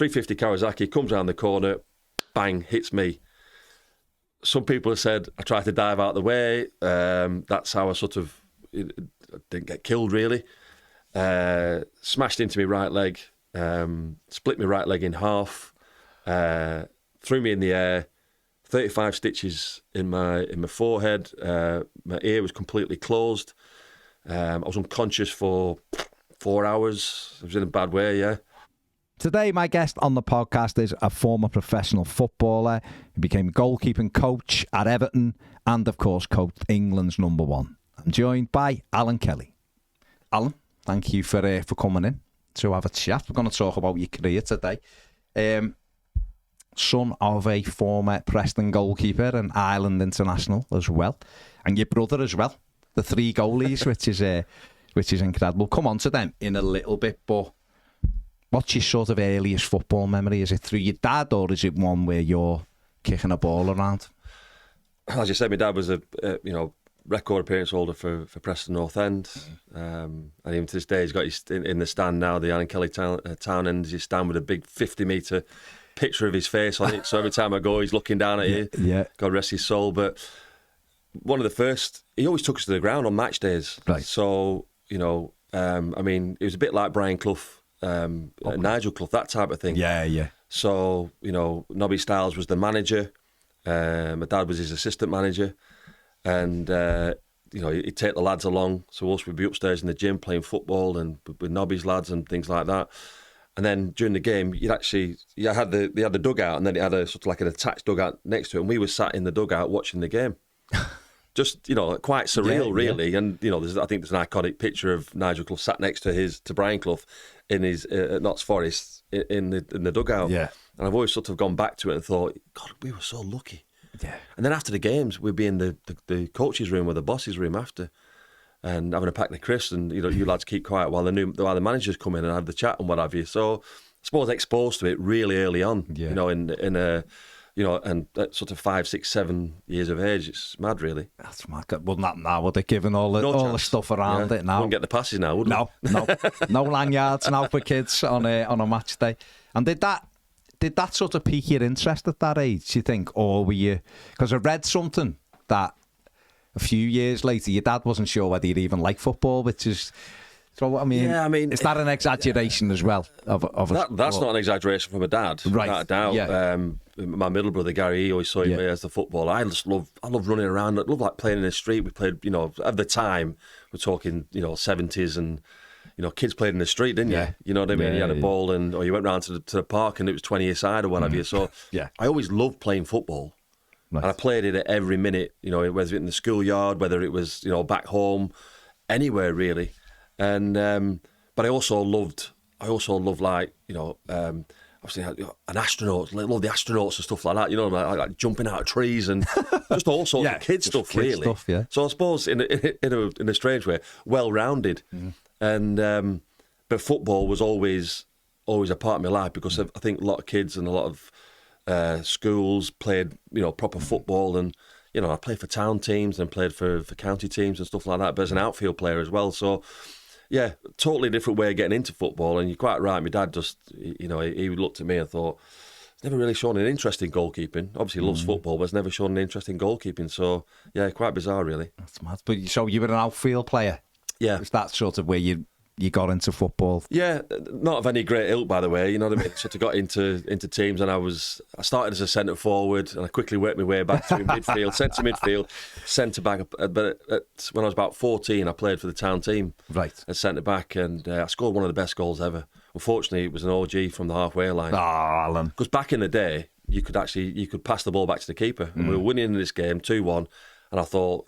350 Kawasaki, comes around the corner, bang, hits me. Some people have said I tried to dive out of the way. That's how I didn't get killed, really. Smashed into my right leg, split my right leg in half, threw me in the air, 35 stitches in my forehead. My ear was completely closed. I was unconscious for 4 hours. I was in a bad way, yeah. Today, my guest on the podcast is a former professional footballer who became a goalkeeping coach at Everton and, of course, coached England's number one. I'm joined by Alan Kelly. Alan, thank you for coming in to have a chat. We're going to talk about your career today. Son of a former Preston goalkeeper and Ireland international as well, and your brother as well. The 3 goalies, which is incredible. Come on to them in a little bit, but what's your sort of earliest football memory? Is it through your dad, or is it one where you're kicking a ball around? As you said, my dad was a record appearance holder for Preston North End, and even to this day he's got his in the stand now. The Alan Kelly Town End is his stand with a big 50-metre picture of his face on it. So every time I go, he's looking down at you. Yeah. God rest his soul. But one of the first, he always took us to the ground on match days. Right. So it was a bit like Brian Clough. Nigel Clough, that type of thing. Yeah. So, Nobby Stiles was the manager. My dad was his assistant manager. And, he'd take the lads along. So us would be upstairs in the gym playing football and with Nobby's lads and things like that. And then during the game, they had the dugout, and then it had a sort of like an attached dugout next to it. And we were sat in the dugout watching the game. Just, quite surreal, really. Yeah. And, I think there's an iconic picture of Nigel Clough sat next to Brian Clough in his Notts Forest in the dugout. Yeah. And I've always sort of gone back to it and thought, God, we were so lucky. Yeah. And then after the games, we'd be in the coach's room or the boss's room after, and having a pack of crisps, and you lads keep quiet while the managers come in and have the chat and what have you. So I suppose exposed to it really early on. Yeah. And at sort of 5, 6, 7 years of age, it's mad, really. That's mad. Wouldn't that now? Would they given all the stuff around it now? Wouldn't get the passes now, would we? No lanyards now for kids on a match day. And did that sort of pique your interest at that age, do you think? Or were you... Because I read something that a few years later, your dad wasn't sure whether he'd even like football, which is... So, is that an exaggeration as well? That's not an exaggeration from a dad, right? Without a doubt. Yeah. My middle brother Gary, he always saw me as the footballer. I love running around. I love like playing in the street. We played, at the time, we're talking, 70s, and kids played in the street, didn't you? Yeah. You know what I mean? Yeah, you had a ball, or you went round to the park, and it was 20-a-side or what have you. So I always loved playing football. Nice. And I played it at every minute. Whether it in the schoolyard, whether it was back home, anywhere really. And but I also loved like obviously an astronaut. I love the astronauts and stuff like that. Like jumping out of trees and just all sorts of kid stuff, really. Stuff, yeah. So I suppose in a strange way, well rounded. And but football was always a part of my life, because I think a lot of kids and a lot of schools played proper football, and I played for town teams and played for county teams and stuff like that, but as an outfield player as well. So yeah, totally different way of getting into football. And you're quite right, my dad just, he looked at me and thought, he's never really shown an interest in goalkeeping. Obviously he loves football, but he's never shown an interest in goalkeeping. So yeah, quite bizarre, really. That's mad. But so you were an outfield player? Yeah. Is that sort of where you got into football? Yeah, not of any great ilk, by the way. You know what I mean? Sort of got into teams, and I started as a centre forward, and I quickly worked my way back through midfield, centre midfield, centre back. But when I was about 14, I played for the town team, right, at centre back, and I scored one of the best goals ever. Unfortunately, it was an OG from the halfway line. Oh, Alan! Because back in the day, you could pass the ball back to the keeper, and we were winning this game 2-1. And I thought,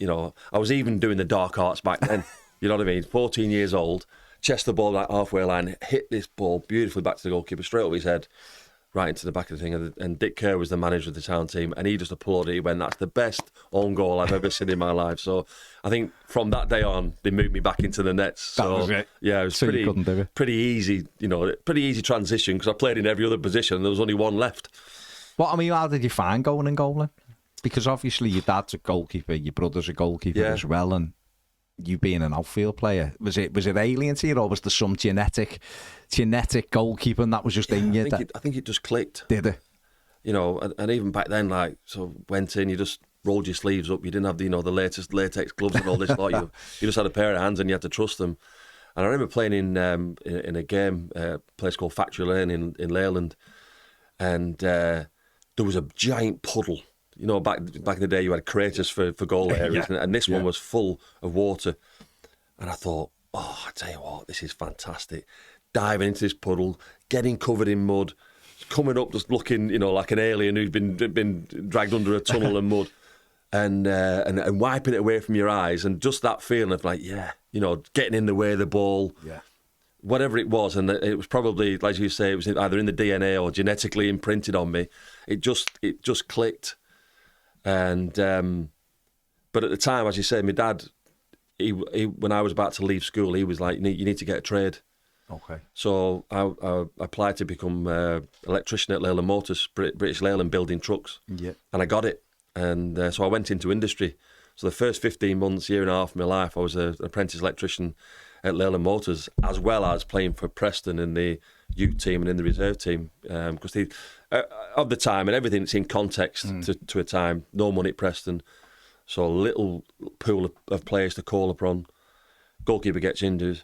I was even doing the dark arts back then. You know what I mean? 14 years old. Chest the ball that halfway line, hit this ball beautifully back to the goalkeeper, straight over his head, right into the back of the thing. And Dick Kerr was the manager of the town team, and he just applauded. He went, "That's the best own goal I've ever seen in my life." So I think from that day on, they moved me back into the nets. So, that was it. Yeah, it was so pretty easy, pretty easy transition, because I played in every other position and there was only one left. How did you find going and goaling? Because obviously your dad's a goalkeeper, your brother's a goalkeeper as well, and you being an outfield player? Was it alien to you, or was there some genetic goalkeeping that was just in you? I think it just clicked. Did it? You know, and even back then, like, so went in, you just rolled your sleeves up. You didn't have the, the latest latex gloves and all this lot. You just had a pair of hands and you had to trust them. And I remember playing in a game, a place called Factory Lane in Leyland, and there was a giant puddle. You know, back in the day, you had craters for goal areas, and this one was full of water. And I thought, I tell you what, this is fantastic. Diving into this puddle, getting covered in mud, coming up just looking, like an alien who's been dragged under a tunnel of mud, and wiping it away from your eyes, and just that feeling of like, getting in the way of the ball, whatever it was, and it was probably, like you say, it was either in the DNA or genetically imprinted on me. It just clicked, and but at the time, as you say, my dad, he when I was about to leave school, he was like, you need to get a trade. Okay. So I applied to become electrician at Leyland Motors, British Leyland, building trucks. Yeah. And I got it. And so I went into industry. So the first 15 months, year and a half of my life, I was an apprentice electrician at Leyland Motors, as well as playing for Preston in the youth team and in the reserve team. Because of the time and everything, it's in context to a time. No money at Preston. So a little pool of players to call upon. Goalkeeper gets injured.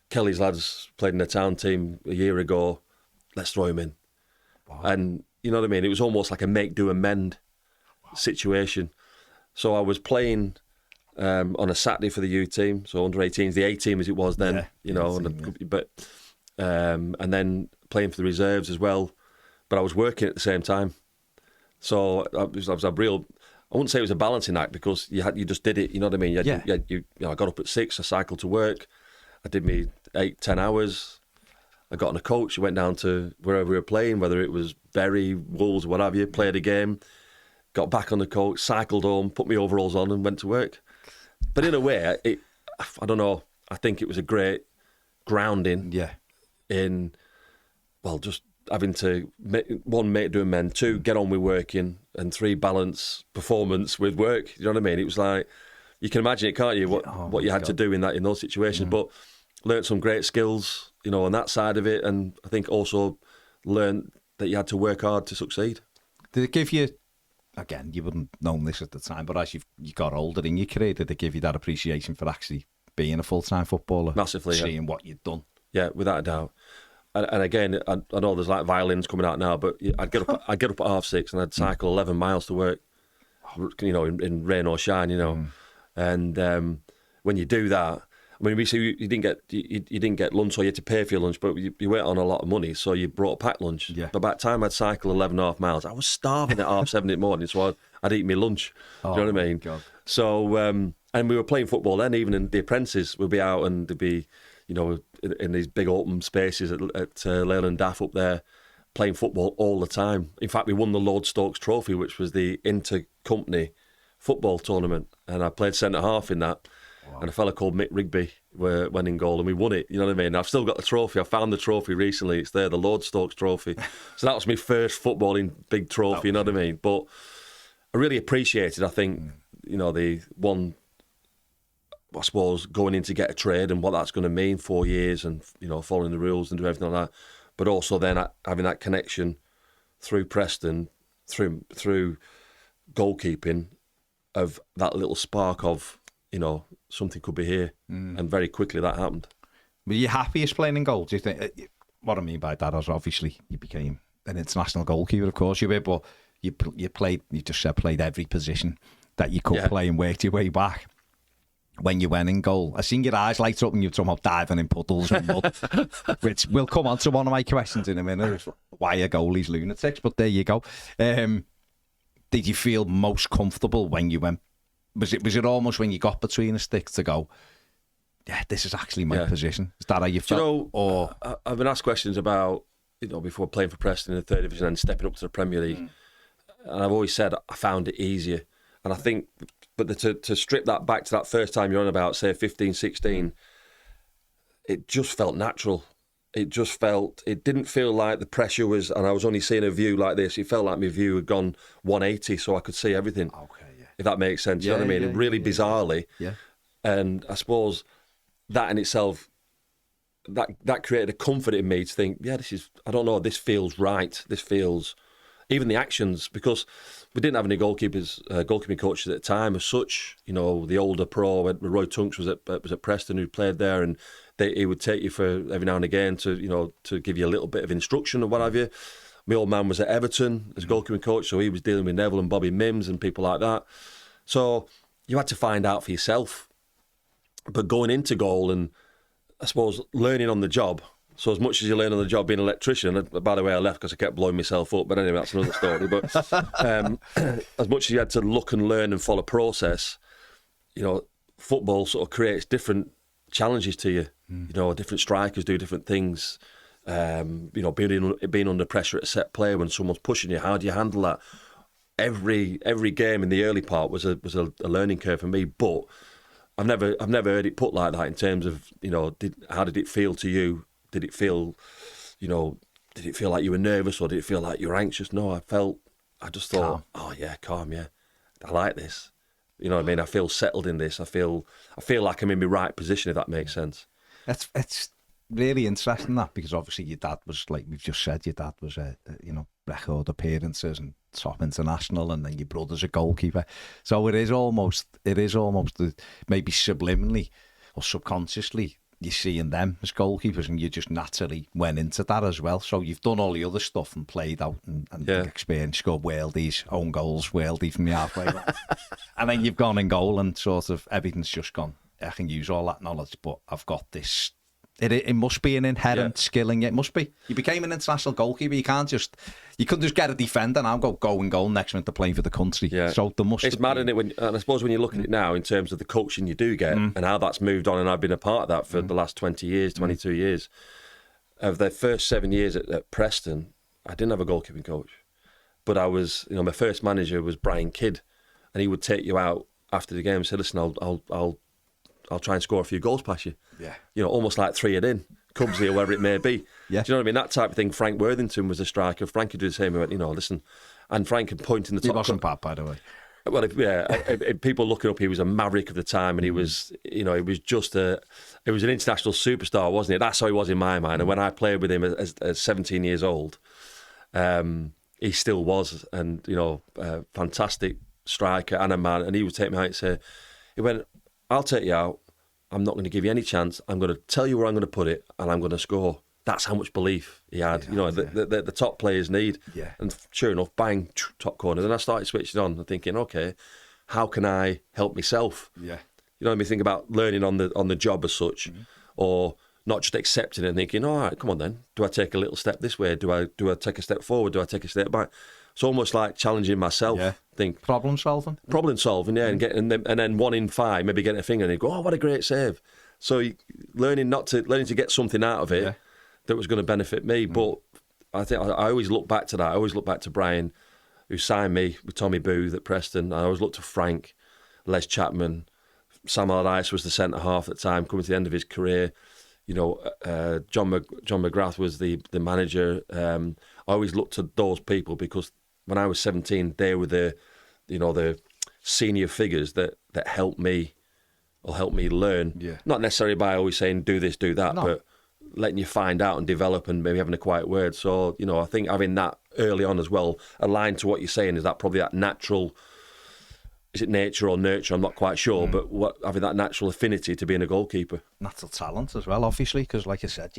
Kelly's lads played in the town team a year ago. Let's throw him in. Wow. And you know what I mean? It was almost like a make, do and mend situation. So I was playing on a Saturday for the youth team, so under 18s, the A team as it was then, and then playing for the reserves as well. But I was working at the same time. So I was a real, I wouldn't say it was a balancing act, because you just did it, you know what I mean? I got up at 6, I cycled to work. I did me 8-10 hours. I got on a coach, went down to wherever we were playing, whether it was Bury, Wolves, what have you, played a game, got back on the coach, cycled home, put my overalls on and went to work. But in a way, I don't know, I think it was a great grounding in, well, just having to, one, make do and mend, 2, get on with working, and 3, balance performance with work. You know what I mean? It was like, you can imagine it, can't you, what you had to do in those situations. But learned some great skills, on that side of it, and I think also learned that you had to work hard to succeed. Did it give you, again, you wouldn't have known this at the time, but as you got older in your career, did it give you that appreciation for actually being a full-time footballer? Massively, seeing what you'd done. Yeah, without a doubt. And again, I know there's like violins coming out now, but I'd get up at 6:30 and I'd cycle 11 miles to work, in rain or shine, And when you do that, I mean, we see you didn't get lunch, or you had to pay for your lunch, but you went on a lot of money, so you brought a packed lunch. Yeah. But by the time I'd cycle 11.5 miles, I was starving at 7:30 in the morning, so I'd eat my lunch. Do you know what I mean? God. So, and we were playing football then, even in the apprentices, we'd be out and there'd be, in these big open spaces at Leyland Daff up there, playing football all the time. In fact, we won the Lord Stokes Trophy, which was the inter-company football tournament, and I played centre-half in that. Wow. And a fella called Mick Rigby went in goal, and we won it. You know what I mean? I've still got the trophy. I found the trophy recently. It's there, the Lord Stokes Trophy. So that was my first footballing big trophy. You know what I mean? But I really appreciated, I think, the one, I suppose, going in to get a trade and what that's going to mean, 4 years, and following the rules and do everything like that. But also then having that connection through Preston, through goalkeeping, of that little spark of, something could be here. And very quickly that happened. Were you happiest playing in goal? Do you think? What I mean by that is, obviously you became an international goalkeeper, of course you were, but you played, you just said played every position that you could play and worked your way back. When you went in goal, I seen your eyes light up and you're somehow diving in puddles and mud, which will come on to one of my questions in a minute. Why are goalies lunatics? But there you go. Did you feel most comfortable when you went? Was it almost when you got between the sticks to go, yeah, this is actually my position? Is that how you felt? Or I've been asked questions about, before playing for Preston in the 3rd division and stepping up to the Premier League, and I've always said I found it easier. And I think, but to strip that back to that first time you're on about, say 15, 16, it just felt natural. It didn't feel like the pressure was, and I was only seeing a view like this. It felt like my view had gone 180, so I could see everything. Okay, yeah. If that makes sense, you know what I mean? Really bizarrely. Yeah. And I suppose that in itself, that created a comfort in me to think, yeah, I don't know, this feels right. This feels, even the actions, because we didn't have any goalkeeping coaches at the time as such. You know, the older pro, Roy Tunks was at Preston, who played there, and he would take you for every now and again to give you a little bit of instruction or what have you. My old man was at Everton as a goalkeeping coach, so he was dealing with Neville and Bobby Mims and people like that. So you had to find out for yourself. But going into goal and, I suppose, learning on the job. So as much as you learn on the job being an electrician, by the way, I left because I kept blowing myself up, but anyway, that's another story. But as much as you had to look and learn and follow process, you know, football sort of creates different challenges to you. You know, different strikers do different things. You know, being under pressure at a set play when someone's pushing you, how do you handle that? Every game in the early part was a learning curve for me, but I've never heard it put like that in terms of, you know, how did it feel to you? Did it feel like you were nervous, or did it feel like you were anxious? No, I just thought, calm. Oh yeah, calm, yeah. I like this. You know what I mean? I feel settled in this. I feel like I'm in my right position, if that makes sense. It's really interesting, that, because obviously your dad was, like we've just said, your dad was record appearances and top international, and then your brother's a goalkeeper. So it is almost maybe subliminally or subconsciously you're seeing them as goalkeepers, and you just naturally went into that as well. So you've done all the other stuff and played out and experienced, scored worldies, own goals, worldie from the halfway line. And then you've gone in goal and sort of everything's just gone, I can use all that knowledge, but I've got this. It must be an inherent skill in you. It must be. You became an international goalkeeper. You couldn't just get a defender and go and goal next minute to playing for the country. Yeah. So there must. It's mad, isn't it? And I suppose when you look at it now in terms of the coaching you do get and how that's moved on, and I've been a part of that for the last 20 years, 22 years. Of the first 7 years at Preston, I didn't have a goalkeeping coach, but I was, my first manager was Brian Kidd, and he would take you out after the game and say, "Listen, I'll try and score a few goals past you." Yeah. Almost like 3 in, Cubsy or wherever it may be. Yeah. Do you know what I mean? That type of thing. Frank Worthington was a striker. Frank could do the same. He went, listen, and Frank could point in the top. He wasn't bad, by the way. Well, if people looking up, he was a maverick of the time, and he was, he was just it was an international superstar, wasn't it? That's how he was in my mind. And when I played with him as 17 years old, he still was, and a fantastic striker and a man. And he would take me out and say, he went, "I'll take you out. I'm not going to give you any chance. I'm going to tell you where I'm going to put it, and I'm going to score." That's how much belief he had. The top players need. Yeah. And sure enough, bang, top corner. Then I started switching on and thinking, okay, how can I help myself? Yeah. You know what I mean? Think about learning on the job as such, or not just accepting it and thinking, all right, come on then. Do I take a little step this way? Do I take a step forward? Do I take a step back? It's almost like challenging myself. Yeah. Think problem solving, yeah, and then 1 in 5 maybe getting a finger and you go, oh, what a great save. So learning to get something out of it that was going to benefit me. But I think I always look back to that. I always look back to Brian, who signed me with Tommy Booth at Preston. I always look to Frank, Les Chapman, Sam Allardyce was the centre half at the time, coming to the end of his career. John McGrath was the manager. I always looked to those people because when I was 17, they were the senior figures that helped me learn. Yeah. Not necessarily by always saying do this, do that, but letting you find out and develop and maybe having a quiet word. So, I think having that early on as well, aligned to what you're saying, is that probably that natural, is it nature or nurture? I'm not quite sure, but having that natural affinity to being a goalkeeper. Natural talent as well, obviously, because like I said,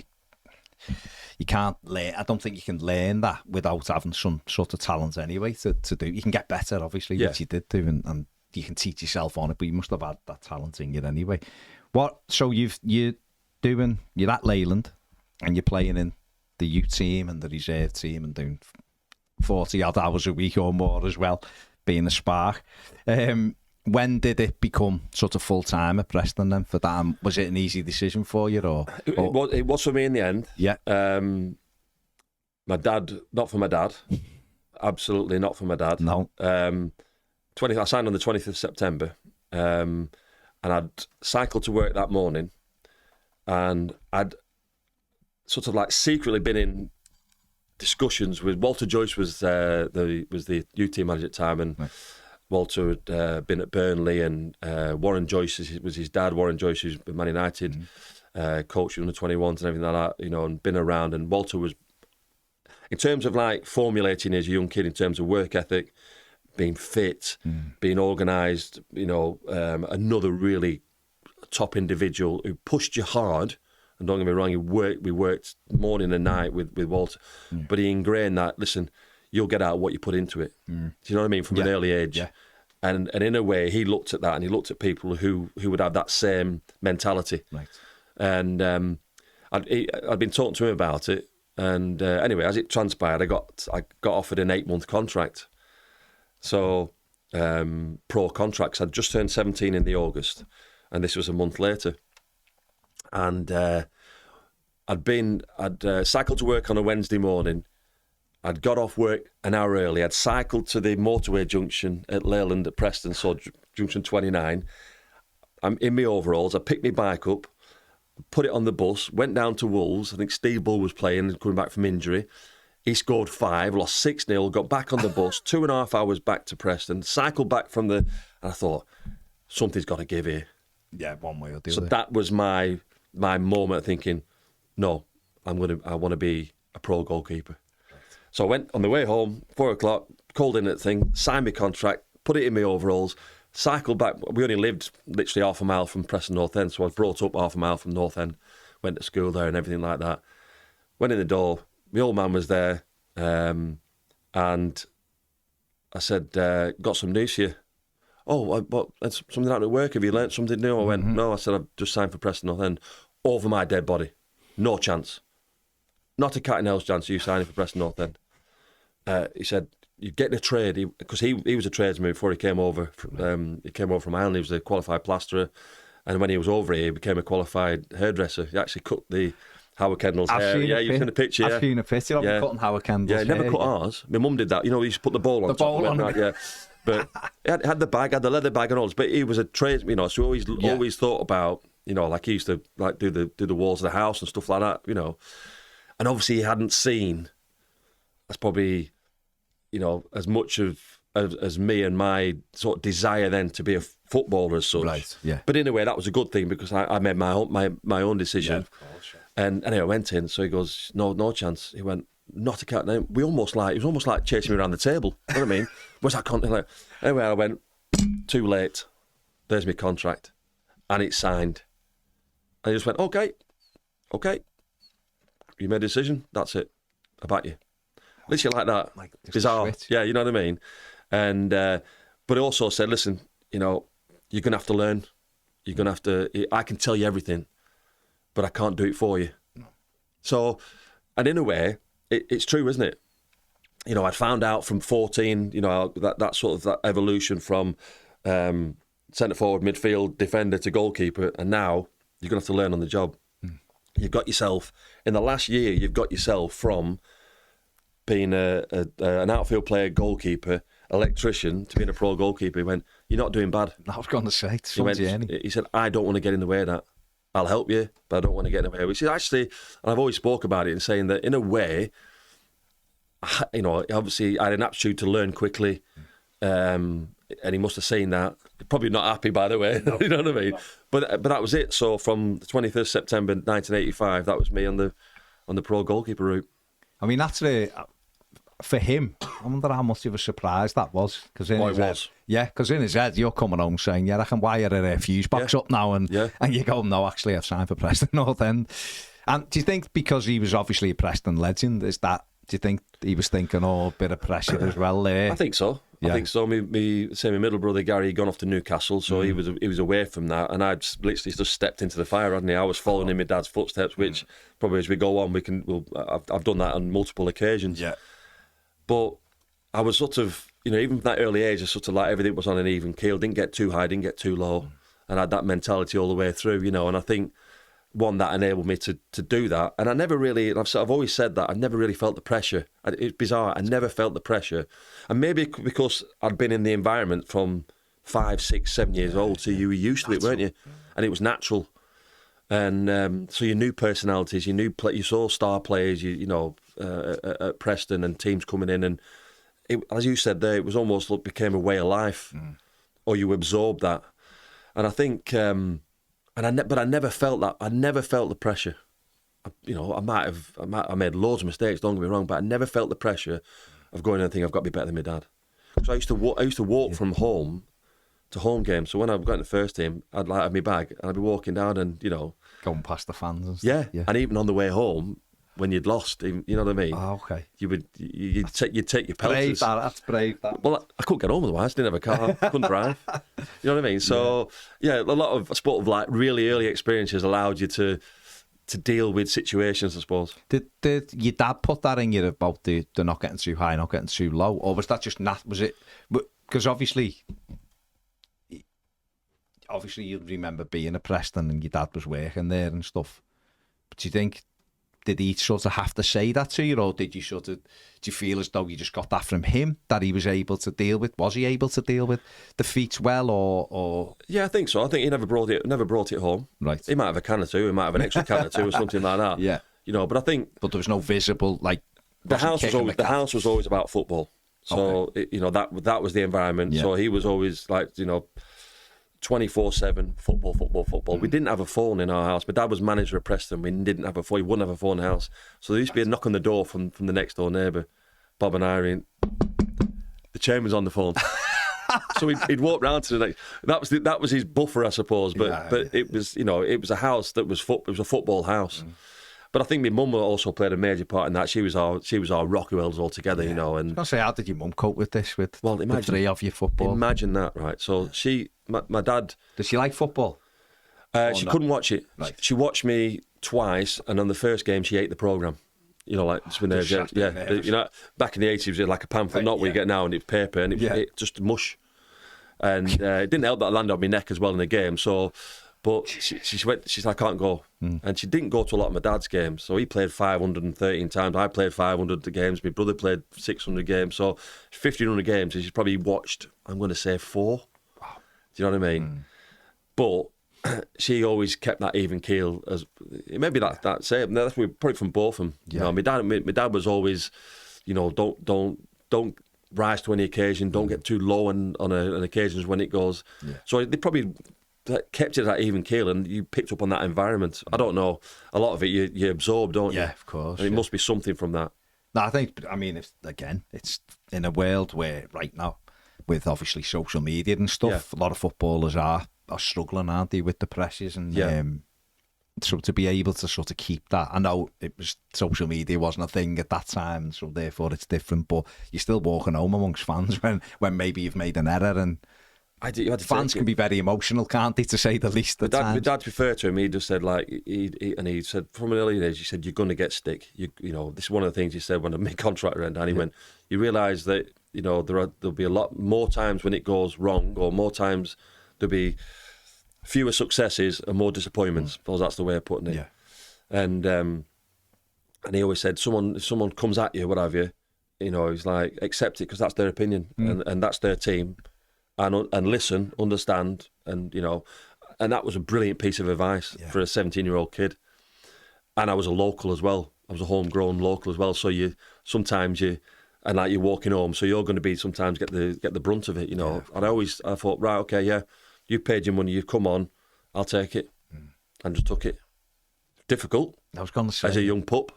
you can't learn. I don't think you can learn that without having some sort of talent anyway to do. You can get better, obviously, which you did do, and you can teach yourself on it, but you must have had that talent in you anyway. So you're at Leyland and you're playing in the youth team and the reserve team and doing 40 odd hours a week or more as well, being a spark. When did it become sort of full time at Preston then? For that, was it an easy decision for you, or it was for me in the end? Yeah. My dad, not for my dad, absolutely not for my dad. No. I signed on the 20th of September, and I'd cycled to work that morning, and I'd sort of like secretly been in discussions with Walter Joyce was the youth team manager at the time, and Walter had been at Burnley, and Warren Joyce was his dad. Warren Joyce, who's been Man United, coach under 21s and everything like that, and been around. And Walter was, in terms of like formulating as a young kid, in terms of work ethic, being fit, being organised, another really top individual who pushed you hard. And don't get me wrong, we worked morning and night with Walter, but he ingrained that, listen, you'll get out what you put into it. Do you know what I mean? From an early age. Yeah. And in a way, he looked at that, and he looked at people who would have that same mentality. Right. And I'd been talking to him about it. And anyway, as it transpired, I got offered an 8-month contract. So pro contracts. I'd just turned 17 in the August, and this was a month later. And I'd cycled to work on a Wednesday morning. I'd got off work an hour early. I'd cycled to the motorway junction at Leyland at Preston, so junction 29. I'm in my overalls. I picked my bike up, put it on the bus, went down to Wolves. I think Steve Bull was playing, coming back from injury. He scored 5, lost 6-0, got back on the bus, 2.5 hours back to Preston, cycled back from and I thought, something's got to give here. Yeah, one way or the other. So that was my moment of thinking, no, I want to be a pro goalkeeper. Right. So I went on the way home, 4 o'clock, called in at the thing, signed my contract, put it in my overalls, cycled back. We only lived literally half a mile from Preston North End, so I was brought up half a mile from North End, went to school there and everything like that. Went in the door, my old man was there, and I said, got some news for you. Oh, what? That's something out at work. Have you learnt something new? I went, no. I said, I've just signed for Preston North End. Over my dead body. No chance. Not a cat and hell's chance of you signing for Preston North End. He said, you're getting a trade. Because he was a tradesman before he came over. He came over from Ireland. He was a qualified plasterer. And when he was over here, he became a qualified hairdresser. He actually cut the Howard Kendall's hair. Yeah, you've seen a picture. I've seen a picture of him cutting Howard Kendall's hair. Yeah, he never cut ours. My mum did that. He used to put the ball on top of it. Right, yeah. But he had the bag, had the leather bag and all this. But he was a tradesman, so he always thought about, like he used to like do the walls of the house and stuff like that, And obviously he hadn't seen, that's probably, as much as me and my sort of desire then to be a footballer as such. Right, yeah. But in a way that was a good thing because I made my own decision. Yeah, of course, yeah. And anyway, I went in, so he goes, no chance. He went, not a cat name. It was almost like chasing me around the table. You know what I mean? Was that content? Anyway, I went, too late. There's my contract. And it's signed. And he just went, okay. You made a decision. That's it. I back you. Literally like that. Like bizarre. Yeah, you know what I mean? And, but he also said, listen, you're going to have to learn. You're going to have to, I can tell you everything, but I can't do it for you. No. So, and in a way, it's true, isn't it? I'd found out from 14, that sort of that evolution from centre forward, midfield, defender to goalkeeper, and now you're going to have to learn on the job. You've got yourself, in the last year, you've got yourself from being an outfield player, goalkeeper, electrician, to being a pro goalkeeper. He went, you're not doing bad. I was going to say, he said, I don't want to get in the way of that. I'll help you, but I don't want to get in the way. Which is actually, and I've always spoke about it and saying that in a way, obviously I had an aptitude to learn quickly, and he must have seen that. Probably not happy, by the way. No, you know what I mean? No. But that was it. So from the 21st September 1985, that was me on the pro goalkeeper route. I mean, that's for him. I wonder how much of a surprise that was. Because in his head, you're coming home saying, I can wire a fuse box up now, and you go, no, actually, I've signed for Preston North End. And do you think because he was obviously a Preston legend, do you think he was thinking, a bit of pressure as well there? I think so. Yeah. I think so. My middle brother Gary had gone off to Newcastle, so he was away from that, and I'd literally just stepped into the fire, hadn't he? I was following in my dad's footsteps, which probably as we go on, I've done that on multiple occasions. Yeah. But I was sort of, even from that early age, I sort of like everything was on an even keel. Didn't get too high, didn't get too low, and I had that mentality all the way through, And I think that enabled me to do that. And I never really, and I've always said that, I never really felt the pressure. It's bizarre. I never felt the pressure. And maybe because I'd been in the environment from 5, 6, 7 years old, so you were used to it, weren't you? And it was natural. And so you knew personalities, you saw star players, at Preston and teams coming in, and as you said there, it was almost like became a way of life, or you absorbed that. And I think, but I never felt that. I never felt the pressure. I made loads of mistakes. Don't get me wrong, but I never felt the pressure of going and thinking I've got to be better than my dad. So I used to walk from home to home games. So when I got in the first team, I'd have my bag and I'd be walking down and going past the fans and stuff. Yeah, and even on the way home. When you'd lost, you know what I mean? Oh, okay. You'd take your pelters. That's brave. That. Well, I couldn't get home otherwise. Didn't have a car. Couldn't drive. You know what I mean? So a lot of sport of like really early experiences allowed you to deal with situations, I suppose. Did your dad put that in you about the not getting too high, not getting too low, or was that just not? Was it? Because obviously you remember being at Preston and your dad was working there and stuff. But do you think? Did he sort of have to say that to you, or did you do you feel as though you just got that from him, that he was able to deal with? Was he able to deal with defeats well, or? Yeah, I think so. I think he never brought it home. Right. He might have a can or two. He might have an extra can or two or something like that. Yeah. But I think. But there was no visible the house was always about football. So okay. That was the environment. Yeah. So he was always 24/7 football. We didn't have a phone in our house. My dad was manager of Preston. We didn't have a phone. He wouldn't have a phone in the house. So there used to be a knock on the door from the next door neighbour, Bob and Irene. The chairman's on the phone. So he'd walk round to the next. That was his buffer, I suppose. But it was it was a house that was it was a football house. But I think my mum also played a major part in that. She was our Rockwells all together, And I was gonna say, how did your mum cope with this? Imagine, the three of you football. Imagine that, right? So my dad. Does she like football? She couldn't watch it. Right. She watched me twice, and on the first game she ate the programme. Back in the 80s, it was like a pamphlet, not what you get now, and it's paper, and it was just mush. And it didn't help that I landed on my neck as well in the game. So. But she went. She's like, I can't go, and she didn't go to a lot of my dad's games. So he played 513 times. I played 500 games. My brother played 600 games. So 1,500 games. And she's probably watched. I'm going to say 4. Wow. Do you know what I mean? But she always kept that even keel. As maybe that's it. That's probably from both of them. Yeah. My dad was always, don't rise to any occasion. Don't get too low on occasions when it goes. Yeah. So they probably. That kept it at even keel, and you picked up on that environment. I don't know. A lot of it you absorb, don't you? Yeah, of course. And it must be something from that. No, I think. It's in a world where right now, with obviously social media and stuff, a lot of footballers are struggling, aren't they, with the pressures and so to be able to sort of keep that. I know social media wasn't a thing at that time, so therefore it's different. But you're still walking home amongst fans when maybe you've made an error and. Fans can be very emotional, can't they, to say the least? My dad referred to him. He just said he said from an early age, he said you're going to get stick. You know, this is one of the things he said when my contract ended. And he went, you realise that there'll be a lot more times when it goes wrong, or more times there'll be fewer successes and more disappointments. Because that's the way of putting it. Yeah. And he always said, if someone comes at you, what have you, he's like, accept it because that's their opinion and that's their team. And listen, understand, and that was a brilliant piece of advice for a 17-year-old kid. And I was a local as well. I was a homegrown local as well. So sometimes you're walking home, so you're going to be sometimes get the brunt of it, Yeah, and I thought, right, okay, yeah, you paid your money, you've come on, I'll take it, and just took it. Difficult. I was going to say as a young pup,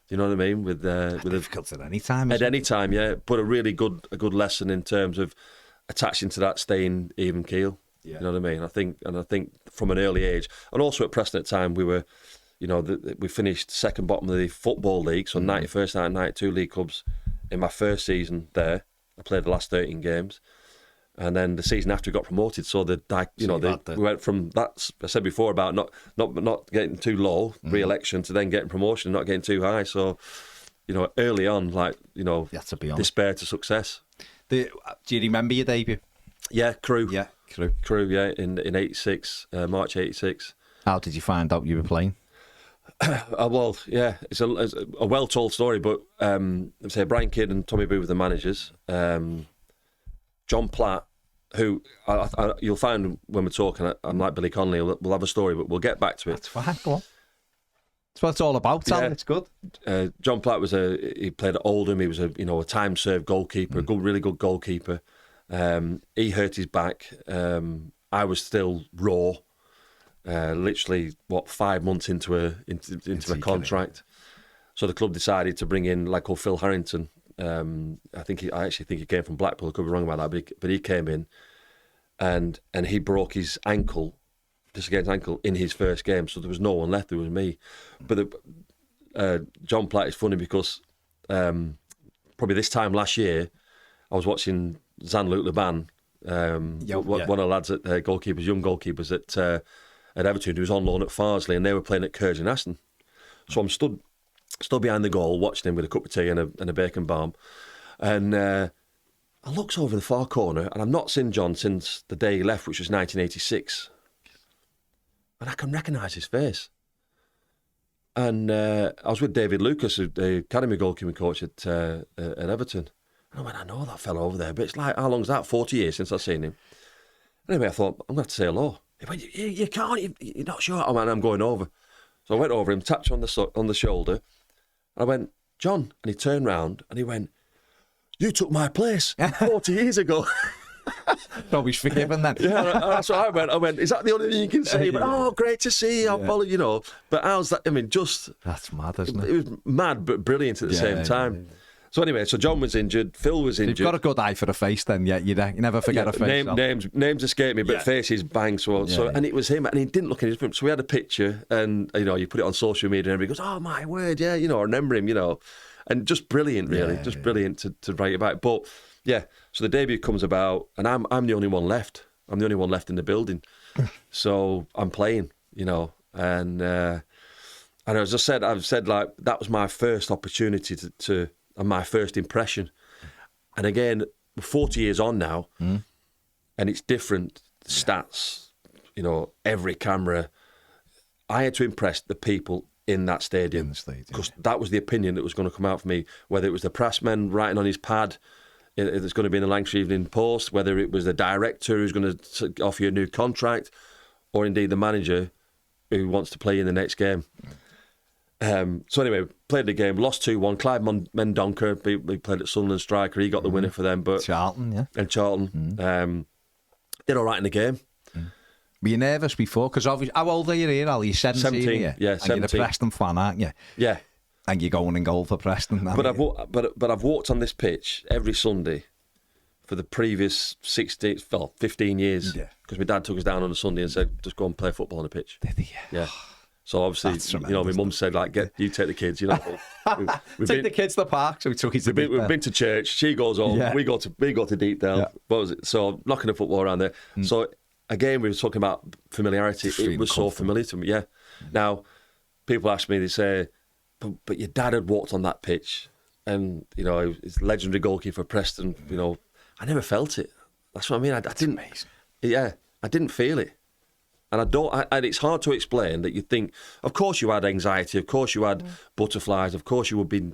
you know what I mean? With difficult at any time. At any time, yeah. But a really good lesson in terms of. Attaching to that, staying even keel. Yeah. You know what I mean? I think from an early age, and also at Preston at the time, we were, we finished second bottom of the football league, so 91st and 92 league clubs in my first season there. I played the last 13 games, and then the season after we got promoted. So we went from that I said before about not getting too low, re-election, to then getting promotion, not getting too high. So, early on, despair to success. Do you remember your debut? Yeah, Crew. Yeah, Crew. Crew, yeah, in 86, March 86. How did you find out you were playing? Well, yeah, it's a well-told story, but say Brian Kidd and Tommy Boo were the managers. John Platt, who you'll find when we're talking, I'm like Billy Connolly, we'll have a story, but we'll get back to it. That's fine, go on. That's what it's all about, Alan. It's good. John Platt he played at Oldham. He was a time served goalkeeper, really good goalkeeper. He hurt his back. I was still raw. Literally 5 months into a contract. So the club decided to bring in like Phil Harrington. I actually think he came from Blackpool. I could be wrong about that, but he came in, and he broke his ankle, dislocated ankle in his first game. So there was no one left. There was me. But John Platt is funny because probably this time last year, I was watching Jean-Luc Laban, one of the lads at young goalkeepers at Everton, who was on loan at Farsley, and they were playing at Curzon Aston. So I'm stood behind the goal, watching him with a cup of tea and a bacon balm. And I looks over the far corner, and I've not seen John since the day he left, which was 1986. And I can recognise his face. And I was with David Lucas, the academy goalkeeping coach at Everton. And I went, I know that fella over there, but it's like, how long's that? 40 years since I've seen him. Anyway, I thought, I'm going to have to say hello. He went, you can't, you're not sure? Oh, man, I'm going over. So I went over him, tapped him on the shoulder. I went, John, and he turned round and he went, you took my place 40 years ago. Nobody's forgiven then. Yeah, that's what I went. I went, is that the only thing you can say? He went, oh, great to see you. I'll follow you, But how's that? I mean, that's mad, isn't it? It was mad, but brilliant at the same time. Yeah. So anyway, John was injured, Phil was injured. You've got a good eye for a face then, you never forget a face. Names escape me, but faces bang. And it was him, and he didn't look any different. So we had a picture, and you put it on social media, and everybody goes, oh my word, I remember him, and just brilliant, really, brilliant to write about. But yeah, so the debut comes about, and I'm the only one left. I'm the only one left in the building, so I'm playing, and as I said, I've said like that was my first opportunity to and my first impression. And again, 40 years on now, and it's different stats, every camera. I had to impress the people in that stadium because that was the opinion that was going to come out for me, whether it was the pressman writing on his pad it's going to be in the Lancashire Evening Post, whether it was the director who's going to offer you a new contract, or indeed the manager who wants to play in the next game. So anyway, played the game, lost 2-1. Clive Mendonca, he played at Sunderland striker, he got the winner for them. But Charlton. Did all right in the game. Were you nervous before? Because obviously, how old are you here, Ali? You're 17, yeah, 17. And you're a Preston fan, aren't you? Yeah. And you're going in goal for Preston. But I've walked on this pitch every Sunday for the previous 15 years. Yeah. Because my dad took us down on a Sunday and said, just go and play football on the pitch. Did he? Yeah. So obviously, my mum said, like, you take the kids, Take the kids to the park. So we took his. We've been to church. She goes home. Yeah. We go to Deepdale. Yeah. What was it? So knocking the football around there. So again, we were talking about familiarity. It was so familiar to me. Yeah. Now, people ask me, they say, but your dad had walked on that pitch, and he's legendary goalkeeper for Preston. I never felt it. That's what I mean. I didn't. Amazing. Yeah, I didn't feel it. And I don't. And it's hard to explain that you think. Of course, you had anxiety. Of course, you had butterflies. Of course, you would be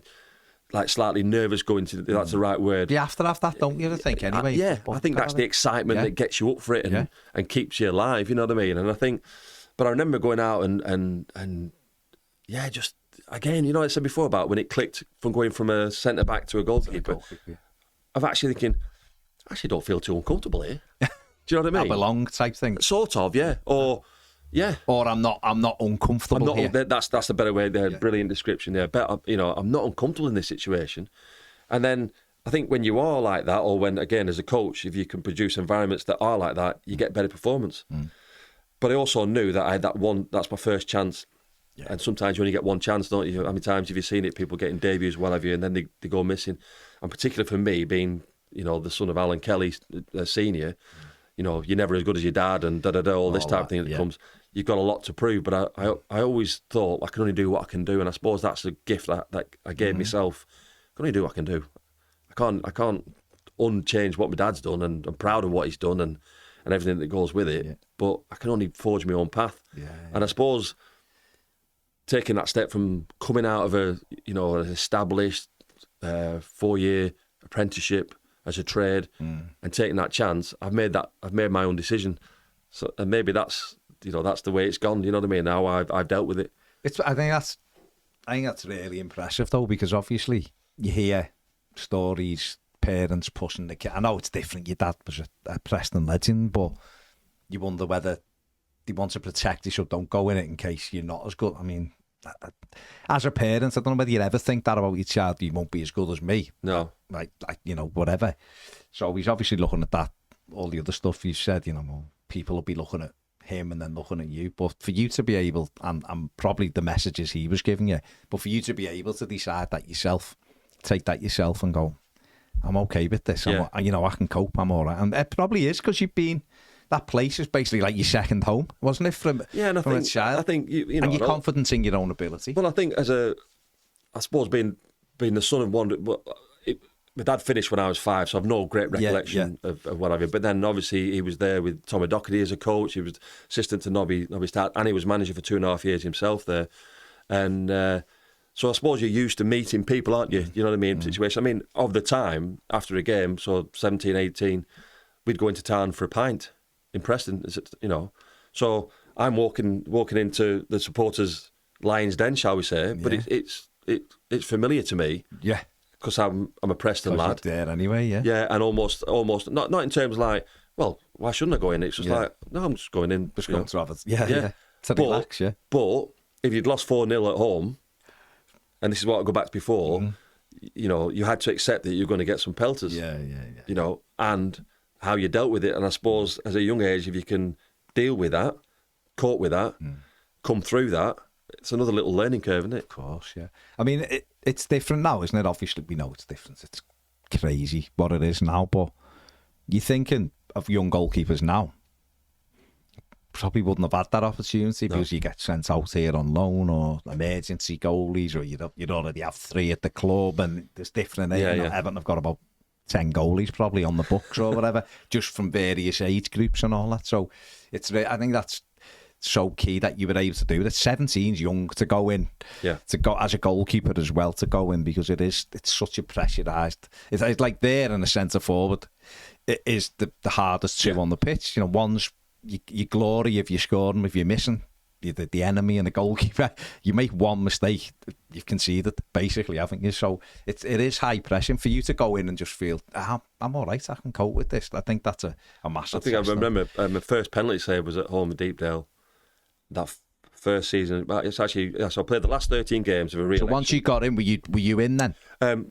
like slightly nervous going to. That's the right word. You have to have that, don't you? I think anyway. I think that's the excitement that gets you up for it and keeps you alive. You know what I mean? And I think. But I remember going out and just again, I said before about when it clicked from going from a centre back to a goalkeeper. I've actually thinking, I actually don't feel too uncomfortable here. Do you know what I mean? I belong type thing. Sort of, yeah. Or I'm not uncomfortable here. That's the better way. Brilliant description there. But I'm not uncomfortable in this situation. And then I think when you are like that, or when again as a coach, if you can produce environments that are like that, you get better performance. But I also knew that I had that one. That's my first chance. Yeah. And sometimes you only get one chance, don't you? How many times have you seen it? People getting debuts, what have you, and then they go missing. And particularly for me, being the son of Alan Kelly, senior. You're never as good as your dad and all this type of thing that comes. You've got a lot to prove, but I always thought I can only do what I can do, and I suppose that's a gift that I gave myself. I can only do what I can do. I can't unchange what my dad's done, and I'm proud of what he's done and everything that goes with it. Yeah. But I can only forge my own path. Yeah. And I suppose taking that step from coming out of an established 4-year apprenticeship as a trade and taking that chance, I've made my own decision. So, and maybe that's the way it's gone. You know what I mean? Now I've dealt with it. I think I think that's really impressive, though, because obviously you hear stories, parents pushing the kid. I know it's different. Your dad was a Preston legend, but you wonder whether they want to protect you, so don't go in it in case you're not as good. I mean, as a parent, I don't know whether you ever think that about your child. You won't be as good as me. No. Like whatever. So he's obviously looking at that, all the other stuff you said, well, people will be looking at him and then looking at you. But for you to be able, and probably the messages he was giving you, but for you to be able to decide that yourself, take that yourself and go, I'm okay with this. Yeah. I can cope. I'm all right. And it probably is because you've been, that place is basically like your second home, wasn't it? From a child. I think you know, and your confidence in your own ability. Well, I think I suppose being the son of one, my dad finished when I was 5, so I've no great recollection of what have you. But then obviously he was there with Tommy Doherty as a coach. He was assistant to Nobby Start, and he was manager for 2.5 years himself there. And so I suppose you're used to meeting people, aren't you? You know what I mean? Situation. I mean, of the time after a game, so 17, 18, we'd go into town for a pint in Preston. So I'm walking into the supporters' lion's den, shall we say? But it's familiar to me. Yeah. Because I'm a Preston lad. There anyway, yeah. Yeah, and almost not in terms like, well, why shouldn't I go in? It's just like, no, I'm just going in. Just going to have it. Yeah. To relax, yeah. But if you'd lost 4-0 at home, and this is what I go back to before, you had to accept that you're going to get some pelters. Yeah. And how you dealt with it. And I suppose as a young age, if you can deal with that, cope with that, come through that, it's another little learning curve, isn't it? Of course, yeah. I mean, it's different now, isn't it? Obviously, we know it's different. It's crazy what it is now, but you're thinking of young goalkeepers now, probably wouldn't have had that opportunity because you get sent out here on loan or emergency goalies, or you'd already have 3 at the club, and there's different. Everton have got about 10 goalies probably on the books or whatever, just from various age groups and all that. So I think that's so key that you were able to do it. 17's young to go in, to go as a goalkeeper as well, to go in, because it's such a pressurised. It's like there in a centre forward, it is the hardest two on the pitch. One's your glory if you're scoring, if you're missing. The enemy and the goalkeeper, you make one mistake, you've conceded, basically, haven't you? So it is high pressure for you to go in and just feel, I'm all right, I can cope with this. I think that's a massive. I remember my first penalty save was at home at Deepdale. That first season, it's actually, so I played the last 13 games of a real. So once you got in, were you in then?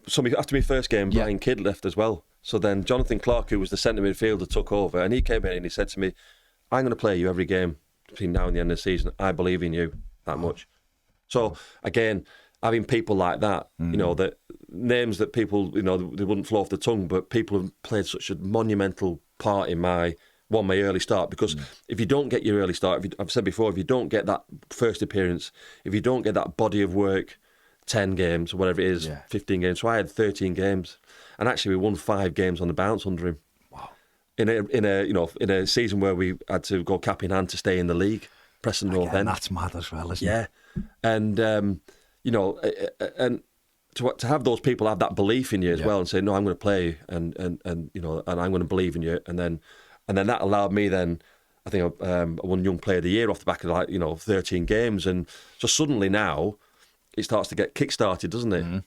So after my first game, Brian Kidd left as well. So then Jonathan Clark, who was the centre midfielder, took over, and he came in and he said to me, I'm going to play you every game between now and the end of the season. I believe in you that much. So again, having people like that, that names that people, they wouldn't flow off the tongue, but people have played such a monumental part in my early start. Because if you don't get your early start, I've said before, if you don't get that first appearance, if you don't get that body of work, 10 games or whatever it is, 15 games. So I had 13 games, and actually we won 5 games on the bounce under him. In a season where we had to go cap in hand to stay in the league, Preston North End. That's mad as well, isn't it? Yeah, and and to have those people have that belief in you as well, and say, no, I'm going to play, and I'm going to believe in you, and then that allowed me then. I think I won Young Player of the Year off the back of 13 games, and so suddenly now it starts to get kick-started, doesn't it? Mm-hmm.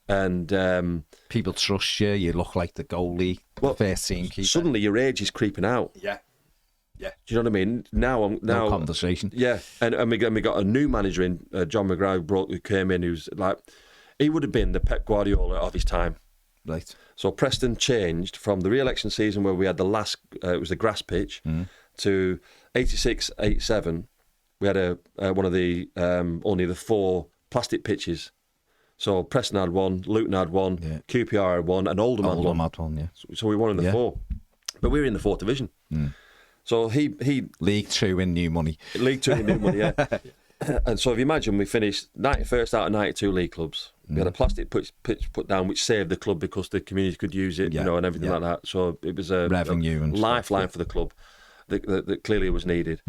And people trust you. You look like the goalie, first team keeper. Suddenly, your age is creeping out. Yeah. Do you know what I mean? Now no conversation. Yeah, and we got a new manager in, John McGrath, who came in, who's like, he would have been the Pep Guardiola of his time. Right. So Preston changed from the re-election season where we had the last, it was the grass pitch, to 86, 87. We had one of the only the 4 plastic pitches. So Preston had 1, Luton had 1, QPR had 1, and Oldham had 1. Yeah. So we won in the 4. But we were in the 4th division. So he League 2 in new money. League 2 in new money, yeah. And so if you imagine, we finished 91st out of 92 league clubs. We had a plastic pitch put down, which saved the club because the community could use it, and everything like that. So it was a revenue and lifeline for the club that clearly was needed.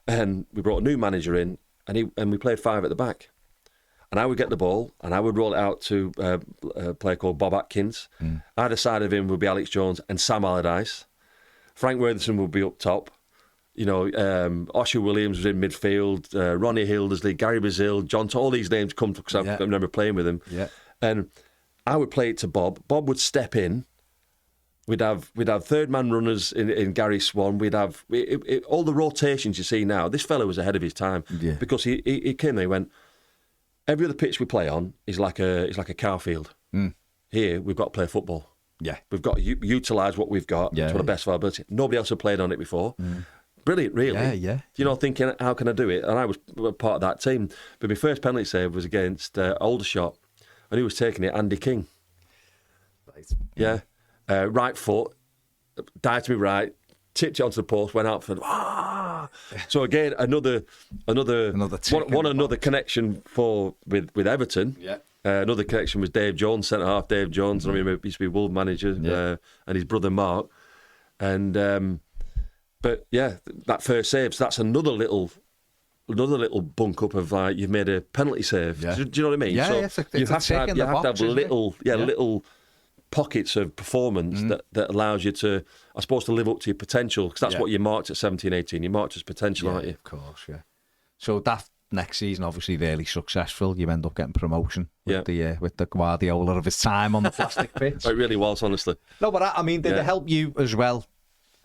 And we brought a new manager in, and we played 5 at the back. And I would get the ball, and I would roll it out to a player called Bob Atkins. Either side of him would be Alex Jones and Sam Allardyce. Frank Worthington would be up top, Osher Williams was in midfield, Ronnie Hildersley, Gary Brazil, John, all these names come because I remember playing with him. Yeah. And I would play it to Bob. Bob would step in. We'd have third man runners in Gary Swan. We'd have all the rotations you see now. This fellow was ahead of his time because he came there. He went, every other pitch we play on is like a car field. Here we've got to play football. Yeah, we've got to utilise what we've got to the best of our ability. Nobody else had played on it before. Brilliant, really. Yeah. Thinking, how can I do it? And I was part of that team. But my first penalty save was against Aldershot, and he was taking it, Andy King. Right. Yeah. Right foot, dived to me right, tipped it onto the post, went out for. So again, another connection with Everton. Yeah. Another connection was Dave Jones, centre half Dave Jones. I mean, he used to be Wolves manager, and his brother Mark. And but yeah, that first save. So that's another little bunk up of like you've made a penalty save. Yeah. Do you know what I mean? Yeah, so you have to have little pockets of performance that allows you to, I suppose, to live up to your potential, because that's what you marked at 17, 18. You marked as potential, aren't you? Of course, yeah. So that next season, obviously, really successful. You end up getting promotion with the Guardiola of his time on the plastic pitch. It really was, honestly. No, but I mean, did it help you as well?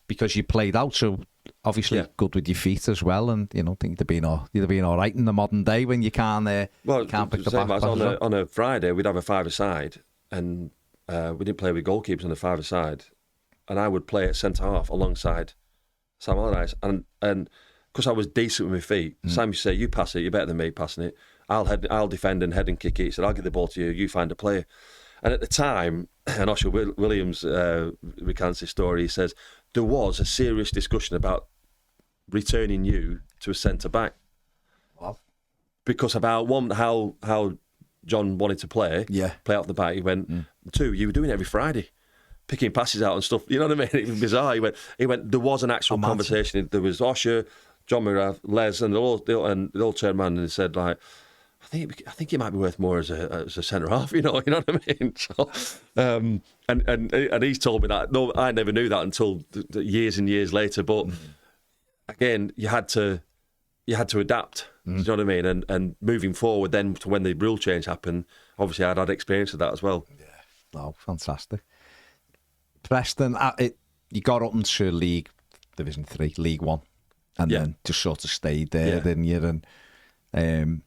Because you played out, so obviously good with your feet as well, and think you'd have been all right in the modern day when you can't pick the back. On a Friday, we'd have a five-a-side, and we didn't play with goalkeepers on the five-a-side, and I would play at centre half alongside Sam Allardyce, and because I was decent with my feet, Sam used to say, "You pass it, you're better than me passing it. I'll defend and head and kick it." He said, "I'll give the ball to you. You find a player." And at the time, and Osher Williams recants his story. He says there was a serious discussion about returning you to a centre back. Wow. Because about how John wanted to play off the back. He went, two, you were doing it every Friday, picking passes out and stuff. You know what I mean? It was bizarre. He went. There was an actual conversation. There was Osher, John McGrath, Les, and they all turned around and said, like, I think it might be worth more as a centre half. You know what I mean? So, and he's told me that. No, I never knew that until years and years later. But again, you had to adapt. Do you know what I mean? And moving forward, then to when the rule change happened, obviously I'd had experience of that as well. Yeah, fantastic. Preston, you got up into Division 3, League 1, and then just sort of stayed there, didn't you? And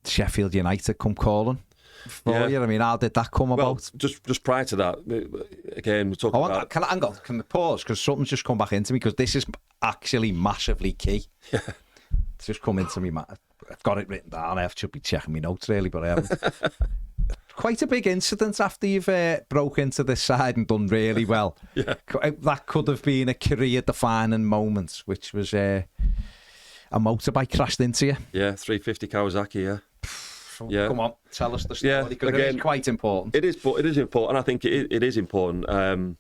Sheffield United come calling for you. I mean, how did that come about? Just prior to that, again, we're talking about... Can I pause? Because something's just come back into me, because this is actually massively key. Yeah. It's just come into me. I've got it written down. I should be checking my notes, really, but I haven't. Quite a big incident after you've broke into this side and done really well. Yeah. That could have been a career-defining moment, which was a motorbike crashed into you. Yeah, 350 Kawasaki, yeah. Come on, tell us the story, because it is quite important. It is important. I think it is important. And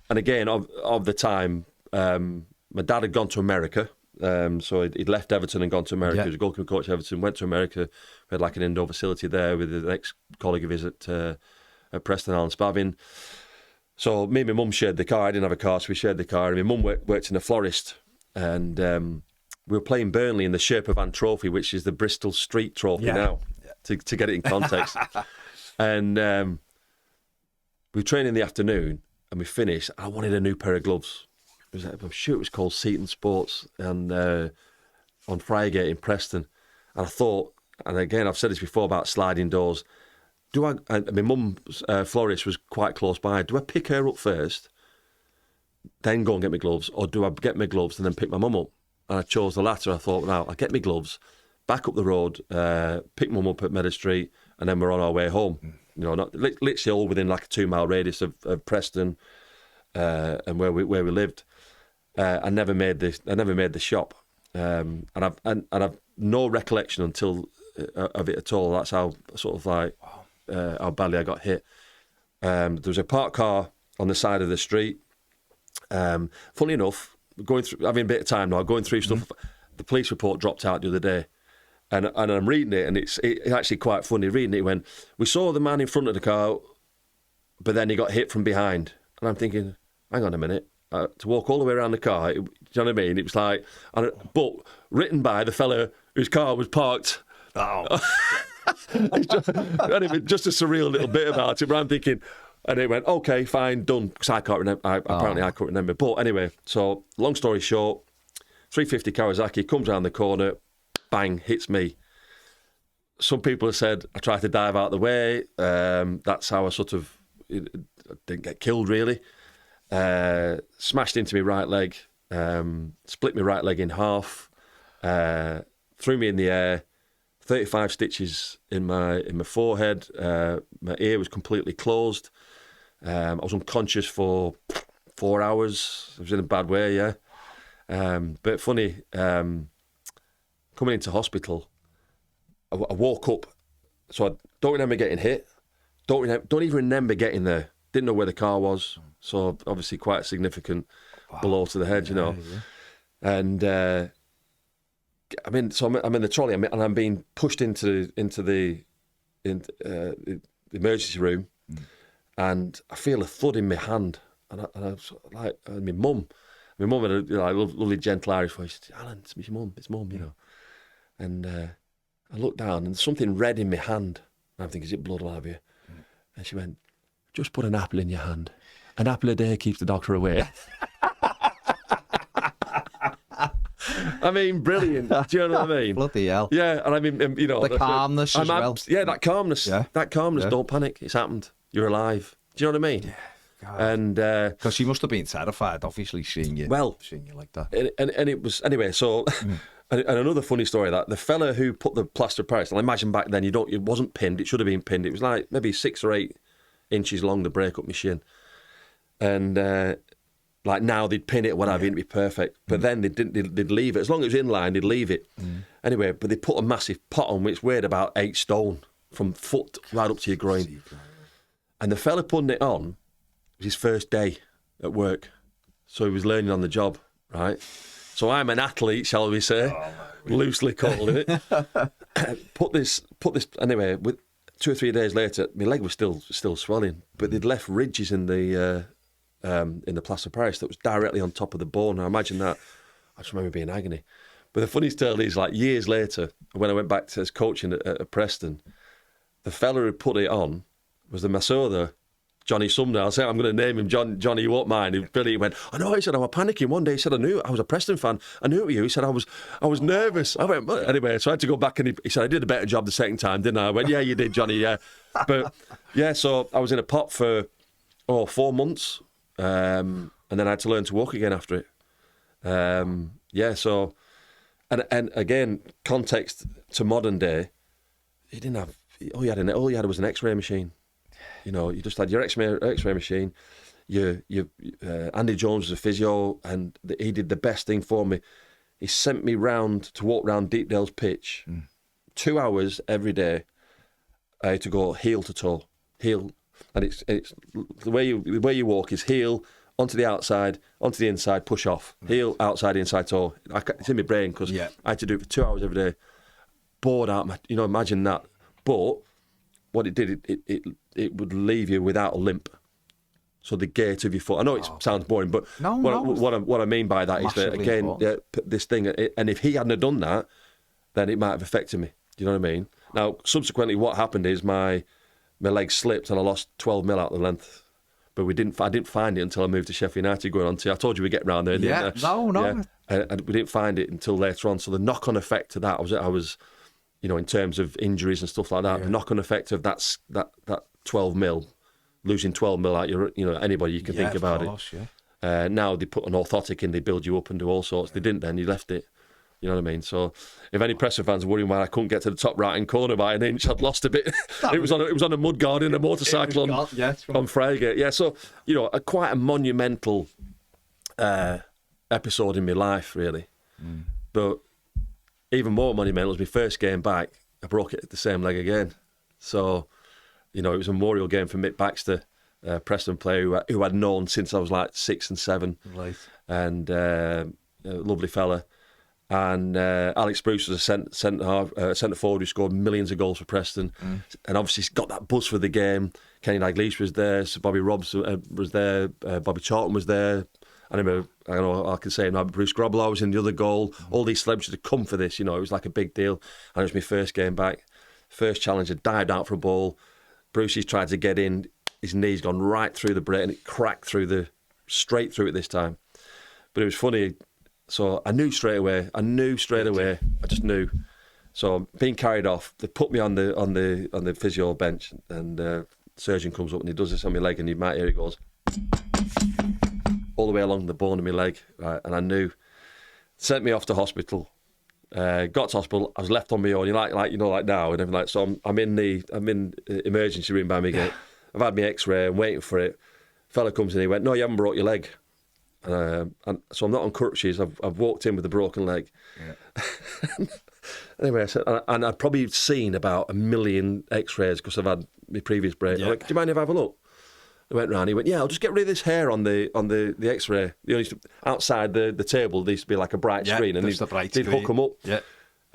again, of the time, my dad had gone to America. So he'd left Everton and gone to America. He was a goalkeeper coach at Everton, went to America. We had like an indoor facility there with an ex-colleague of his at Preston Alan Spavin. So me and my mum shared the car. I didn't have a car, so we shared the car. And my mum worked in a florist. And we were playing Burnley in the Sherpa Van Trophy, which is the Bristol Street Trophy now, to get it in context. And we trained in the afternoon and we finished. I wanted a new pair of gloves. I'm sure it was called Seaton Sports, and on Friargate in Preston. And I thought, and again, I've said this before about sliding doors. My mum's florist was quite close by. Do I pick her up first, then go and get my gloves, or do I get my gloves and then pick my mum up? And I chose the latter. I thought, now I'll get my gloves, back up the road, pick mum up at Meadow Street, and then we're on our way home. Literally all within like a 2-mile radius of Preston and where we lived. I never made the shop, and I've no recollection until of it at all. That's how sort of like how badly I got hit. There was a parked car on the side of the street. Funny enough, going through, having a bit of time now, going through stuff. The police report dropped out the other day, and I'm reading it, and it's actually quite funny reading it. When we saw the man in front of the car, but then he got hit from behind, and I'm thinking, hang on a minute. to walk all the way around the car. Do you know what I mean? It was like, but written by the fella whose car was parked. Oh. Anyway, just a surreal little bit about it. But I'm thinking, and it went, okay, fine, done. Because I can't remember. Apparently, I couldn't remember. But anyway, so long story short, 350 Kawasaki comes around the corner, bang, hits me. Some people have said I tried to dive out the way. That's how I sort of didn't get killed, really. Smashed into my right leg, split my right leg in half, threw me in the air, 35 stitches in my forehead. My ear was completely closed. I was unconscious for 4 hours. I was in a bad way, yeah. But funny, coming into hospital, I woke up, so I don't remember getting hit. Don't even remember getting there. Didn't know where the car was, so obviously quite a significant blow to the head, you know. Yeah. And I'm in the trolley, and I'm being pushed into the emergency room, and I feel a thud in my hand, and I was like, my mum had a lovely gentle Irish voice. Alan, it's mum, you know. And I looked down, and there's something red in my hand. And I'm thinking, is it blood, what have you? And she went, just put an apple in your hand. An apple a day keeps the doctor away. I mean, brilliant. Do you know what I mean? Bloody hell. Yeah, and I mean, you know... The calmness as well. Yeah, that calmness. Yeah. That calmness, don't panic. It's happened. You're alive. Do you know what I mean? Yeah. God. And... Because she must have been terrified, obviously, seeing you like that. And it was... Anyway, so... And another funny story, that the fella who put the plaster of Paris, and I imagine back then it wasn't pinned, it should have been pinned. It was like maybe 6 or 8 inches long to break up my shin. And like now they'd pin it, whatever, it'd be perfect. But then they'd leave it. As long as it was in line, they'd leave it. Anyway, but they put a massive pot on which weighed about 8 stone from foot right up to your groin. And the fella putting it on, it was his first day at work. So he was learning on the job, right? So I'm an athlete, shall we say, loosely calling it. Put this. Anyway, with 2 or 3 days later, my leg was still swelling, but they'd left ridges in the plaster of Paris that was directly on top of the bone. Now imagine that. I just remember being in agony. But the funniest tale is, like years later, when I went back to coaching at Preston, the fella who put it on was the masseur, Johnny Sumner. I'll say I'm going to name him Johnny. You won't mind. He went, I know. He said I was panicking one day. He said I knew I was a Preston fan. I knew it was you. He said I was nervous. I went, but anyway. So I had to go back, and he said I did a better job the second time, didn't I? I went, yeah, you did, Johnny. Yeah, but yeah. So I was in a pot for 4 months, and then I had to learn to walk again after it. Yeah. So, and again, context to modern day, he didn't have. All he had was an X-ray machine. You know, you just had your X-ray machine. Andy Jones was a physio, and he did the best thing for me. He sent me round to walk round Deepdale's pitch, 2 hours every day. I had to go heel to toe, heel, and it's the way you walk is heel onto the outside, onto the inside, push off, heel, outside, inside toe. It's in my brain because I had to do it for 2 hours every day. Bored out, imagine that. But what it did, it would leave you without a limp. So the gait of your foot. I know it sounds boring, but what I mean by that is that, again, this thing, and if he hadn't have done that, then it might have affected me. Do you know what I mean? Now, subsequently, what happened is my leg slipped and I lost 12 mil out of the length. But I didn't find it until I moved to Sheffield United going on to, I told you we'd get round there. Yeah, no. And we didn't find it until later on. So the knock-on effect to that, I was in terms of injuries and stuff like that, the knock-on effect of that 12 mil, losing 12 mil out, anybody you can think about it. Now they put an orthotic in, they build you up and do all sorts. They didn't then, you left it. You know what I mean? So if any Preston fans are worrying why I couldn't get to the top right-hand corner by an inch, I'd lost a bit. It was on a mud guard in a motorcycle on Friday. Yeah, so, quite a monumental episode in my life, really. But even more monumental was my first game back. I broke it at the same leg again. So, it was a memorial game for Mick Baxter, Preston player who I'd known since I was like 6 and 7. Right. And a lovely fella. And Alex Bruce was a centre forward who scored millions of goals for Preston, and obviously he's got that buzz for the game. Kenny Dalglish was there, so Bobby Robs was there, Bobby Charlton was there, I remember, I don't know, I can say now, Bruce Grobbelaar was in the other goal. All these celebrities had come for this, you know, it was like a big deal. And it was my first game back. First challenge, I dived out for a ball. Brucey's tried to get in. His knee's gone right through the brain and it cracked straight through it this time. But it was funny. So I knew straight away. I just knew. So being carried off, they put me on the physio bench, and surgeon comes up and he does this on my leg, and you might hear it goes all the way along the bone of my leg, right? And I knew. Sent me off to hospital. Got to hospital. I was left on my own. Like now and everything like. So I'm in the emergency room by me gate. I've had my X-ray. I'm waiting for it. Fella comes in. He went, "No, you haven't broke your leg." And so I'm not on crutches. I've walked in with a broken leg. Yeah. Anyway, I said, and I'd probably seen about 1 million X-rays because I've had my previous break. Yeah. I'm like, "Do you mind if I have a look?" I went round. He went, "Yeah, I'll just get rid of this hair on the X-ray. Outside the table, there used to be like a bright screen, and he'd hook them up. Yeah.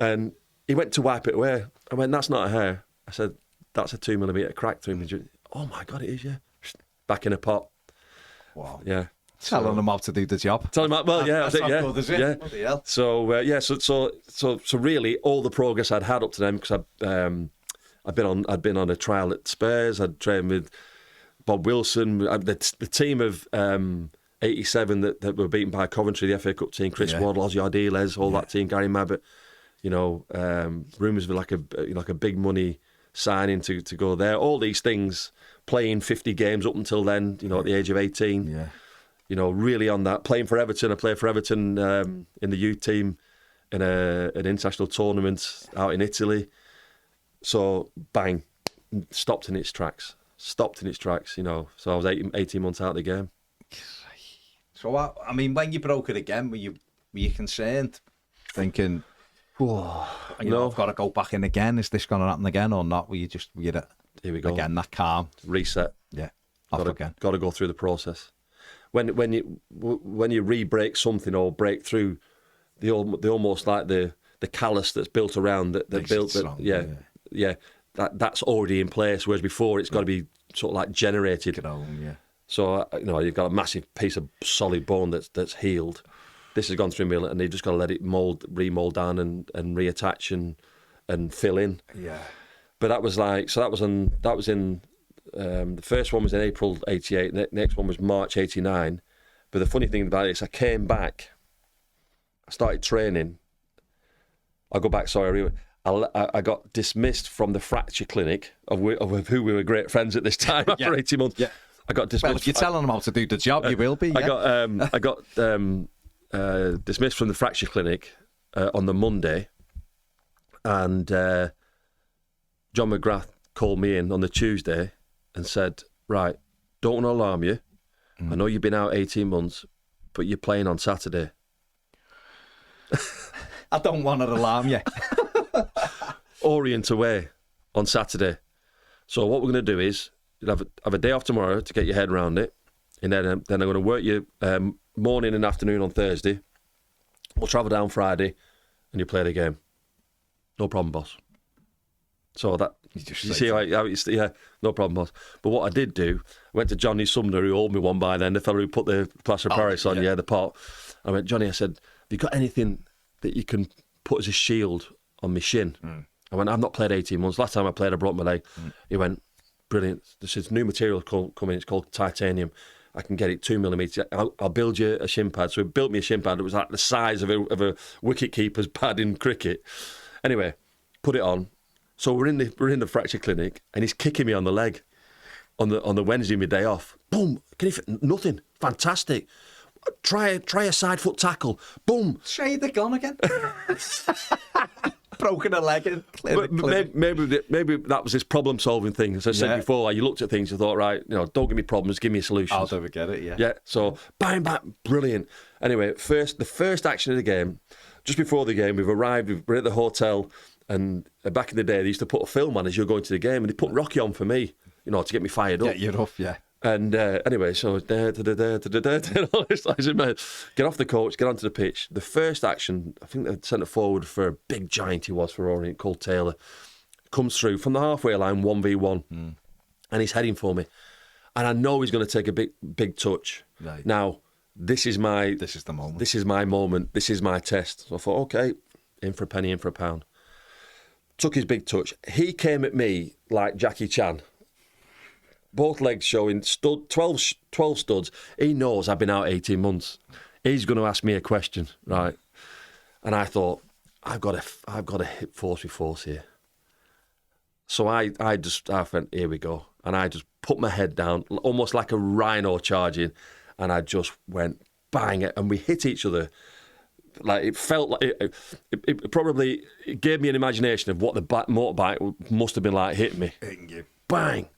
And he went to wipe it away. I went, "That's not a hair." I said, "That's a 2 millimetre crack through me." "Oh my God, it is, yeah." Back in a pot. Wow. Yeah. Telling them how to do the job. Telling them, well, yeah, that's not yeah, good, is it? Yeah. Bloody hell. So really, all the progress I'd had up to then, because I'd been on a trial at Spurs. I'd trained with Bob Wilson, the team of 87 that were beaten by Coventry, the FA Cup team, Chris Waddle, Ozzy Ardiles, all that team, Gary Mabbott. You know, rumours of like a big money signing to go there. All these things, playing 50 games up until then. You know, at the age of 18. Yeah. You know, really on that. Playing for Everton. I played for Everton in the youth team in an international tournament out in Italy. So, bang, stopped in its tracks, you know. So I was 18 months out of the game. So, I mean, when you broke it again, were you concerned? Thinking, no, I've got to go back in again. Is this going to happen again or not? Were you here we go. Again, that calm. Reset. Yeah, off again. Got to go through the process. When you re-break something or break through the almost like the callus that's built around that built strong, that's already in place, whereas before it's got to be sort of like generated. So you've got a massive piece of solid bone that's healed. This has gone through me, and you've just got to let it remold down and reattach and fill in. Yeah. But that was in. The first one was in April 88, the next one was March 89. But the funny thing about it is I came back, I started training. I got dismissed from the fracture clinic of who we were great friends at this time after 18 months. Yeah. I got dismissed. Well, if you're telling them how to do the job, you will be. Yeah. I got dismissed from the fracture clinic on the Monday, and John McGrath called me in on the Tuesday and said, "Right, don't want to alarm you. I know you've been out 18 months, but you're playing on Saturday." I don't want to alarm you. Orient away on Saturday. So what we're going to do is you'll have a day off tomorrow to get your head around it, and then I'm going to work you morning and afternoon on Thursday. We'll travel down Friday, and you play the game. No problem, boss. So that you see how it's, no problem, boss. But what I did do, I went to Johnny Sumner, who owed me one by then, the fellow who put the plaster of Paris on, the pot. I went, "Johnny," I said, "have you got anything that you can put as a shield on my shin?" I went, "I've not played 18 months. Last time I played, I broke my leg." He went, "Brilliant. This is new material coming. It's called titanium. I can get it 2 millimetres. I'll build you a shin pad." So he built me a shin pad. It was like the size of a wicket keeper's pad in cricket. Anyway, put it on. So we're in the fracture clinic, and he's kicking me on the leg on the Wednesday, my day off. Boom! Nothing. Fantastic. Try a side foot tackle. Boom! Shade the gun again. Broken a leg in. Maybe that was this problem solving thing. As I said before, you looked at things, you thought, right, don't give me problems, give me solutions. I'll never get it. Yeah. Yeah. So bang, brilliant. Anyway, the first action of the game, just before the game, we're at the hotel. And back in the day, they used to put a film on as you were going to the game, and they put Rocky on for me, to get me fired up. Get you off, yeah. And anyway, so get off the coach, get onto the pitch. The first action, I think they sent it forward for a big giant he was for Orient called Taylor. Comes through from the halfway line, 1v1, and he's heading for me. And I know he's going to take a big touch. Right. Now, This is the moment. This is my moment. This is my test. So I thought, okay, in for a penny, in for a pound. Took his big touch. He came at me like Jackie Chan. Both legs showing, 12 studs. He knows I've been out 18 months. He's going to ask me a question, right? And I thought, I've got to hit force with force here. So I went, here we go. And I just put my head down, almost like a rhino charging, and I just went bang it, and we hit each other. Like it felt like it probably gave me an imagination of what the motorbike must have been like hitting me. Hitting you. Bang.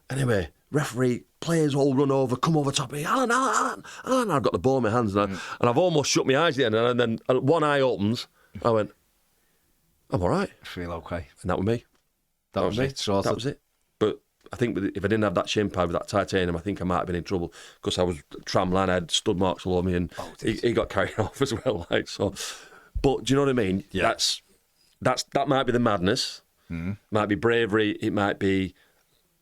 Anyway, referee, players all run over, come over top of me. Alan. I've got the ball in my hands now, and I've almost shut my eyes at the end, and then one eye opens. I went, I'm all right. I feel okay. And that was me. That was it. That was it. But I think if I didn't have that shin pad with that titanium, I think I might have been in trouble because I was tramline, I had stud marks all over me, and he got carried off as well. Like so. But do you know what I mean? Yeah. That might be the madness. Might be bravery. It might be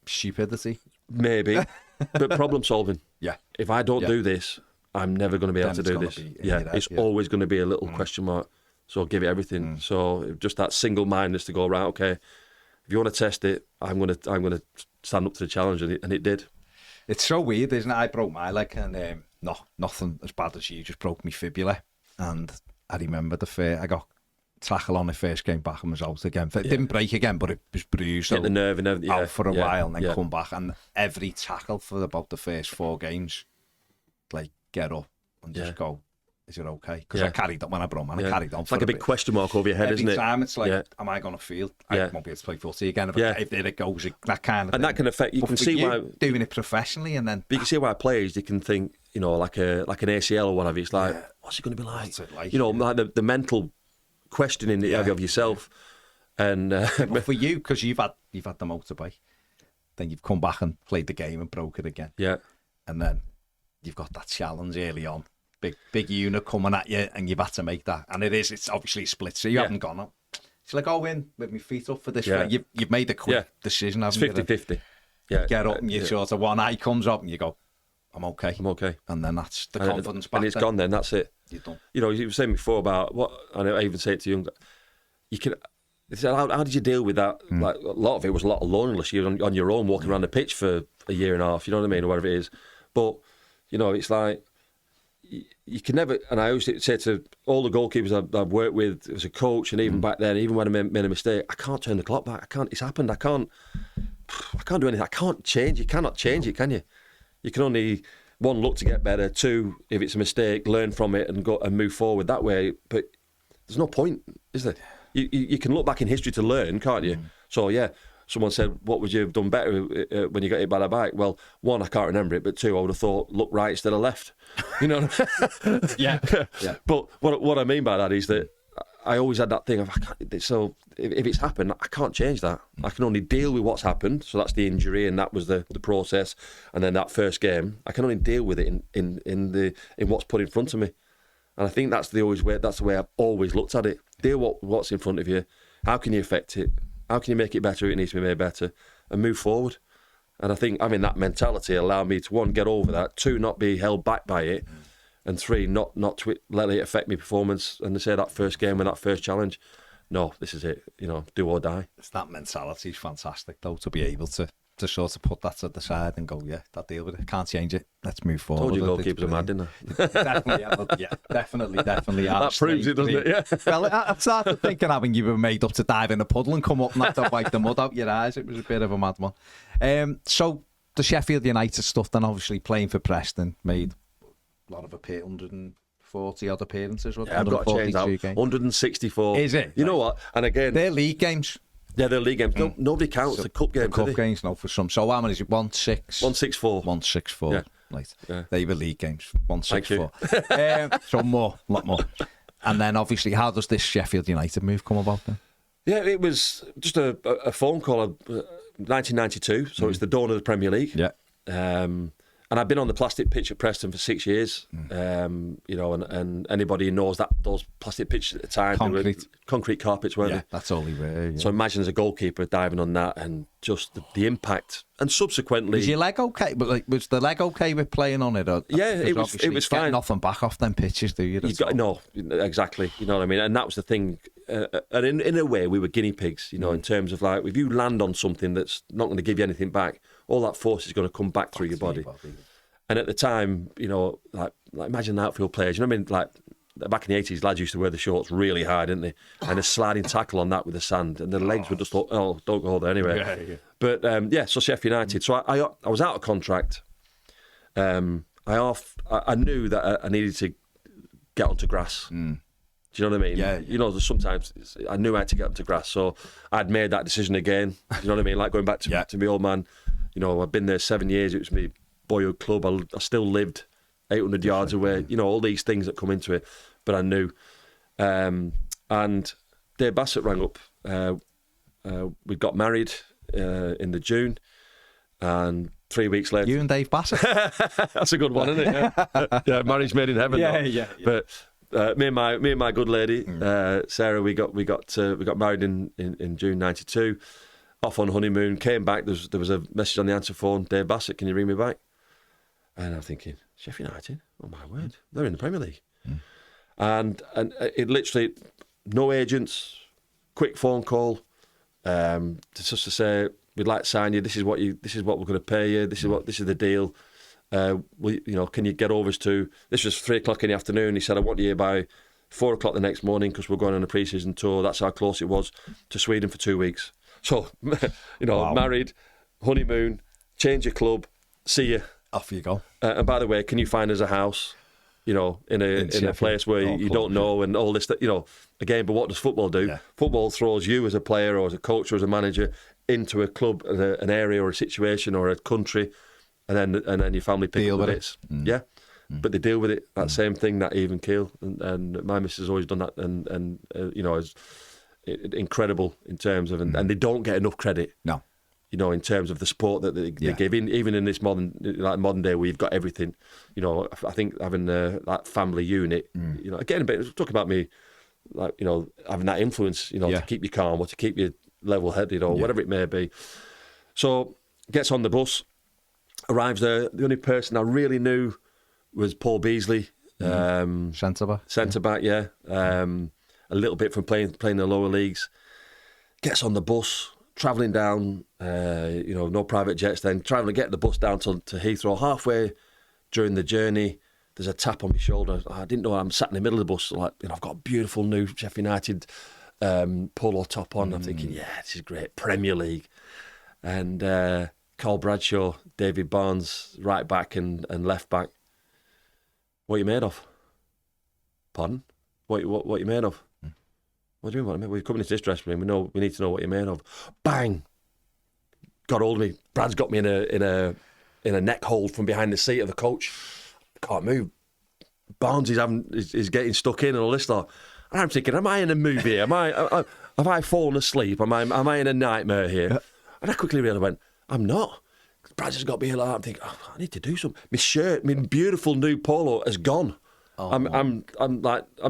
stupidity. Maybe. But problem solving. Yeah. If I don't do this, I'm never going to be able to do this. It's always going to be a little question mark. So give it everything. So just that single-mindedness to go, right, okay, if you want to test it, I'm going to stand up to the challenge, and it did. It's so weird, isn't it? I broke my leg, and nothing as bad as you, just broke my fibula. And I remember I got tackle on the first game back and was out again. It didn't break again, but it was bruised. Hit the nerve and everything. Out for a while and then come back. And every tackle for about the first 4 games, like, get up and just go, is it okay? Because I carried on when I broke, man. I carried on. It's like a big question mark over your head, isn't it? Every time it's like, am I going to feel? I won't be able to play footy again. If it goes, that kind of and thing. that can affect. You but can see why doing it professionally, and then but you can see why players they can think, like an ACL or whatever. It's like, what's it going to be like? Like the mental questioning that you have of yourself. And but for you, because you've had the motorbike, then you've come back and played the game and broke it again. Yeah, and then you've got that challenge early on. Big unit coming at you, and you've had to make that. And it's obviously split, so you haven't gone up. It's like, go in with my feet up for this. Yeah. You've made a quick decision, haven't you? It's 50-50. Yeah. You get up and you sort of one eye comes up and you go, I'm okay. And then that's the confidence back. And it's gone then, that's it. You're done. You were saying before about what, and I even say it to young, you can, how did you deal with that? Like, a lot of it was a lot of loneliness. You were on your own walking around the pitch for a year and a half, you know what I mean, or whatever it is. But, it's like, you can never, and I always say to all the goalkeepers I've worked with as a coach, and even back then, even when I made a mistake, I can't turn the clock back. I can't. It's happened. I can't do anything. I can't change. You cannot change it, can you? You can only, 1, look to get better. 2, if it's a mistake, learn from it and go and move forward that way. But there's no point, is there? You can look back in history to learn, can't you? So someone said, what would you have done better when you got hit by the bike? Well, 1, I can't remember it, but 2, I would have thought, look right instead of left. You know what I mean? Yeah. But what I mean by that is that I always had that thing of, so if it's happened, I can't change that. I can only deal with what's happened. So that's the injury, and that was the process. And then that first game, I can only deal with it in what's put in front of me. And I think that's the way I've always looked at it. Deal what's in front of you. How can you affect it? How can you make it better if it needs to be made better? And move forward. And I think having that mentality allowed me to, 1, get over that, 2, not be held back by it, and 3, not to let it affect my performance. And they say that first game and that first challenge, no, this is it, do or die. It's that mentality is fantastic, though, to be able to sort of put that to the side and go, I'll deal with it. Can't change it. Let's move forward. Told you goalkeepers are mad, didn't I? Definitely. That proves it, doesn't it? Yeah. Well, I started thinking having you were made up to dive in a puddle and come up and have to wipe the mud out your eyes. It was a bit of a mad one. So the Sheffield United stuff, then obviously playing for Preston, made a lot of 140 odd appearances. I've got to change that. 164. Is it? You know what? And again, they're league games. Yeah, they're league games. Nobody counts the cup games. The cup games, no, for some. So how many is it? 164. 164. Yeah. Right. Yeah. They were league games. 164. So a lot more. And then obviously, how does this Sheffield United move come about then? Yeah, it was just a phone call. 1992, so it's the dawn of the Premier League. Yeah. And I've been on the plastic pitch at Preston for 6 years. You know, and anybody who knows that those plastic pitches at the time, they were concrete carpets, weren't they? That's all they were. Yeah. So imagine as a goalkeeper diving on that and just the impact. And subsequently, was your leg okay? But like, was the leg okay with playing on it? Or, yeah, it was fine. Nothing back off them pitches, do you? No, exactly. You know what I mean? And that was the thing. And in a way, we were guinea pigs. You know, in terms of like, if you land on something that's not going to give you anything back, all that force is going to come back through your body. And at the time, you know, like imagine the outfield players. You know what I mean? Like back in the 80s, lads used to wear the shorts really high, didn't they? And a sliding tackle on that with the sand, and the legs would just thought, oh, don't go there anyway. Yeah. But so Sheffield United. So I was out of contract. I knew that I needed to get onto grass. Do you know what I mean? Yeah. You know, sometimes I knew I had to get onto grass, so I'd made that decision again. You know what I mean? Like going back to my old man. You know, I've been there 7 years. It was my boyhood club. I still lived 800 yards away. You know, all these things that come into it. But I knew. And Dave Bassett rang up. We got married in the June. And 3 weeks later... You and Dave Bassett? That's a good one, isn't it? Yeah, marriage made in heaven. Yeah. But me and my good lady, Sarah, we got married in June '92. Off on honeymoon, came back. There was a message on the answer phone. Dave Bassett, can you ring me back? And I'm thinking, Sheffield United. Oh my word, they're in the Premier League. And it literally no agents, quick phone call, just to say we'd like to sign you. This is what we're going to pay you. This is the deal. Can you get over to? This was 3:00 in the afternoon. He said, I want you here by 4:00 the next morning because we're going on a pre-season tour. That's how close it was to Sweden for 2 weeks. So, married, honeymoon, change your club, see you. Off you go. And by the way, can you find us a house? You know, in a place where you don't know and all this. Again. But what does football do? Yeah. Football throws you as a player or as a coach or as a manager into a club, an area or a situation or a country, and then your family pick up the bits. Yeah. But they deal with it. That same thing, that even keel. And my missus has always done that. And is incredible in terms of, and they don't get enough credit. No. You know, in terms of the support that they give, even in this modern day where you've got everything. You know, I think having that family unit. You know, again, talk about me, like, you know, having that influence. You know, to keep you calm or to keep you level-headed or whatever it may be. So gets on the bus, arrives there. The only person I really knew was Paul Beasley, centre back. Yeah. A little bit from playing the lower leagues. Gets on the bus, travelling down, no private jets then, get the bus down to Heathrow. Halfway during the journey, there's a tap on my shoulder. I didn't know I'm sat in the middle of the bus. Like, I've got a beautiful new Sheffield United polo top on. I'm thinking, this is great, Premier League. And Carl Bradshaw, David Barnes, right back and left back. What are you made of? Pardon? What are you made of? What do you mean? We've come into this dressing room. We need to know what you're made of. Bang! Got hold of me. Brad's got me in a neck hold from behind the seat of the coach. I can't move. Barnes is getting stuck in and all this stuff. And I'm thinking, am I in a movie? Have I fallen asleep? Am I in a nightmare here? And I quickly realised, I'm not. Brad's just got me like that. I'm thinking, I need to do something. My shirt, my beautiful new polo has gone. Oh, I'm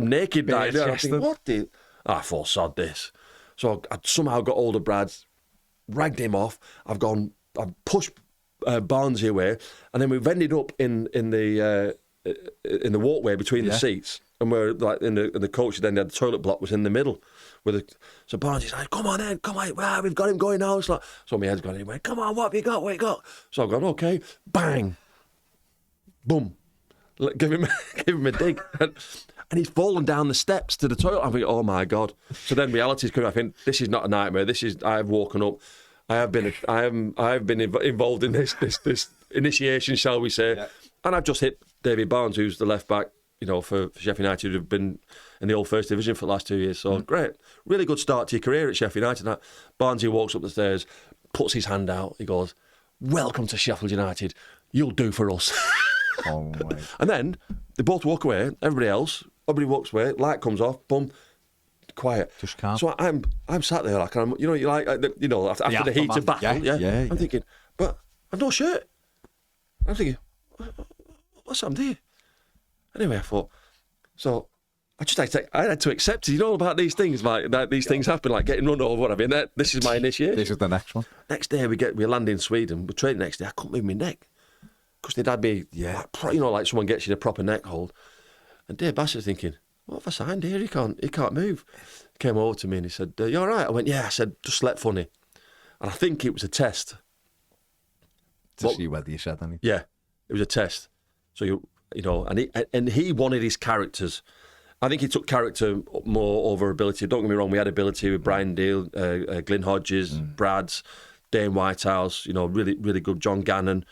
naked now. I'm thinking, what the? I thought, sod this. So I somehow got hold of Brad's, ragged him off. I've pushed Barnsley away, and then we've ended up in the walkway between the seats, and we're like in the coach. Then the toilet block was in the middle. So Barnsley's like, come on, Ed, come on, wow, we've got him going now. It's like, so my head's gone. He went, come on, what have you got? What have you got? So I've gone, okay, bang, boom, give him a dig. And he's fallen down the steps to the toilet. I think, oh my God. So then reality's coming. I think this is not a nightmare. I have woken up. I have been involved in this initiation, shall we say? Yeah. And I've just hit David Barnes, who's the left back, for Sheffield United, who've been in the old First Division for the last 2 years. So great, really good start to your career at Sheffield United. Barnesy walks up the stairs, puts his hand out. He goes, "Welcome to Sheffield United. You'll do for us." Oh my! And then they both walk away. Everybody walks away. Light comes off. Boom. Quiet. Just calm. So I'm sat there like after the heat of battle. Yeah. I'm thinking, but I've no shirt. I'm thinking, what's happened here? Anyway, I thought, so I had to accept it. You know about these things, like that these things happen, like getting run over, whatever. And this is my initiation. This is the next one. Next day we land in Sweden. We training next day. I couldn't move my neck because they'd had me, like someone gets you in a proper neck hold. And Dave Bassett's thinking, what have I signed here? He can't move. He came over to me and he said, you all right? I went, yeah. I said, just slept funny. And I think it was a test. To see whether you said anything. Yeah, it was a test. So, you know, and he wanted his characters. I think he took character more over ability. Don't get me wrong, we had ability with Brian Deal, Glyn Hodges, Brads, Dane Whitehouse, you know, really, really good. John Gannon,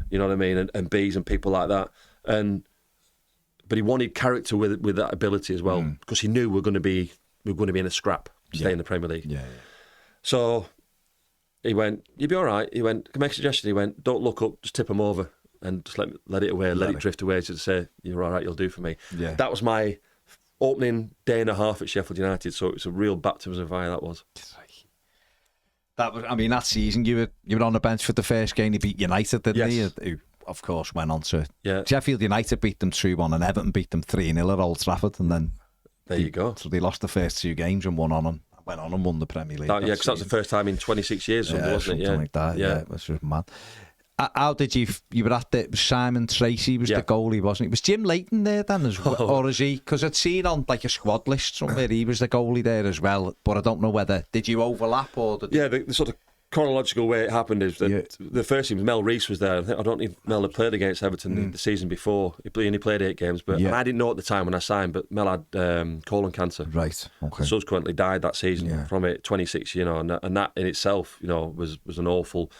you know what I mean, and Bees and people like that. But he wanted character with that ability as well, because he knew we were going to be in a scrap to stay in the Premier League. Yeah. So he went, you'll be all right. He went, can I make a suggestion? He went, don't look up, just tip him over and just let it away, let it drift away to say, you're all right, you'll do for me. Yeah. That was my opening day and a half at Sheffield United, so it was a real baptism of fire, that was. That was, I mean, that season you were on the bench for the first game. You beat United, didn't you? Who, of course, went on to... Yeah. Sheffield United beat them 2-1 and Everton beat them 3-0 at Old Trafford, and then... There you go. So they lost the first 2 games and went on and won the Premier League. Because that was the first time in 26 years, wasn't it? Something like that, yeah. It was just mad. How did you were at the... Simon Tracy was the goalie, wasn't he? Was Jim Leighton there then as well? Or is he... Because I'd seen on like a squad list somewhere he was the goalie there as well, but I don't know whether... Did you overlap or... The sort of chronological way it happened is that the first team, Mel Rees was there. I don't think Mel had played against Everton the season before. He only played 8 games, but and I didn't know at the time when I signed, but Mel had colon cancer. Right, okay. Subsequently died that season from it, 26, you know, and that in itself, you know, was an awful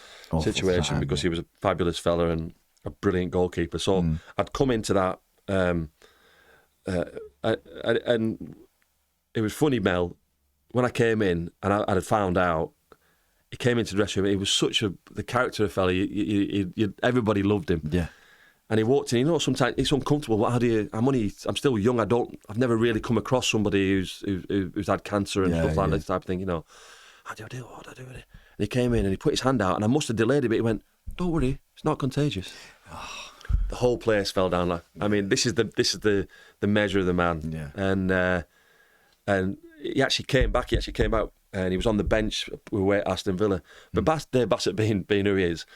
situation because he was a fabulous fella and a brilliant goalkeeper. So I'd come into that, and it was funny, Mel, when I came in and I had found out. He came into the dressing room. He was such the character of fella. Everybody loved him. Yeah. And he walked in. You know, sometimes it's uncomfortable. I'm still young. I've never really come across somebody who's had cancer and stuff like that type of thing. You know, how do I do? What do I do with it? And he came in and he put his hand out, and I must have delayed a bit. He went, "Don't worry, it's not contagious." The whole place fell down. Like, I mean, this is the measure of the man. Yeah. And he actually came back. He actually came out. And he was on the bench with Aston Villa. But Dave Bassett being who he is,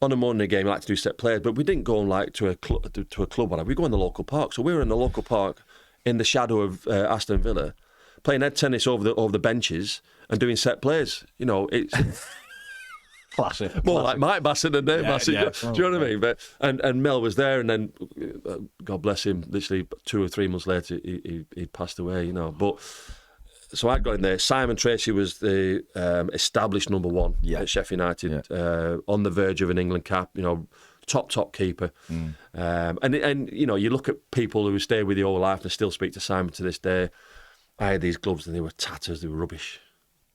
on a Monday game, he liked to do set players, but we didn't go like to a club. Whatever. We go in the local park. So we were in the local park in the shadow of Aston Villa, playing head tennis over the benches and doing set plays. You know, it's classic. More like Mike Bassett than Dave Bassett. Do you know what I mean? But and Mel was there, and then God bless him. Literally 2 or 3 months later, he passed away. You know, but. So I got in there. Simon Tracy was the established number 1 at Sheffield United, on the verge of an England cap. You know, top keeper. And you know, you look at people who stay with you all life and still speak to Simon to this day. I had these gloves and they were tatters. They were rubbish.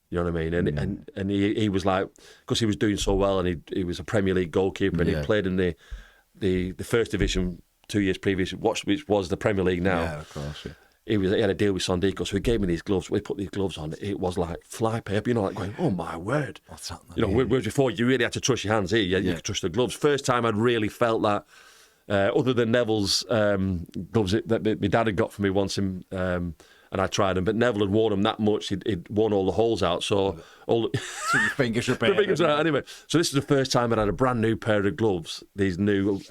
You know what I mean? And he was like, because he was doing so well, and he was a Premier League goalkeeper, and he played in the first division 2 years previous, which was the Premier League now. Yeah, of course. Yeah. He had a deal with Sondico, so he gave me these gloves. We put these gloves on. It was like fly paper, you know, like going, oh my word. What's happening? You know, whereas before you really had to trust your hands here. You could trust the gloves. First time I'd really felt that, other than Neville's gloves that my dad had got for me once, and I tried them, but Neville had worn them that much, he'd worn all the holes out. So your fingers were bare. The fingers were out anyway. So this is the first time I'd had a brand new pair of gloves, these new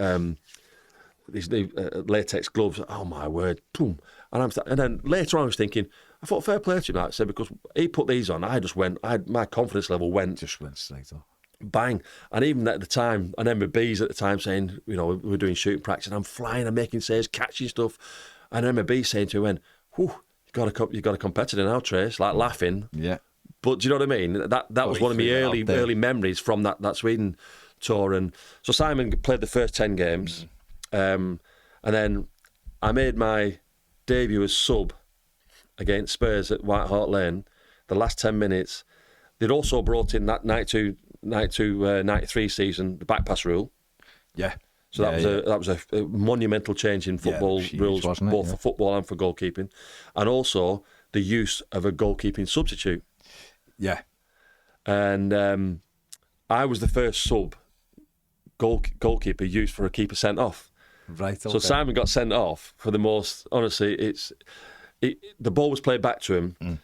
latex gloves. Oh my word. Boom. And then later on I was thinking, I thought fair play to him, like I said, because he put these on, my confidence level went straight off. Bang. And even at the time, and then my B's at the time saying, you know, we were doing shooting practice and I'm flying, I'm making saves, catching stuff. And then my B saying to him, whew, you got a competitor now, Trace, like laughing. Yeah. But do you know what I mean? That was one of my early memories from that Sweden tour. And so Simon played the first 10 games. And then I made my debut as sub against Spurs at White Hart Lane. The last 10 minutes, they'd also brought in that 92-93 season the back pass rule. Yeah. So that was a monumental change in football rules, both for football and for goalkeeping, and also the use of a goalkeeping substitute. Yeah. And I was the first sub goalkeeper used for a keeper sent off. Right. Okay. So Simon got sent off for the most. Honestly, the ball was played back to him.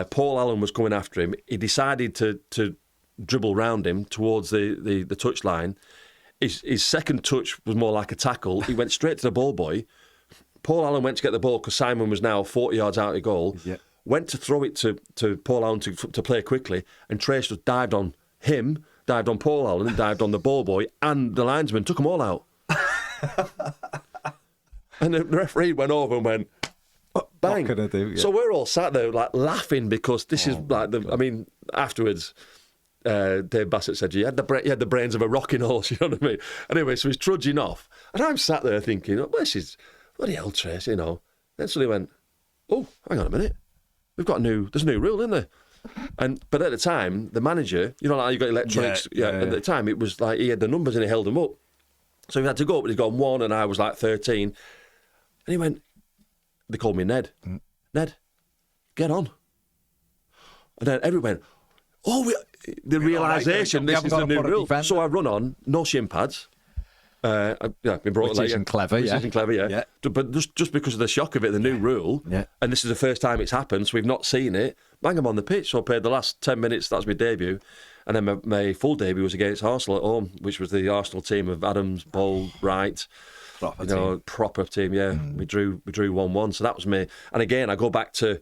Paul Allen was coming after him. He decided to dribble round him towards the touchline. His second touch was more like a tackle. He went straight to the ball boy. Paul Allen went to get the ball because Simon was now 40 yards out of goal. Yeah. Went to throw it to Paul Allen to play quickly, and Trace just dived on him, dived on Paul Allen, and dived on the ball boy, and the linesman took them all out. And the referee went over and went, bang. What can I do? Yeah. So we're all sat there like laughing because this is like I mean, afterwards, Dave Bassett said, you had the brains of a rocking horse, you know what I mean? Anyway, so he's trudging off, and I'm sat there thinking, well, this is bloody hell, Trace, you know. Then suddenly went, oh, hang on a minute, there's a new rule, isn't there? But at the time, the manager, you know, like you got electronics. Yeah. At the time, it was like he had the numbers and he held them up. So he had to go up, but he'd gone 1 and I was like 13. And he went, they called me Ned. Ned, get on. And then everyone went, the realisation, this is the new rule. So I run on, no shin pads. Been brought which isn't clever, which isn't clever, yeah. But just because of the shock of it, the new rule, and this is the first time it's happened, so we've not seen it, bang, I'm on the pitch. So I played the last 10 minutes, that was my debut. And then my full debut was against Arsenal at home, which was the Arsenal team of Adams, Bold, Wright. Proper team, yeah. We drew 1-1, so that was me. And again, I go back to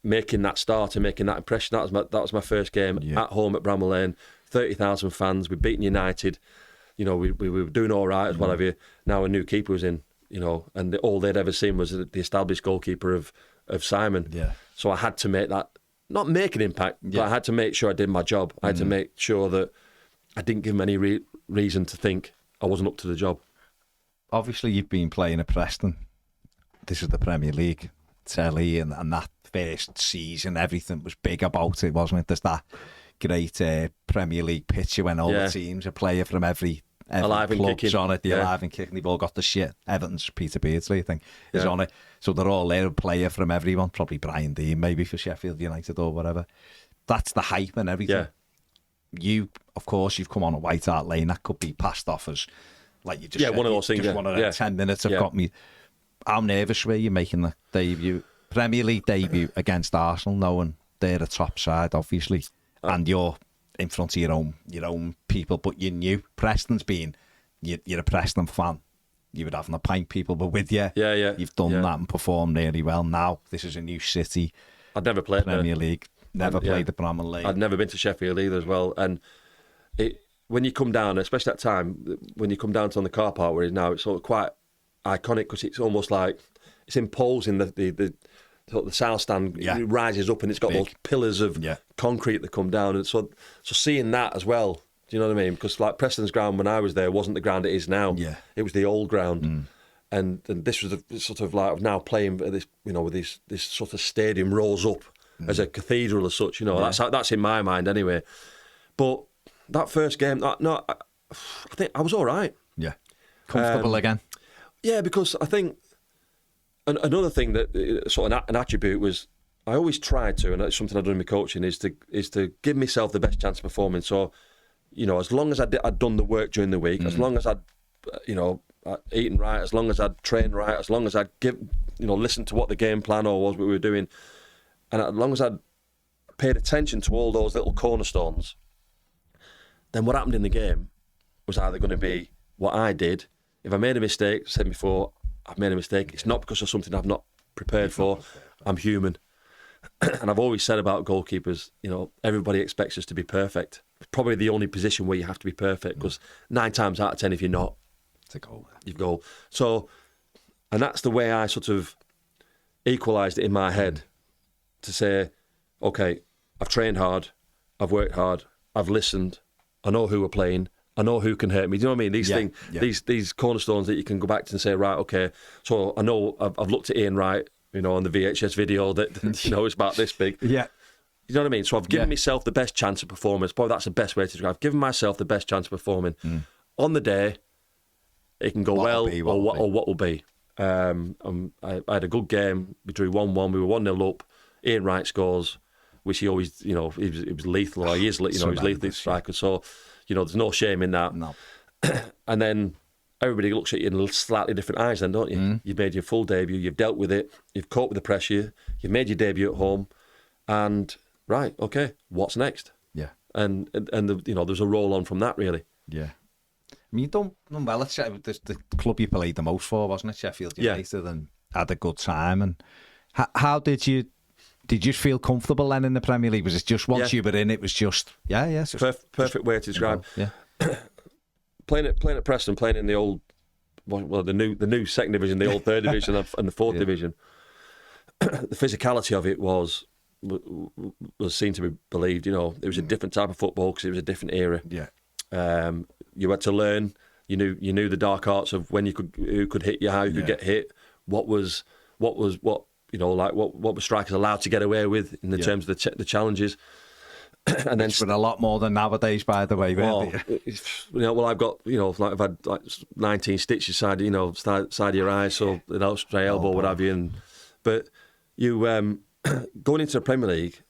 making that start and making that impression. That was my first game at home at Bramall Lane. 30,000 fans. We'd beaten United. You know, we were doing all right, as whatever. Now a new keeper was in, you know, and all they'd ever seen was the established goalkeeper of Simon. Yeah. So I had to make that, not make an impact, but I had to make sure I did my job. I had to make sure that I didn't give him any reason to think I wasn't up to the job. Obviously, you've been playing at Preston. This is the Premier League, telly, and that first season, everything was big about it, wasn't it? There's that great Premier League picture when all the teams, a player from every club's on it, the alive and kicking, they've all got the shit. Everton's Peter Beardsley, I think, is on it. So they're all there, a player from everyone, probably Brian Dean, maybe for Sheffield United or whatever. That's the hype and everything. Yeah. You, of course, you've come on at White Hart Lane, that could be passed off as, like you just said, one of those things. Just one of the 10 minutes have got me. How nervous were you making the Premier League debut against Arsenal, knowing they're a top side, obviously, and you're in front of your own people, but you knew Preston's you're a Preston fan. You would have the pint people, but with you, you've done that and performed really well. Now this is a new city. I'd never played Premier League, never played the Bramall Lane. I'd never been to Sheffield either as well, and when you come down, especially that time, when you come down to on the car park where it is now, it's sort of quite iconic because it's almost like it's imposing the south stand rises up and it's got those pillars of concrete that come down, and so seeing that as well, do you know what I mean? Because like Preston's ground when I was there wasn't the ground it is now. It was the old ground, and this was the sort of like now playing this, you know, with this sort of stadium rose up as a cathedral as such. You know, that's in my mind anyway. But that first game, I think I was all right. Yeah, comfortable again. Yeah, because I think another thing that sort of an attribute was I always tried to, and it's something I've done in my coaching, is to give myself the best chance of performing. So, you know, as long as I'd done the work during the week, as long as I'd, you know, eaten right, as long as I'd trained right, as long as I'd listened to what the game plan or was we were doing, and as long as I'd paid attention to all those little cornerstones, then what happened in the game was either going to be what I did. If I made a mistake, I said before, I've made a mistake. It's not because of something I've not prepared for. I'm human. And I've always said about goalkeepers, you know, everybody expects us to be perfect. It's probably the only position where you have to be perfect, because 9 times out of 10, if you're not, it's a goal. You've goal. So, and that's the way I sort of equalised it in my head to say, okay, I've trained hard, I've worked hard, I've listened, I know who we're playing, I know who can hurt me. Do you know what I mean? These things, these cornerstones that you can go back to and say, right, okay, so I know I've looked at Ian Wright, you know, on the VHS video that, you know, it's about this big. Yeah. You know what I mean? So I've given myself the best chance of performance. Probably that's the best way to describe it. I've given myself the best chance of performing. On the day, it can go what will be. I had a good game. We drew 1-1. We were 1-0 up. Ian Wright scores, which he always, you know, he was lethal. Or he is, you know, he's lethal striker. So, you know, there's no shame in that. No. And then everybody looks at you in slightly different eyes then, don't you? You've made your full debut, you've dealt with it, you've coped with the pressure, you've made your debut at home, and right, okay, what's next? Yeah. And there's a roll on from that, really. Yeah. I mean, you done well at the club you played the most for, wasn't it? Sheffield United, and had a good time. And how did you feel comfortable then in the Premier League? Was it just once you were in, it was just perfect way to describe. Yeah. Playing at Preston, playing in the old, the new second division, the old third division, and the fourth division. The physicality of it was seen to be believed. It was a different type of football because it was a different era. Yeah. You had to learn. You knew the dark arts of when who could hit you, how you could get hit, what were strikers allowed to get away with in the terms of the challenges. And then a lot more than nowadays, by the way. I've got I've had 19 stitches side of your eye, so straight elbow, what have you. But you going into the Premier League,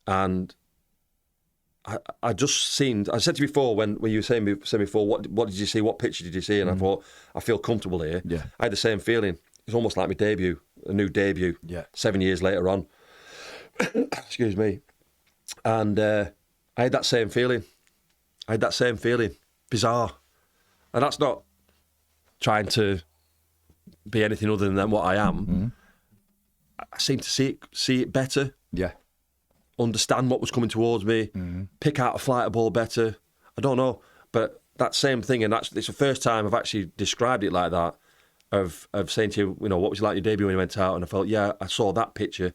and I just seen. I said to you before when you were saying before, what did you see? What picture did you see? And I thought, I feel comfortable here. Yeah. I had the same feeling. It's almost like my debut, a new debut. Yeah. 7 years later on. Excuse me. And I had that same feeling. Bizarre. And that's not trying to be anything other than what I am. I seem to see it better. Yeah. Understand what was coming towards me. Pick out a flight of ball better. I don't know. But that same thing, and it's the first time I've actually described it like that, of saying to you, what was it like your debut when you went out? And I felt, I saw that picture.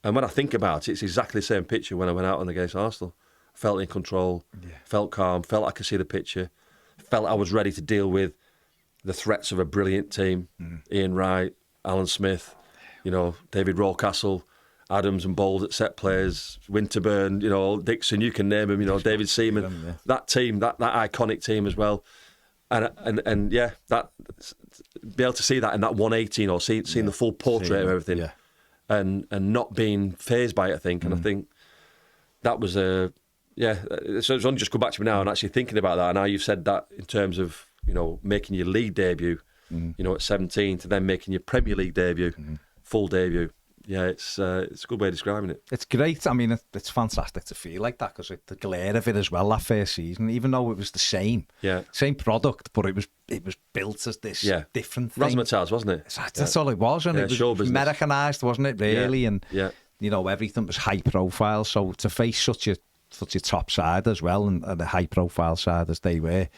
And when I think about it, it's exactly the same picture when I went out on against Arsenal. I felt in control, felt calm, felt I could see the picture, felt I was ready to deal with the threats of a brilliant team. Ian Wright, Alan Smith, David Rocastle, Adams and Bowles at set players, Winterburn, Dixon, you can name them, David Seaman. That team, that iconic team as well. And that be able to see that in that 118 seeing the full portrait of everything. Yeah. And not being fazed by it, I think. And I think that was so it's only just come back to me now and actually thinking about that. And now you've said that in terms of, making your league debut, at 17 to then making your Premier League debut, full debut. Yeah, it's a good way of describing it. It's great. I mean, it's fantastic to feel like that because the glare of it as well, that first season, even though it was the same product, but it was built as this different thing. Razzmatazz, wasn't it? That's all it was, and it was Americanised, wasn't it, really? And everything was high profile, so to face such a top side as well, and a high profile side as they were,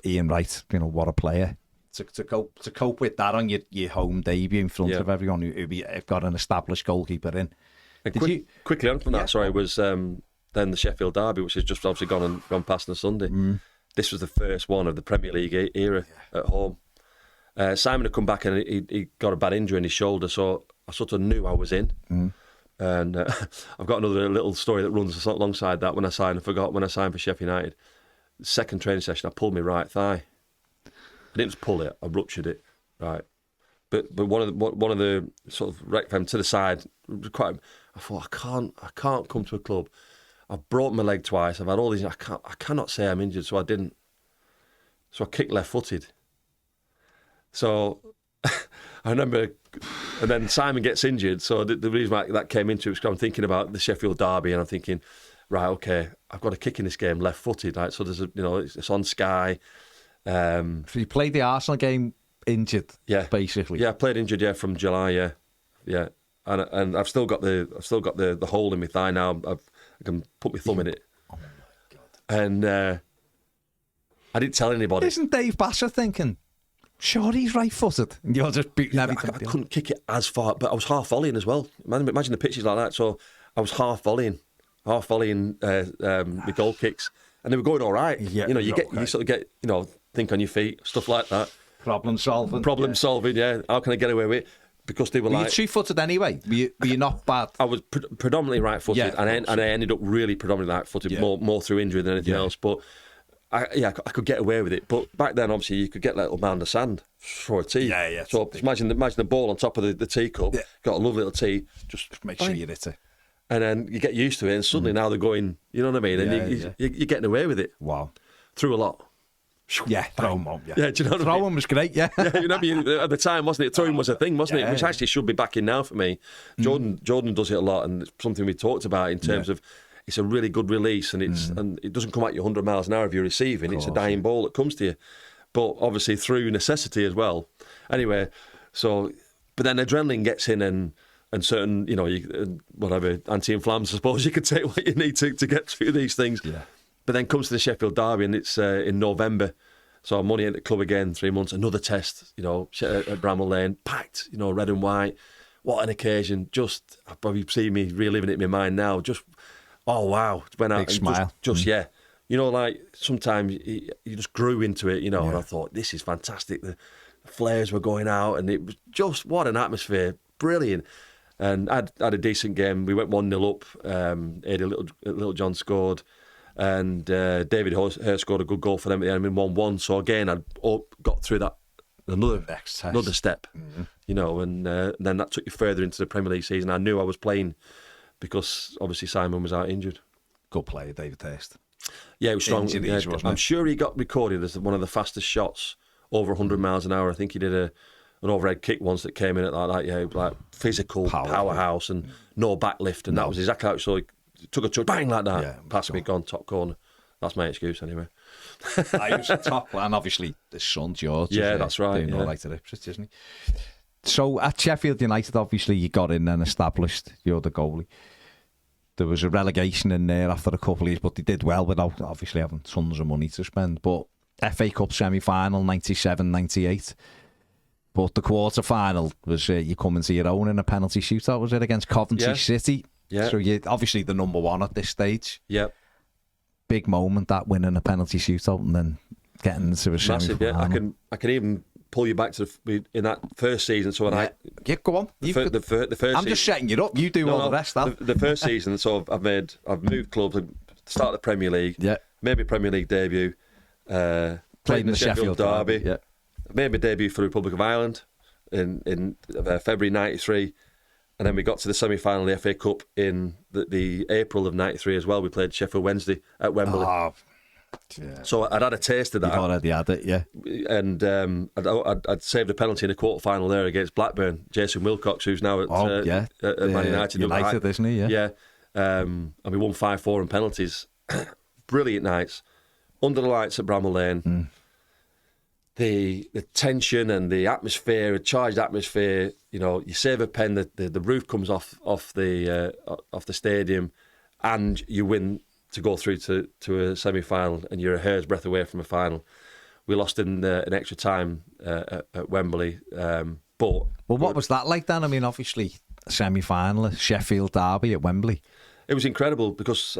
Ian Wright, what a player. To cope with that on your home debut in front of everyone who got an established goalkeeper in. Quickly on from that, sorry, was then the Sheffield derby, which has just obviously gone past on Sunday. This was the first one of the Premier League era at home. Simon had come back and he got a bad injury in his shoulder, so I sort of knew I was in. And I've got another little story that runs alongside that. When I signed for Sheffield United, second training session, I pulled my right thigh. I didn't just pull it; I ruptured it, right? But one of the sort of rectum to the side. I thought I can't come to a club. I've broken my leg twice. I've had all these. I cannot say I'm injured, so I didn't. So I kicked left-footed. So I remember, and then Simon gets injured. So the reason why that came into it was because I'm thinking about the Sheffield derby, and I'm thinking, right, okay, I've got a kick in this game left-footed. Right, so there's it's on Sky. So you played the Arsenal game injured, basically. Yeah, I played injured, from July, yeah, and I've still got the hole in my thigh now. I can put my thumb in it. Oh my God! And I didn't tell anybody. Isn't Dave Basser thinking, sure he's right-footed? You're just beating everything. I couldn't kick it as far, but I was half volleying as well. Imagine the pitches like that. So I was half volleying with goal kicks, and they were going all right. Yeah, you sort of get think on your feet, stuff like that. Problem solving, yeah. How can I get away with it? Because they were you two-footed anyway? Were you not bad? I was predominantly right-footed, and I ended up really predominantly right-footed, more through injury than anything else. But I could get away with it. But back then, obviously, you could get a little mound of sand for a tee. Yeah. So imagine the ball on top of the teacup. Yeah. Got a lovely little tee. Just make sure you hit it. And then you get used to it, and suddenly now they're going. You know what I mean? And you're getting away with it. Wow. Through a lot. Yeah, throw him on. Yeah, do you know what I mean? Throw him was great. Yeah, Yeah, you know, at the time, wasn't it? Throwing was a thing, wasn't it? Which Yeah. actually should be back in now for me. Jordan does it a lot, and it's something we talked about in terms of it's a really good release, and and it doesn't come at you 100 miles an hour if you're receiving. It's a dying ball that comes to you, but obviously through necessity as well. Anyway, so but then adrenaline gets in and certain, you know, whatever anti-inflammatories, I suppose you can take what you need to get through these things. Yeah. But then comes to the Sheffield Derby, and it's in November. So I'm only at the club again, 3 months, another test, you know, at Bramall Lane, packed, you know, red and white. What an occasion. Just, I've probably seen me reliving it in my mind now. Just, oh, wow. Went out Big and smile. just yeah. You know, like, sometimes you just grew into it, you know, and I thought, this is fantastic. The flares were going out, and it was just, what an atmosphere. Brilliant. And I had a decent game. We went 1-0 up. Eddie Little John scored. And David Hurst scored a good goal for them at the end in 1-1. So again, I got through that another step, you know, and then that took you further into the Premier League season. I knew I was playing because obviously Simon was out injured. Good player, David Hurst. Yeah, he was strong. Injuries, Yeah, wasn't I'm it? sure he got recorded as one of the fastest shots over 100 miles an hour. I think he did an overhead kick once that came in at like that. Yeah, like physical powerhouse and no backlift, and that was exactly how it. So he took a chuck, bang like that. Yeah, Pass me gone, top corner. That's my excuse anyway. I was top, and obviously the son George. Yeah, that's right. Doing all right at Ipswich, isn't he? So at Sheffield United, obviously you got in and established. You're the goalie. There was a relegation in there after a couple of years, but they did well without obviously having tons of money to spend. But FA Cup semi-final, 97-98. But the quarter-final was you come into your own in a penalty shootout, was it, against Coventry City? Yeah. So you're obviously the number one at this stage. Yep. Big moment, that winning a penalty shootout and then getting into a semi-final. Yeah. I can even pull you back to in that first season. So when go on. The first I'm just setting you up. You do all the rest. The first season, so I've moved clubs. Start the Premier League. Yeah. Made my Premier League debut. Played in the Sheffield Derby. Yeah. Made my debut for the Republic of Ireland in February '93. And then we got to the semi-final of the FA Cup in the April of '93 as well. We played Sheffield Wednesday at Wembley. Oh, yeah. So I'd had a taste of that. You've already had it, yeah. And I'd saved a penalty in the quarter-final there against Blackburn. Jason Wilcox, who's now at Man United. United, isn't he? Yeah. Yeah. And we won 5-4 in penalties. Brilliant nights. Under the lights at Bramall Lane. The tension and the atmosphere, a charged atmosphere. You know, you save a pen, the roof comes off the stadium, and you win to go through to a semi-final, and you're a hair's breadth away from a final. We lost in an extra time at Wembley. But what was that like then? I mean, obviously a semi-final, Sheffield Derby at Wembley. It was incredible because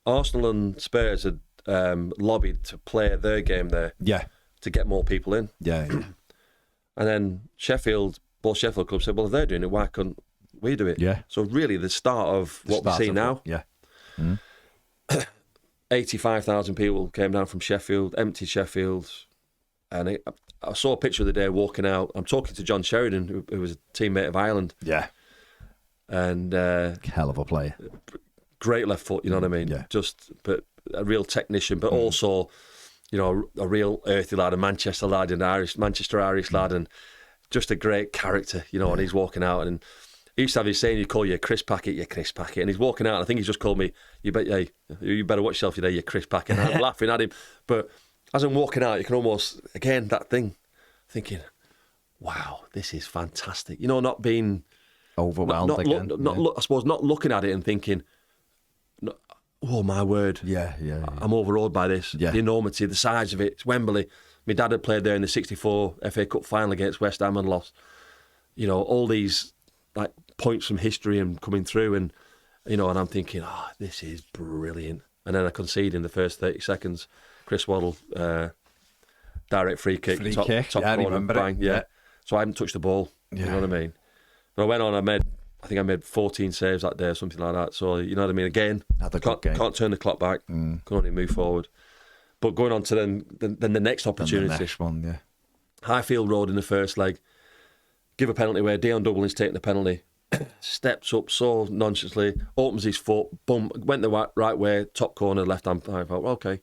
Arsenal and Spurs had lobbied to play their game there. Yeah. To get more people in. Yeah. And then both Sheffield clubs said, well, if they're doing it, why couldn't we do it? Yeah. So really the start of what we see now. Yeah. 85,000 people came down from Sheffield, empty Sheffield. And I saw a picture of the day walking out. I'm talking to John Sheridan, who was a teammate of Ireland. Yeah. And hell of a player. Great left foot, you know what I mean? Yeah. But a real technician, but also, you know, a real earthy lad, a Manchester lad, Manchester Irish lad, and just a great character, you know. And he's walking out, and he used to have his saying, "You call you a crisp packet, and he's walking out. And I think he's just called me, you better watch yourself, you crisp packet. And I'm laughing at him, but as I'm walking out, you can almost again that thing, thinking, "Wow, this is fantastic." You know, not being overwhelmed again. I suppose not looking at it and thinking, oh my word! Yeah. I'm overawed by this. Yeah. The enormity, the size of it. It's Wembley. My dad had played there in the '64 FA Cup final against West Ham and lost. You know, all these like points from history and coming through, and you know, and I'm thinking, this is brilliant. And then I concede in the first 30 seconds. Chris Waddle, direct free kick, top yeah, corner, I remember bang, it. yeah. So I haven't touched the ball. Yeah. You know what I mean? But I went on. I think I made 14 saves that day or something like that. So, you know what I mean? Again, can't turn the clock back. Can only move forward. But going on to then the next opportunity. And the next one, yeah. Highfield Road in the first leg. Give a penalty away. Dion Dublin's taking the penalty. Steps up so nonchalantly. Opens his foot. Boom. Went the right way. Top corner, left hand. I thought, okay.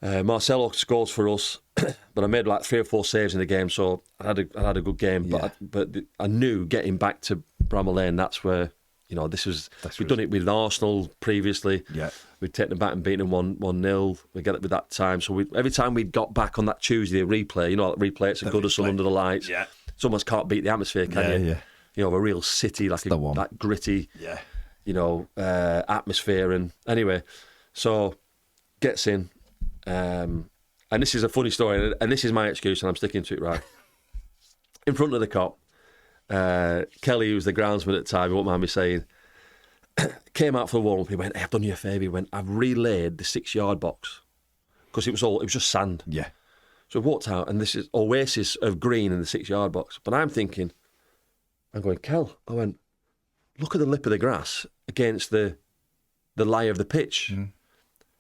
Marcelo scores for us, but I made like 3 or 4 saves in the game, so I had a good game. Yeah. But I knew getting back to Bramall Lane, that's where, we'd done it with Arsenal previously. Yeah. We'd taken them back and beaten them 1-0. We get it with that time. So every time we got back on that Tuesday replay, replay it's a good as sun under the lights. Yeah. It's almost can't beat the atmosphere, can you? Yeah. A real city, like that gritty, atmosphere. And anyway, so gets in. And this is a funny story, and this is my excuse, and I'm sticking to it, right? In front of the cop, Kelly, who was the groundsman at the time, he won't mind me saying, came out for the warm-up. He went, "Hey, I've done you a favour." He went, "I've relayed the 6-yard box," because it was just sand. Yeah. So we walked out, and this is oasis of green in the 6-yard box. But I'm going, Kel, I went, look at the lip of the grass against the lie of the pitch. Mm.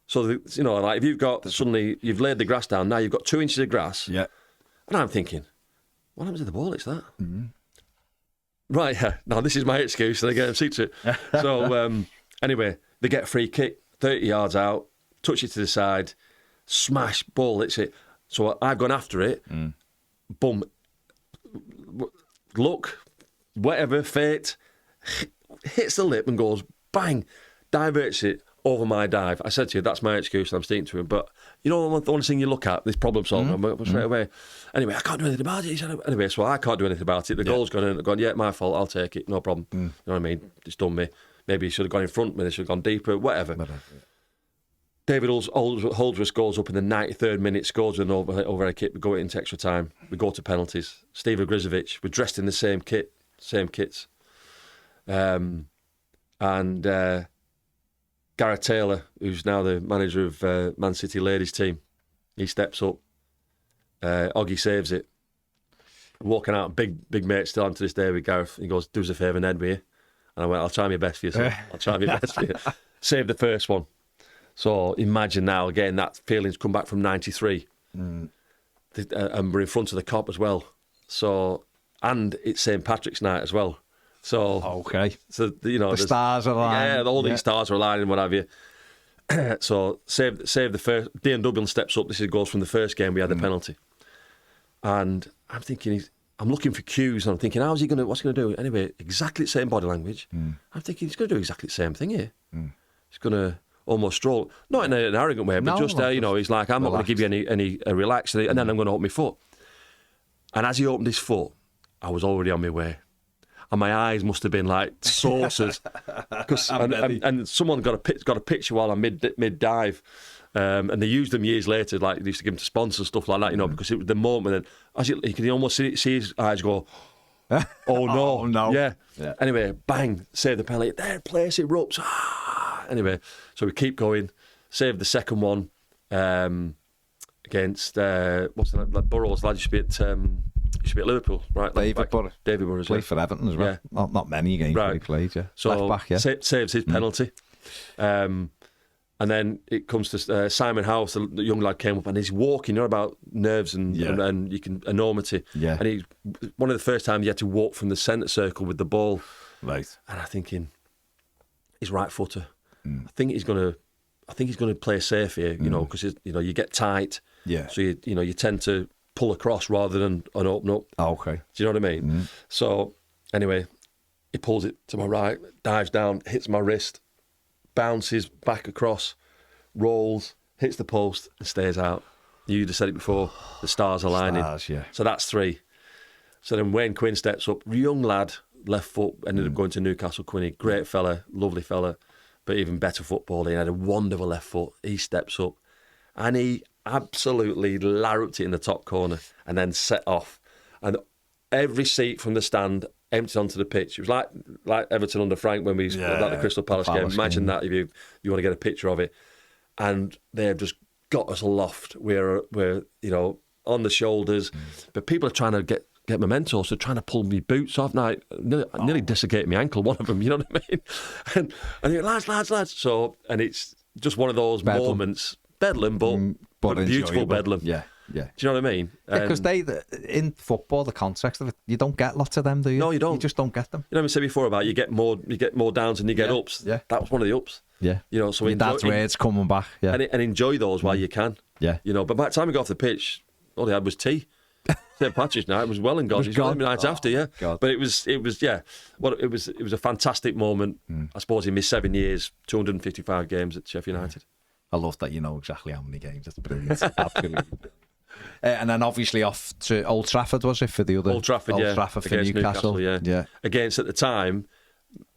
So, if you've got, suddenly you've laid the grass down, now you've got 2 inches of grass. Yeah. And I'm thinking, what happens to the ball? It's that. Mm. Right, yeah. Now, this is my excuse, and I get them seat to it. So, anyway, they get a free kick, 30 yards out, touch it to the side, smash, ball, hits it. So I've gone after it, boom, luck, whatever, fate, hits the lip and goes, bang, diverts it over my dive. I said to you, that's my excuse, and I'm sticking to him. But the only thing you look at, this problem solving, straight away. Anyway, I can't do anything about it. He said, anyway, so I can't do anything about it. The goal's gone in. I've gone, yeah, my fault, I'll take it, no problem. You know what I mean? It's done me. Maybe he should have gone in front, maybe he should have gone deeper, whatever. David Holdsworth scores up in the 93rd minute, scores with an overhead kick. We go into extra time. We go to penalties. Steve Ogrizovic, we're dressed in the same kits. And Gareth Taylor, who's now the manager of Man City ladies team, he steps up. Oggy saves it. Walking out, big mate still on to this day with Gareth. He goes, "Do us a favour, Ned, will you?" And I went, "I'll try my best for you, son. I'll try my best for you." Save the first one. So imagine now, again, that feeling's come back from 93. And we're in front of the cop as well. So, and it's St. Patrick's night as well. So, okay. So, the stars are aligning. Yeah, all these stars are aligning, what have you. So, save the first. Dean Dublin steps up. This is goals from the first game. We had the penalty. And I'm thinking, I'm looking for cues. And I'm thinking, what's he going to do? Anyway, exactly the same body language. I'm thinking, he's going to do exactly the same thing here. He's going to almost stroll, not in an arrogant way, but just he's like, I'm not going to give you any relax, and then I'm going to open my foot. And as he opened his foot, I was already on my way, and my eyes must have been like saucers, and someone got a picture while I'm mid dive, and they used them years later, like they used to give them to sponsors, stuff like that, because it was the moment. And as you can almost see his eyes go, oh no, oh, no. Yeah. Anyway, bang, save the penalty. There, place erupts. Anyway, so we keep going. Save the second one against Burrows lad. Used to be at Liverpool, right? David Burrows played for Everton as well. Yeah. Not many games, but he played. Yeah, so left back. Yeah, saves his penalty. And then it comes to Simon House. The young lad came up and he's walking. About nerves and you can enormity. Yeah, and he one of the first times he had to walk from the centre circle with the ball. Right, and I'm thinking, his right footer. I think he's going to play safe here, because you get tight. Yeah. So you tend to pull across rather than open up. Oh, okay. Do you know what I mean? So anyway, he pulls it to my right, dives down, hits my wrist, bounces back across, rolls, hits the post, and stays out. You just said it before. The stars aligning. Stars, yeah. So that's 3. So then Wayne Quinn steps up, young lad, left foot, ended up going to Newcastle. Quinney, great fella, lovely fella. But even better footballer. He had a wonderful left foot. He steps up and he absolutely larruped it in the top corner and then set off. And every seat from the stand emptied onto the pitch. It was like Everton under Frank when we at the Crystal Palace game. Imagine that if you want to get a picture of it. And they've just got us aloft. We're on the shoulders. But people are trying to get mementos, so trying to pull me boots off. Now, I nearly dislocated my ankle, one of them, you know what I mean? And you're lads. So, and it's just one of those moments, bedlam, but beautiful enjoyable. Bedlam. Yeah. Do you know what I mean? Because in football, the context of it, you don't get lots of them, do you? No, you don't. You just don't get them. You know what I said before about you get more downs than you get ups? Yeah. That was one of the ups. Yeah. You know, so your dad's words coming back. Yeah. And enjoy those while you can. Yeah. You know, but by the time we got off the pitch, all they had was tea. St. Patrick's night was well and gone. It was gone. Night after, yeah. God. But it was yeah. Well, it was a fantastic moment. I suppose in my 7 years, 255 games at Sheffield United. I love that you know exactly how many games. That's brilliant. Absolutely. And then obviously off to Old Trafford, was it, for the other? Old Trafford, yeah. Trafford for Against Newcastle. yeah. Against, at the time,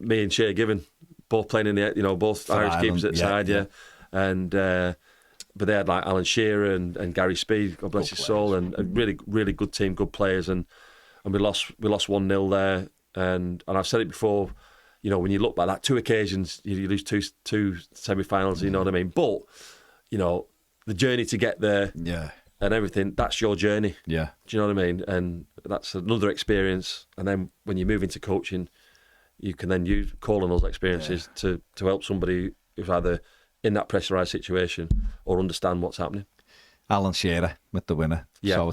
me and Shea Given, both playing in the, you know, both for Irish keepers at the side, yeah. And but they had like Alan Shearer and Gary Speed, God bless his soul, and a really, really good team, good players, and we lost 1-0 there. And I've said it before, you know, when you look back, that 2 occasions, you lose two semi-finals, you know what I mean? But, you know, the journey to get there and everything, that's your journey. Yeah. Do you know what I mean? And that's another experience. And then when you move into coaching, you can then call on those experiences to help somebody who's either in that pressurised situation or understand what's happening. Alan Shearer with the winner. Yeah. So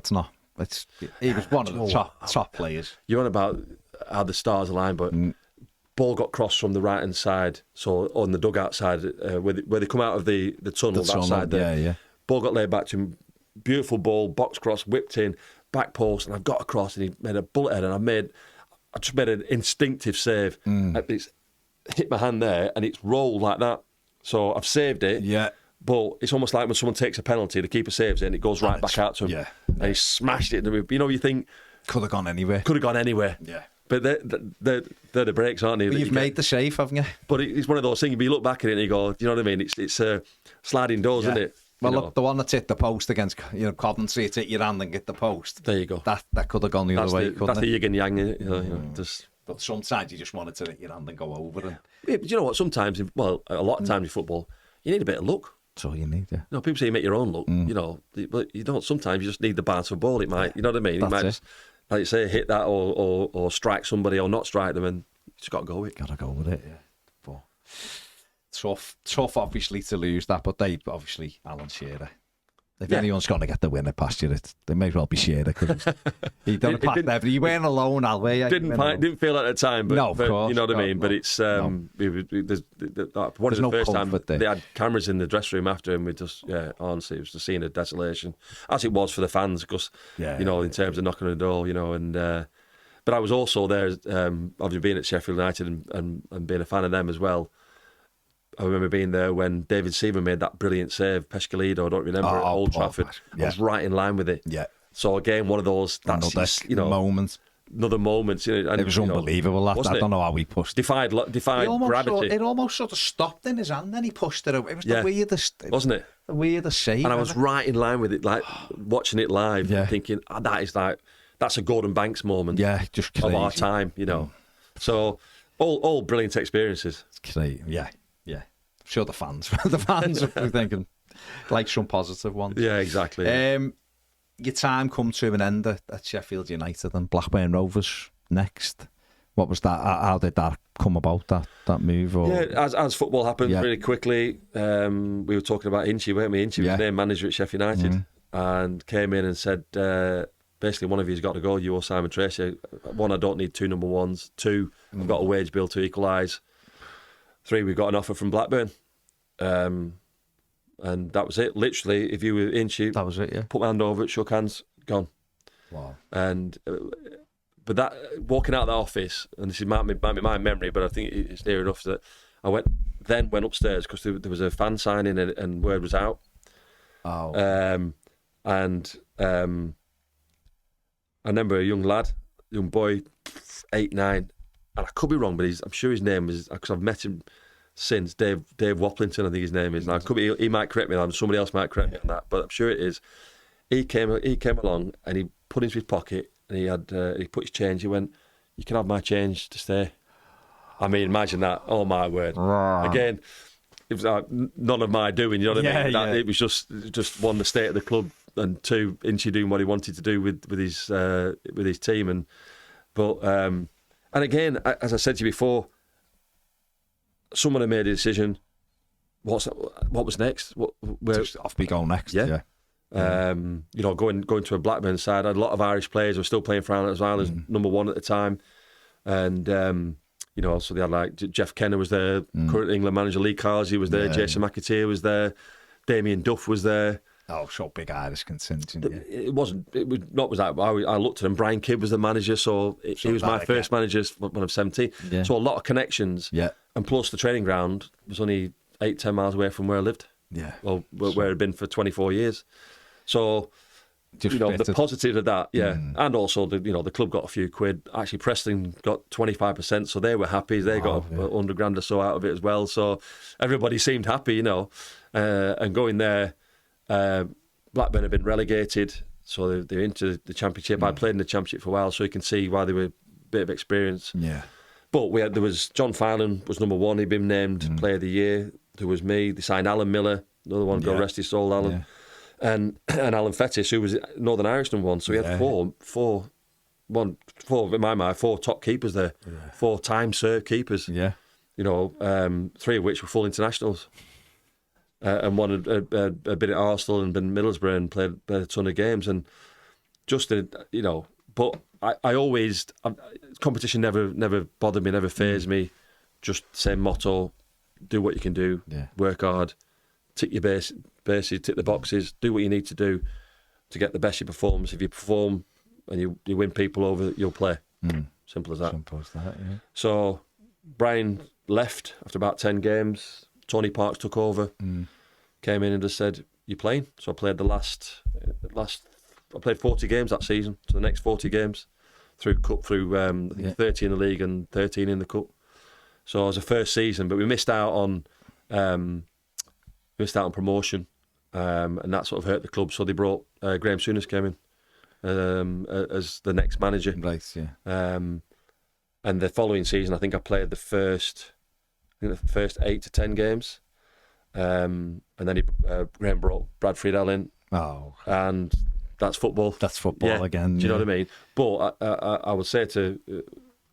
he was one of the top players. You're on about how the stars align, but ball got crossed from the right hand side, so on the dugout side, where they come out of the tunnel, that side there. Yeah. Ball got laid back to him, beautiful ball, box cross, whipped in, back post, and I've got across, and he made a bullet head, and I just made an instinctive save. It's hit my hand there, and it's rolled like that. So I've saved it. Yeah. But it's almost like when someone takes a penalty, the keeper saves it, and it goes right back out to him. Yeah. And he smashed it. You know, you think could have gone anywhere. Yeah. But they're the breaks, aren't they? But you've made the save, haven't you? But it's one of those things. But you look back at it and you go, do you know what I mean? It's sliding doors, isn't it? Well, look, the one that's hit the post against Coventry, it's hit your hand and get the post. There you go. That could have gone the other way. That's the yin and yang. You know, But sometimes you just want it to hit your hand and go over. And yeah, but you know what? Sometimes, a lot of times in football, you need a bit of luck. That's all you need, yeah. You know, people say you make your own luck, you know, but you don't. Sometimes you just need the bounce of a ball. It might, you know what I mean? It might just, like you say, hit that or strike somebody or not strike them, and you just got to go with it. Got to go with it, yeah. But tough, obviously, to lose that, but obviously, Alan Shearer. If anyone's going to get the winner past you, they may as well be Shearer, because he done it past everything. You weren't alone, Al, were you? Didn't feel at the time, but, no, of course, you know what I mean? No. But it's one of the first time they had cameras in the dressing room after him. We just, honestly, it was the scene of desolation, as it was for the fans, because, you know, in terms of knocking on the door, you know, and but I was also there, obviously being at Sheffield United and being a fan of them as well. I remember being there when David Seaman made that brilliant save, Pescalito, I don't remember, at Old Trafford. I was right in line with it. Yeah. So again, one of those, moments. Another moment. You know, and, it was unbelievable. I don't know how he pushed. Defied gravity. It almost sort of stopped in his hand, then he pushed it over. It was the weirdest, wasn't it? The weirdest save. And I was right in line with it, like watching it live, thinking, that's a Gordon Banks moment. Yeah, just crazy. Of our time, you know. So all brilliant experiences. It's crazy. Yeah. I'm sure the fans are thinking like some positive ones. Yeah, exactly. Your time come to an end at Sheffield United and Blackburn Rovers next. What was that? How did that come about, that move? Or? Yeah, as football happened really quickly, we were talking about Inchy, weren't we? Inchy was named manager at Sheffield United and came in and said, basically, one of you's got to go, you or Simon Tracy. One, I don't need 2 number ones. 2, I've got a wage bill to equalise. 3, we've got an offer from Blackburn. And that was it. Literally, if you were Inchy, that was it, yeah. Put my hand over it, shook hands, gone. Wow. And but that, walking out of the office, and this is my memory, but I think it's near enough that I went upstairs because there was a fan signing and word was out. Oh. And I remember a young boy, 8, 9, and I could be wrong, but I'm sure his name is, because I've met him since, Dave Waplington, I think his name is. Now, could be, he might correct me, somebody else might correct me on that, but I'm sure it is. He came along and he put into his pocket and he put his change. He went, "You can have my change to stay." I mean, imagine that. Oh my word! Again, it was none of my doing. You know what I mean? It was just one, the state of the club, and 2, Inchy doing what he wanted to do with his team, and again, as I said to you before, someone had made a decision. What was next? Where just off we go next. Yeah. You know, going to a Blackburn side, I had a lot of Irish players who were still playing for Ireland as well as number 1 at the time, and You know, so they had like Jeff Kenner was there, current England manager Lee Carsey was there, Jason McAteer was there, Damien Duff was there. Oh, so big Irish contingent. Yeah. It was not was that. I looked at him. Brian Kidd was the manager, so he was my first manager when I was 17. Yeah. So a lot of connections. Yeah. And plus the training ground was only 8-10 miles away from where I lived. Yeah. Well, where I'd been for 24 years. So. Just the positive of that, and also the club got a few quid. Actually, Preston got 25%, so they were happy. They got $100,000 or so out of it as well. So everybody seemed happy, and going there. Blackburn had been relegated, so they're into the Championship. I played in the Championship for a while, so you can see why they were a bit of experience. Yeah, but there was John Filan was number one. He'd been named Player of the Year. There was me. They signed Alan Miller, another one. God rest his soul, Alan. Yeah. And Alan Fettis, who was Northern Irish number one. So we had four in my mind, four top keepers there, 4 time served keepers. Yeah, 3 of which were full internationals, and one had been at Arsenal and been at Middlesbrough and played a ton of games. And just but I always competition never bothered me, never fazed me. Just same motto: do what you can do, work hard, tick your bases, tick the boxes, do what you need to do to get the best of your performance. If you perform and you win people over, you'll play. Simple as that. Simple as that, yeah. So Brian left after about 10 games. Tony Parks took over, came in and just said, "You're playing." So I played I played 40 games that season. So the next 40 games through cup, through I think 30 in the league and 13 in the cup. So it was a first season, but we missed out on promotion. And that sort of hurt the club, so they brought Graham Souness came in as the next manager. Right, yeah. And the following season, I think I played the first 8 to 10 games, and then Graham brought Brad Friedel in. Oh, and that's football. That's football again. Do you know what I mean? But I would say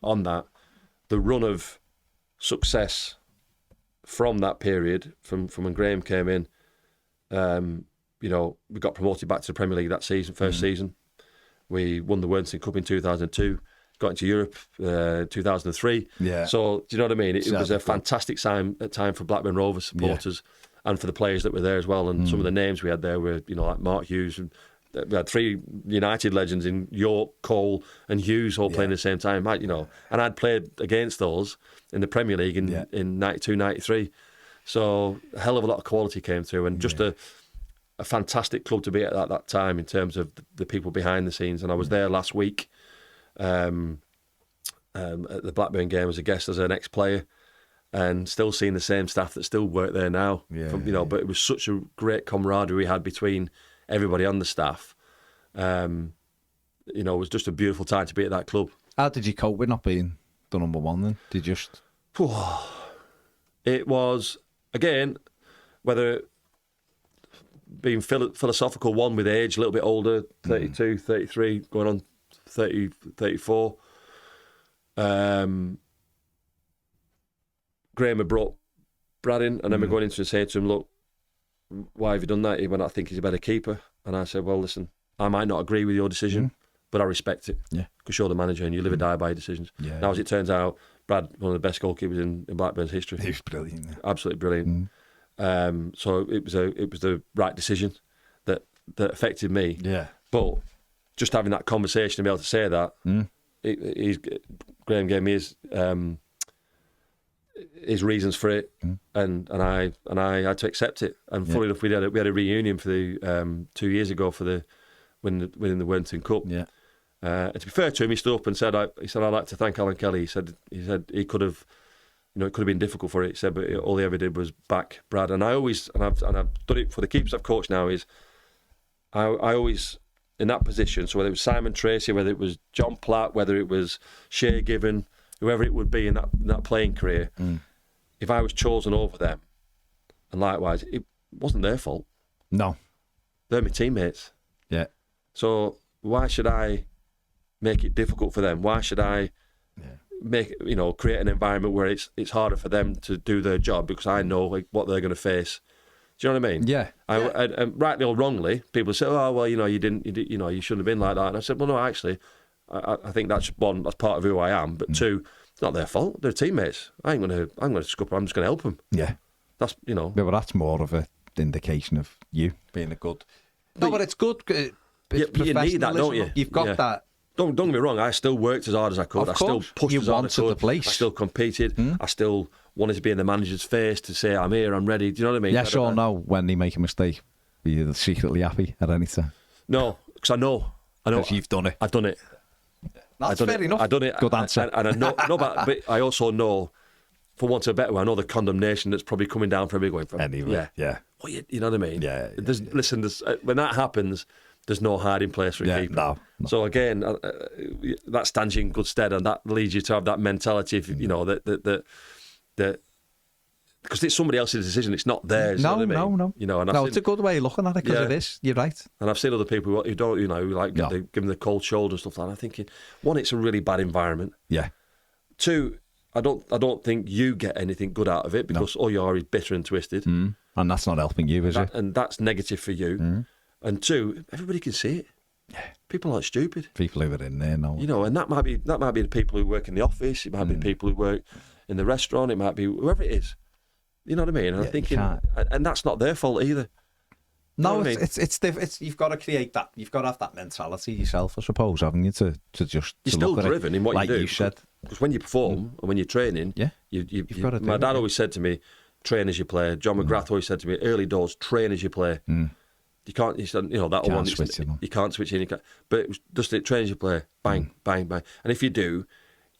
on that, the run of success from that period, from when Graham came in. We got promoted back to the Premier League that season, first season. We won the Worthington Cup in 2002, got into Europe 2003. Yeah. So, do you know what I mean? It was a fantastic time for Blackburn Rovers supporters and for the players that were there as well. And some of the names we had there were, like Mark Hughes. And we had 3 United legends in York, Cole and Hughes all playing at the same time. And I'd played against those in the Premier League in 92, 93. So a hell of a lot of quality came through, and just a fantastic club to be at that time in terms of the people behind the scenes. And I was there last week at the Blackburn game as a guest, as an ex-player, and still seeing the same staff that still work there now. But it was such a great camaraderie we had between everybody on the staff. It was just a beautiful time to be at that club. How did you cope with not being the number one then? Did you just... It was... Again, whether being philosophical, one with age, a little bit older, 32, 33, going on 30, 34. Graham had brought Brad in, and then we're going into and saying to him, "Look, why have you done that?" He went, "I think he's a better keeper." And I said, "Well, listen, I might not agree with your decision, but I respect it. Yeah, because you're the manager and you live and die by your decisions." Yeah. Now, as it turns out, Brad, one of the best goalkeepers in Blackburn's history. He was brilliant. Yeah. Absolutely brilliant. So it was the right decision that affected me. Yeah. But just having that conversation and be able to say that, Graham gave me his reasons for it, and I had to accept it. And funny enough, we had a reunion for the 2 years ago for the winning the Worthington Cup. Yeah. And to be fair to him, he stood up and said, "I'd like to thank Alan Kelly." He said he could have, it could have been difficult for it. He said, but all he ever did was back Brad. And I've done it for the keepers I've coached now. Is I always in that position. So whether it was Simon Tracy, whether it was John Platt, whether it was Shea Given, whoever it would be in that playing career, if I was chosen over them, and likewise, it wasn't their fault. No, they're my teammates. Yeah. So why should I make it difficult for them? Why should I create an environment where it's harder for them to do their job because I know what they're going to face? Do you know what I mean? Yeah. And rightly or wrongly, people say, "Oh, well, you shouldn't have been like that." And I said, "Well, no, actually, I think that's part of who I am. But two, It's not their fault. They're teammates. I'm gonna scupper. I'm just gonna help them. Yeah. That's Yeah, but that's more of an indication of you being a good. No, but it's good. It's you need that, don't you? You've got that. Don't get me wrong. I still worked as hard as I could. I still pushed as hard as I could. The place. I still competed. I still wanted to be in the manager's face to say, "I'm here. I'm ready." Do you know what I mean? Yes or no? When they make a mistake, are you secretly happy at any time? No, because I know. Because you've done it. I've done it. That's fair enough. I've done it. Good answer. And I know, but I also know, for want of a better word, I know the condemnation that's probably coming down from everybody. Anyway, yeah. Well, you know what I mean? Yeah. Listen, when that happens, there's no hiding place for a keeper. No. So again, that stands you in good stead, and that leads you to have that mentality of, you know, that because it's somebody else's decision, it's not theirs. No, you know what I mean? no. You know, and it's a good way of looking at it, because it is. You're right. And I've seen other people who don't, you know, like they give them the cold shoulder and stuff like that. I'm thinking, one, it's a really bad environment. Yeah. Two, I don't think you get anything good out of it, because all you are is bitter and twisted. And that's not helping you, is it? And that's negative for you. And two, everybody can see it. Yeah. People aren't stupid. People who are in there know. You know, and that might be the people who work in the office. It might be the people who work in the restaurant. It might be whoever it is. You know what I mean? And I'm thinking, and that's not their fault either. No, you know it's you've got to create that. You've got to have that mentality yourself, I suppose, haven't you? To just you're still driven in what like you do. You said, because when you perform and when you're training, you've got to. My dad always said to me, "Train as you play." John McGrath always said to me, "Early doors, train as you play." You can't, you know, that one. You can't switch in. But it was just it, train as you play. Bang, bang, bang. And if you do,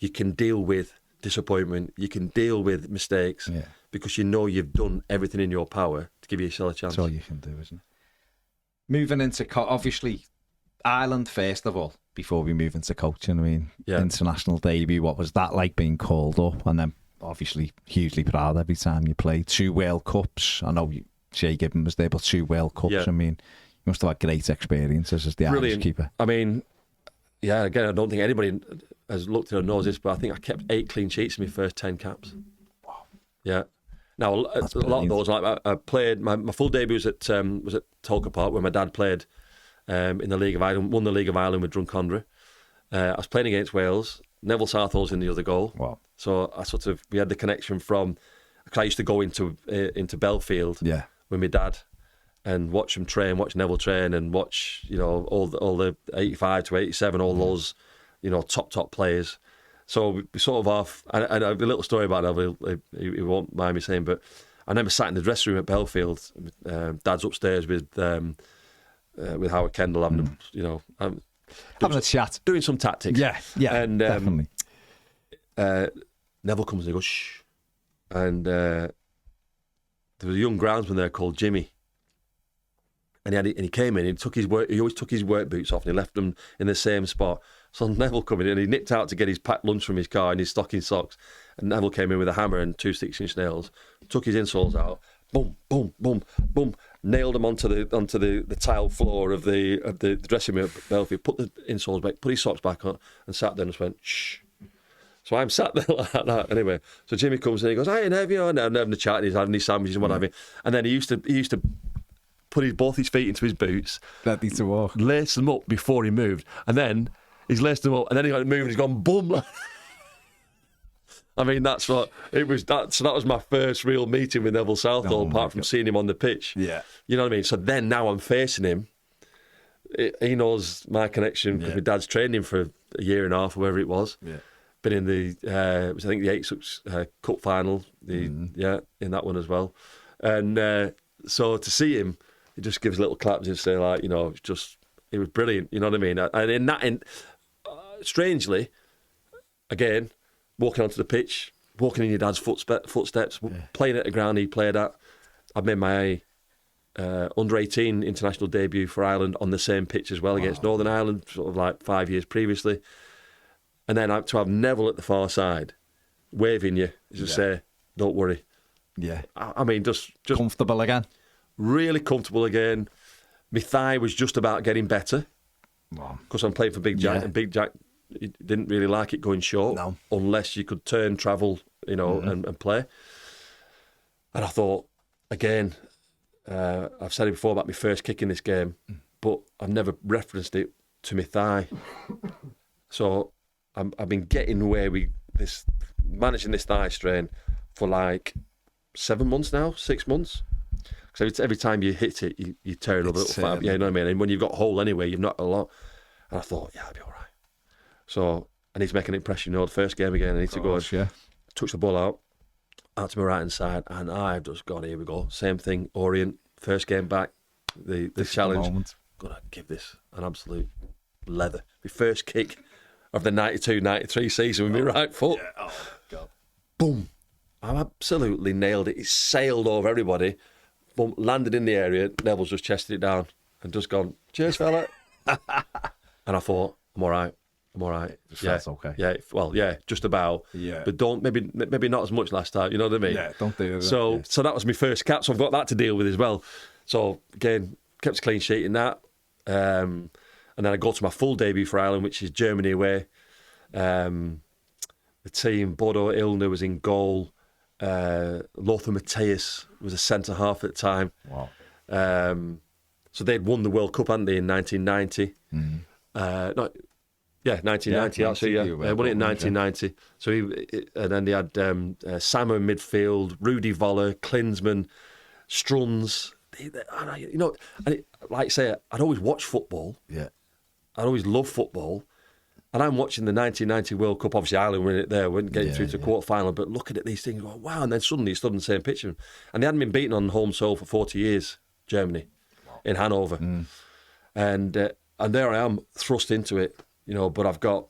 you can deal with disappointment. You can deal with mistakes because you know you've done everything in your power to give yourself a chance. That's all you can do, isn't it? Moving into obviously Ireland first of all, before we move into coaching. I mean, international debut. What was that like, being called up? And then obviously hugely proud every time you played. 2 World Cups. I know Shay Gibbon was there, but 2 World Cups. I mean, you must have had great experiences as the Irish keeper. I mean, again, I don't think anybody has looked at or knows this, but I think I kept 8 clean sheets in my first 10 caps. Wow. Yeah. Now, a lot of those, like I played, my full debut was at Tolka Park, where my dad played in the League of Ireland, won the League of Ireland with Drumcondra. I was playing against Wales. Neville Southall's in the other goal. Wow. So we had the connection from, because I used to go into Belfield with my dad and watch him train, watch Neville train, and watch, you know, all the 85 to 87, all those, you know, top players. So we sort of off, and a little story about Neville, he won't mind me saying, but I remember sat in the dressing room at Belfield. Dad's upstairs with Howard Kendall, having you know, having a chat, doing some tactics. Yeah, and definitely. Neville comes and he goes, shh, and there was a young groundsman there called Jimmy. And he came in. He always took his work boots off, and he left them in the same spot. So Neville coming in, and he nipped out to get his packed lunch from his car and his stocking socks. And Neville came in with a hammer and 2 6-inch nails, took his insoles out, boom, boom, boom, boom, nailed them onto the tile floor of the dressing room at Belfield. Put the insoles back, put his socks back on, and sat there and just went shh. So I'm sat there like that. Anyway, so Jimmy comes in, and he goes, "Hey, Nev, you know," and I'm having a chat, and he's having his sandwiches and what have you. And then he used to put both his feet into his boots, ready to walk, lace them up before he moved, and then he's laced them up, and then he got to move, and he's gone boom. I mean, that's what it was. So that was my first real meeting with Neville Southall, apart from seeing him on the pitch. Yeah, you know what I mean. So then now I'm facing him. He knows my connection because my dad's trained him for a year and a half, or whatever it was. Yeah, been in the it was, I think, the 86 Cup final. In that one as well, and so to see him. He just gives little claps and say, like, you know, it was brilliant. You know what I mean? And strangely, again, walking onto the pitch, walking in your dad's footsteps, playing at the ground he played at. I made my under-18 international debut for Ireland on the same pitch as well against Northern Ireland, sort of like 5 years previously. And then to have Neville at the far side, waving you, to say, "Don't worry." Yeah. I mean, just comfortable again. Really comfortable again. My thigh was just about getting better because I'm playing for Big Jack, and Big Jack didn't really like it going short unless you could turn, travel, you know, and play. And I thought, again, I've said it before about my first kick in this game, but I've never referenced it to my thigh. So I've been getting away with this managing this thigh strain for like 7 months now, 6 months. Because every time you hit it, you tear it a little fat. Yeah, you know what I mean? And when you've got a hole anyway, you've not a lot. And I thought, yeah, I'll be all right. So I need to make an impression. The first game again, I need to go and touch the ball out to my right hand side. And I've just gone, here we go. Same thing, Orient, first game back, the challenge. Gonna give this an absolute leather. My first kick of the 92-93 season with my right foot. Yeah. Oh, God. Boom. I absolutely nailed it. It sailed over everybody. Boom, landed in the area. Neville's just chested it down and just gone, cheers, fella. And I thought, I'm all right. That's okay. Yeah, well, yeah, just about. Yeah. But maybe not as much last time, you know what I mean? Yeah, don't do it. So that was my first cap, so I've got that to deal with as well. So, again, kept a clean sheet in that. And then I go to my full debut for Ireland, which is Germany away. The team, Bodo Illner was in goal. Lothar Matthäus was a centre-half at the time. Wow. So they'd won the World Cup, hadn't they, in 1990? 1990, actually, yeah. They won it in 1990. So and then they had Samo in midfield, Rudi Voller, Klinsmann, Struns. Like I say, I'd always watch football. Yeah. I'd always love football. And I'm watching the 1990 World Cup. Obviously, Ireland were in it there, weren't getting through to the quarter-final, but looking at these things, going, wow, and then suddenly you stood on the same pitch. And they hadn't been beaten on home soil for 40 years, Germany, in Hanover. And there I am, thrust into it, but I've got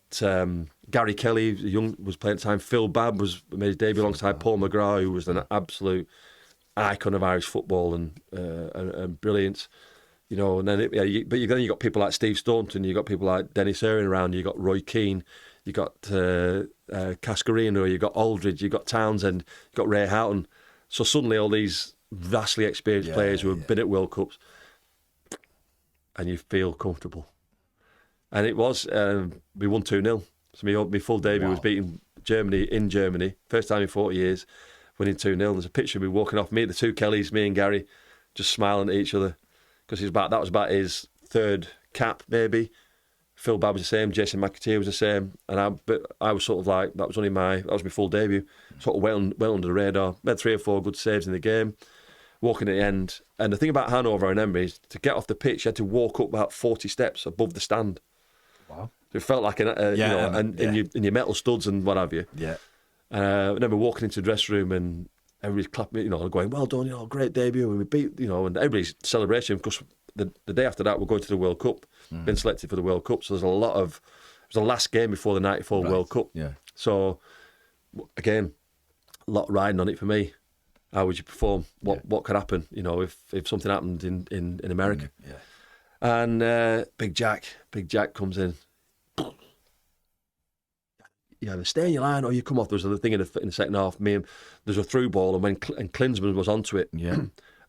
Gary Kelly, was playing at the time. Phil Babb made his debut alongside Paul McGrath, who was an absolute icon of Irish football and brilliance. And then then you got people like Steve Staunton, you got people like Dennis Irwin around, you got Roy Keane, you got Cascarino, you got Aldridge, you got Townsend, you got Ray Houghton. So suddenly all these vastly experienced players who have been at World Cups, and you feel comfortable. And it was, we won 2-0. So my full debut was beating Germany in Germany, first time in 40 years, winning 2-0. There's a picture of me walking off, the two Kellys, me and Gary, just smiling at each other. Because that was about his third cap, maybe. Phil Babb was the same, Jason McAteer was the same, and I was sort of like, that was my full debut. Sort of well under the radar. Made 3 or 4 good saves in the game. Walking at the end, and the thing about Hanover, I remember, is to get off the pitch, you had to walk up about 40 steps above the stand. Wow! So it felt like in your metal studs and what have you. Yeah. I remember walking into the dressing room and everybody's clapping, going, well done, great debut, and we beat, and everybody's celebration, because the day after that we're going to the World Cup, been selected for the World Cup, so there's a lot of, it was the last game before the 94 World Cup. Yeah. So, again, a lot riding on it for me. How would you perform? What could happen, if something happened in America? And Big Jack comes in. You either stay in your line or you come off. There was a thing in the second half. There's a through ball, and when Klinsmann was onto it,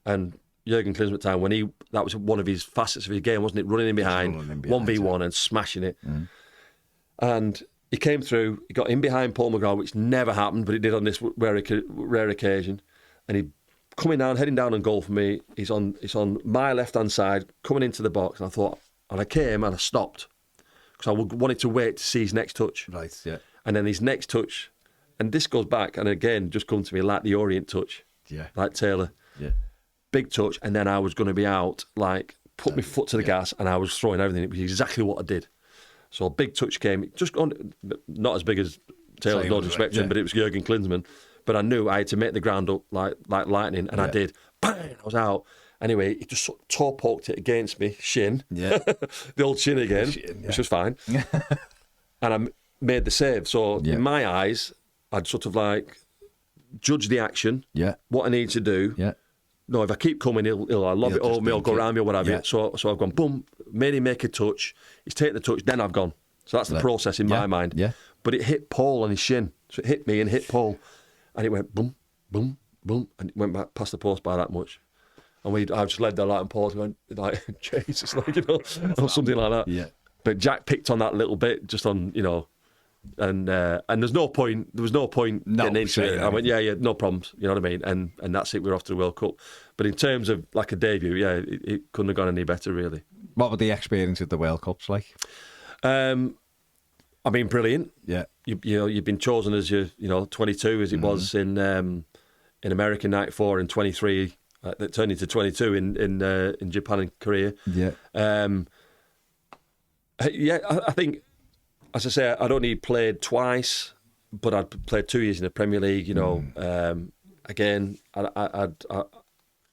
and Jurgen Klinsmann at the time, that was one of his facets of his game, wasn't it? Running in behind 1v1 and smashing it. And he came through. He got in behind Paul McGrath, which never happened, but it did on this rare occasion. And he heading down on goal for me. He's on my left hand side, coming into the box. And I came and I stopped because I wanted to wait to see his next touch. Right. Yeah. And then his next touch, and this goes back, and again, just come to me like the Orient touch. Yeah. Like Taylor. Yeah. Big touch, and then I was going to be out, put my foot to the gas, and I was throwing everything. It was exactly what I did. So a big touch came, just not as big as Taylor's, no disrespect, but it was Jurgen Klinsmann. But I knew I had to make the ground up like lightning, and I did. Bang! I was out. Anyway, he just sort of toe-poked it against me, shin. Yeah. The old shin again, which was fine. And I made the save. So in my eyes, I'd sort of judge the action, what I need to do. Yeah. No, if I keep coming, he'll lob it over me, or go around me, or whatever. Yeah. So I've gone, boom, made him make a touch. He's taken the touch, then I've gone. So that's the process in my mind. Yeah. But it hit Paul on his shin. So it hit me and hit Paul. And it went boom, boom, boom, and it went back past the post by that much. And I just led there and Paul's going, Jesus, or something like that. Yeah. But Jack picked on that little bit, just on, and there's no point. There was no point getting into it. I went, yeah, no problems. You know what I mean? And that's it. We're off to the World Cup. But in terms of a debut, it couldn't have gone any better, really. What were the experience of the World Cups like? Brilliant. Yeah. you've been chosen as your 22 as it was in America in '94 and 23 that turned into 22 in Japan and Korea. Yeah. I think, as I say, I'd only played twice, but I'd played 2 years in the Premier League. Again, I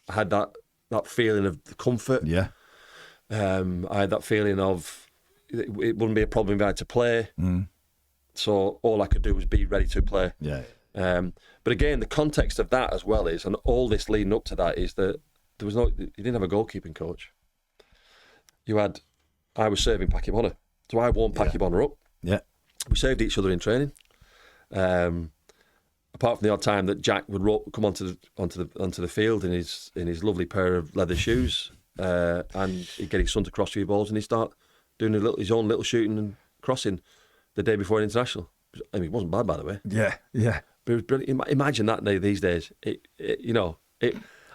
had that feeling of comfort. Yeah. I had that feeling of it wouldn't be a problem if I had to play. So all I could do was be ready to play. Yeah. But again, the context of that as well is, and all this leading up to that is that you didn't have a goalkeeping coach. I was serving Packy Bonner, so I warmed Packy Bonner up. Yeah. We saved each other in training. Apart from the odd time that Jack would come onto the field in his lovely pair of leather shoes, and he'd get his son to cross few balls, and he'd start doing his own little shooting and crossing the day before an international. I mean, it wasn't bad, by the way. Yeah, yeah. But it was brilliant. Imagine that these days.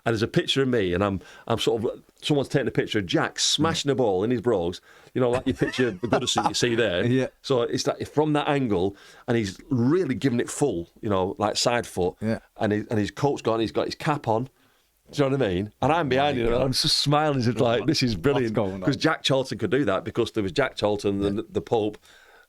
And there's a picture of me, and I'm sort of, someone's taking a picture of Jack smashing a ball in his brogues, like your picture of the Goodison you see there. Yeah. So it's that from that angle, and he's really giving it full, like side foot. Yeah. And his coat's gone, he's got his cap on. Do you know what I mean? And I'm behind him, and I'm just smiling. It's like, this is brilliant. Because Jack Charlton could do that, because there was Jack Charlton, the Pope,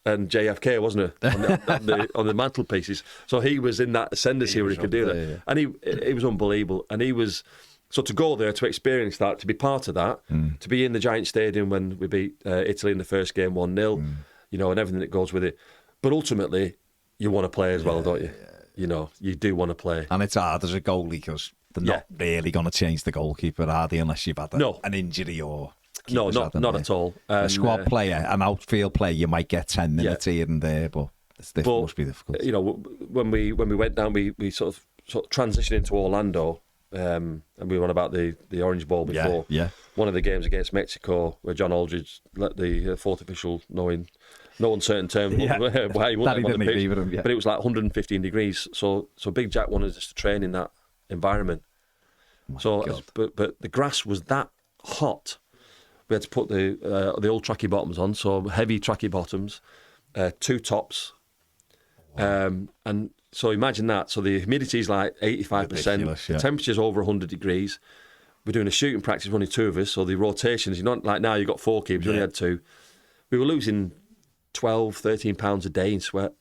and JFK, wasn't it, on the mantelpieces? So he was in that ascendancy where he could do that, yeah. and he was unbelievable. And he was, so to go there, to experience that, to be part of that, to be in the Giant Stadium when we beat Italy in the first game 1-0, and everything that goes with it. But ultimately, you want to play as well, don't you? Yeah. You do want to play, and it's hard as a goalie because they're not really going to change the goalkeeper, are they? Unless you've had an injury or. No, not at all. A squad player, an outfield player, you might get 10 minutes here and there, but it must be difficult. When we went down, we sort of transitioned into Orlando, and we won about the Orange Bowl before. Yeah. One of the games against Mexico, where John Aldridge let the fourth official know in no uncertain terms why he wouldn't have on the pitch. But it was like 115 degrees, so Big Jack wanted us to train in that environment. But the grass was that hot. We had to put the old tracky bottoms on, so heavy tracky bottoms, 2 tops. And so imagine that. So the humidity is like 85%. The temperature's over 100 degrees. We're doing a shooting practice, only 2 of us, so the rotations, not like now you've got 4 keepers, you only had 2. We were losing 12, 13 pounds a day in sweat.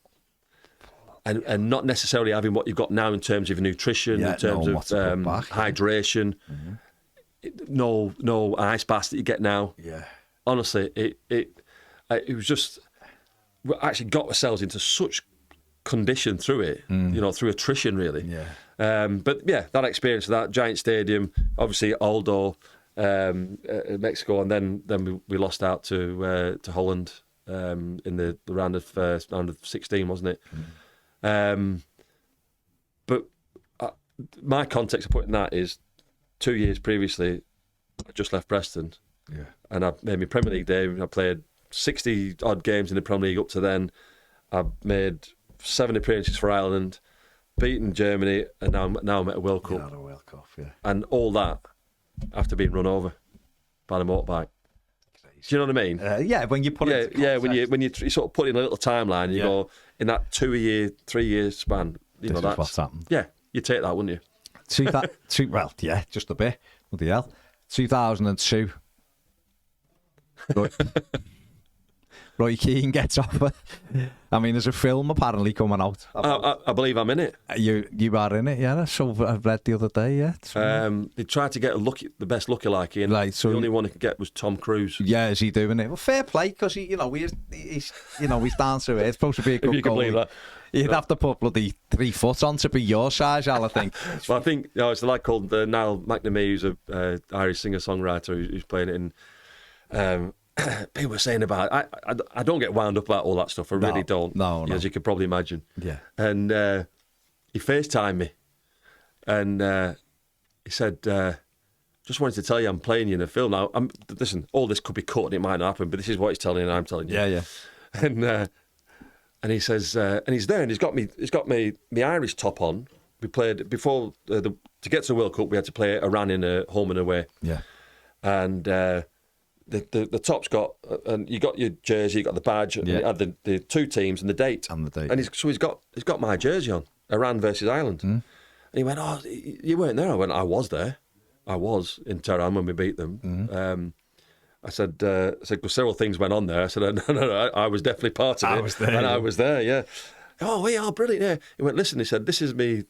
And not necessarily having what you've got now in terms of nutrition, in terms of hydration. Mm-hmm. No ice baths that you get now. Yeah, honestly, it was just, we actually got ourselves into such condition through it. Through attrition, really. Yeah. But yeah, that experience of that Giant Stadium, obviously Aldo, Mexico, and then we lost out to Holland in the round of 16, wasn't it? But my context of putting that is, 2 years previously, I just left Preston. Yeah. And I made my Premier League debut. I played 60 odd games in the Premier League up to then. I made 7 appearances for Ireland, beaten Germany, and now I'm at a World Cup. At a World Cup, yeah. And all that after being run over by the motorbike. Do you know what I mean? When you put it. When you sort of put in a little timeline, you go in that 2-year, 3-year span. That's what's happened. Yeah, you take that, wouldn't you? Just a bit. What the hell? 2002. Roy Keane gets off. I mean, there's a film apparently coming out. I believe I'm in it. You are in it, yeah. So I've read the other day, yeah. They tried to get the best lookalike in. Right, so the only one they could get was Tom Cruise. Yeah, is he doing it? Well, fair play, because he's down to it. It's supposed to be a good goal. If you can believe that. You'd have to put bloody 3 foot on to be your size, Al, I think. Well, I think it's a lad called Niall McNamee, who's a Irish singer-songwriter who's playing it in. People were saying about it. I don't get wound up about all that stuff. I really don't. No. As you could probably imagine. Yeah. And he FaceTimed me, and he said, "Just wanted to tell you I'm playing you in a film now. Listen, all this could be cut. It might not happen, but this is what he's telling you, and I'm telling you." Yeah. And he says, and he's there, and he's got me Irish top on. We played before to get to the World Cup. We had to play Iran in a home and away. Yeah. And the top's got, and you got your jersey, you got the badge, and you had the two teams and the date. And the date. And he's got my jersey on, Iran versus Ireland. And he went, "Oh, you weren't there." I went, "I was there. I was in Tehran when we beat them." I said, because several things went on there. I said, no, I was definitely part of it. I was there, yeah. Oh, we are brilliant, yeah. He went, listen, he said, this is me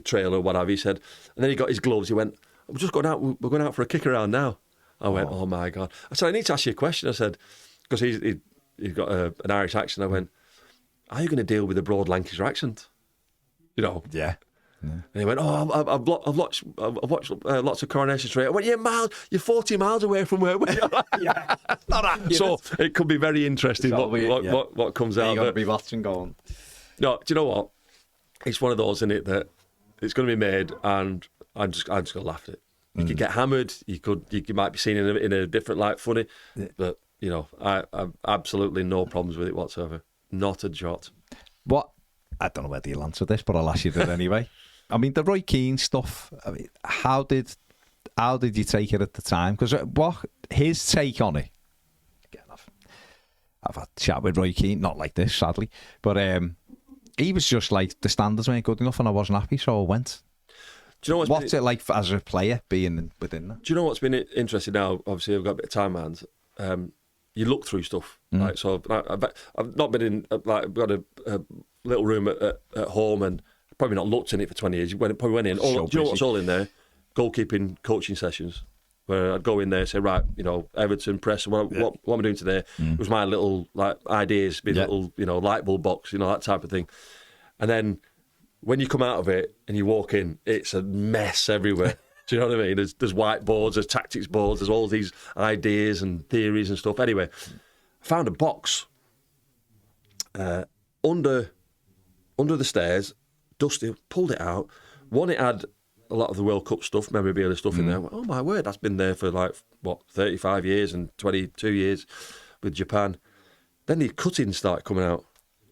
trail or what have you, he said. And then he got his gloves. He went, we're just going out. We're going out for a kick around now. I went, oh my God. I said, I need to ask you a question. I said, because he's got an Irish accent. I went, are you going to deal with a broad Lancashire accent? You know? Yeah. And he went, I've watched lots of Coronation Street. I went, you're 40 miles away from where we are. Yeah. So it could be very interesting what comes out. You've got to be watching going. No, do you know what? It's one of those, isn't it, that it's going to be made, and I'm just going to laugh at it. You could get hammered. You might be seen in a different light, funny, but you know, I've absolutely no problems with it whatsoever. Not a jot. What? I don't know whether you'll answer this, but I'll ask you that anyway. I mean, the Roy Keane stuff. I mean, how did you take it at the time? Because what his take on it? Again, I've had a chat with Roy Keane, not like this, sadly, but he was just like, the standards weren't good enough, and I wasn't happy, so I went. Do you know what's it like as a player being within that? Do you know what's been interesting now? Obviously, I've got a bit of time on hands. You look through stuff, right? So I've not been in I've got a little room at home and probably not looked in it for 20 years. Probably went in. Do you know what's all in there? Goalkeeping coaching sessions where I'd go in there and say, right, you know, Everton, Preston, what am I doing today? It was my little ideas, little light bulb box, that type of thing. And then when you come out of it and you walk in, it's a mess everywhere. Do you know what I mean? There's whiteboards, there's tactics boards, there's all these ideas and theories and stuff. Anyway, I found a box under the stairs, dusty, pulled it out. One, it had a lot of the World Cup stuff, memorabilia stuff in there. Went, oh my word, that's been there for 35 years and 22 years with Japan. Then the cuttings started coming out,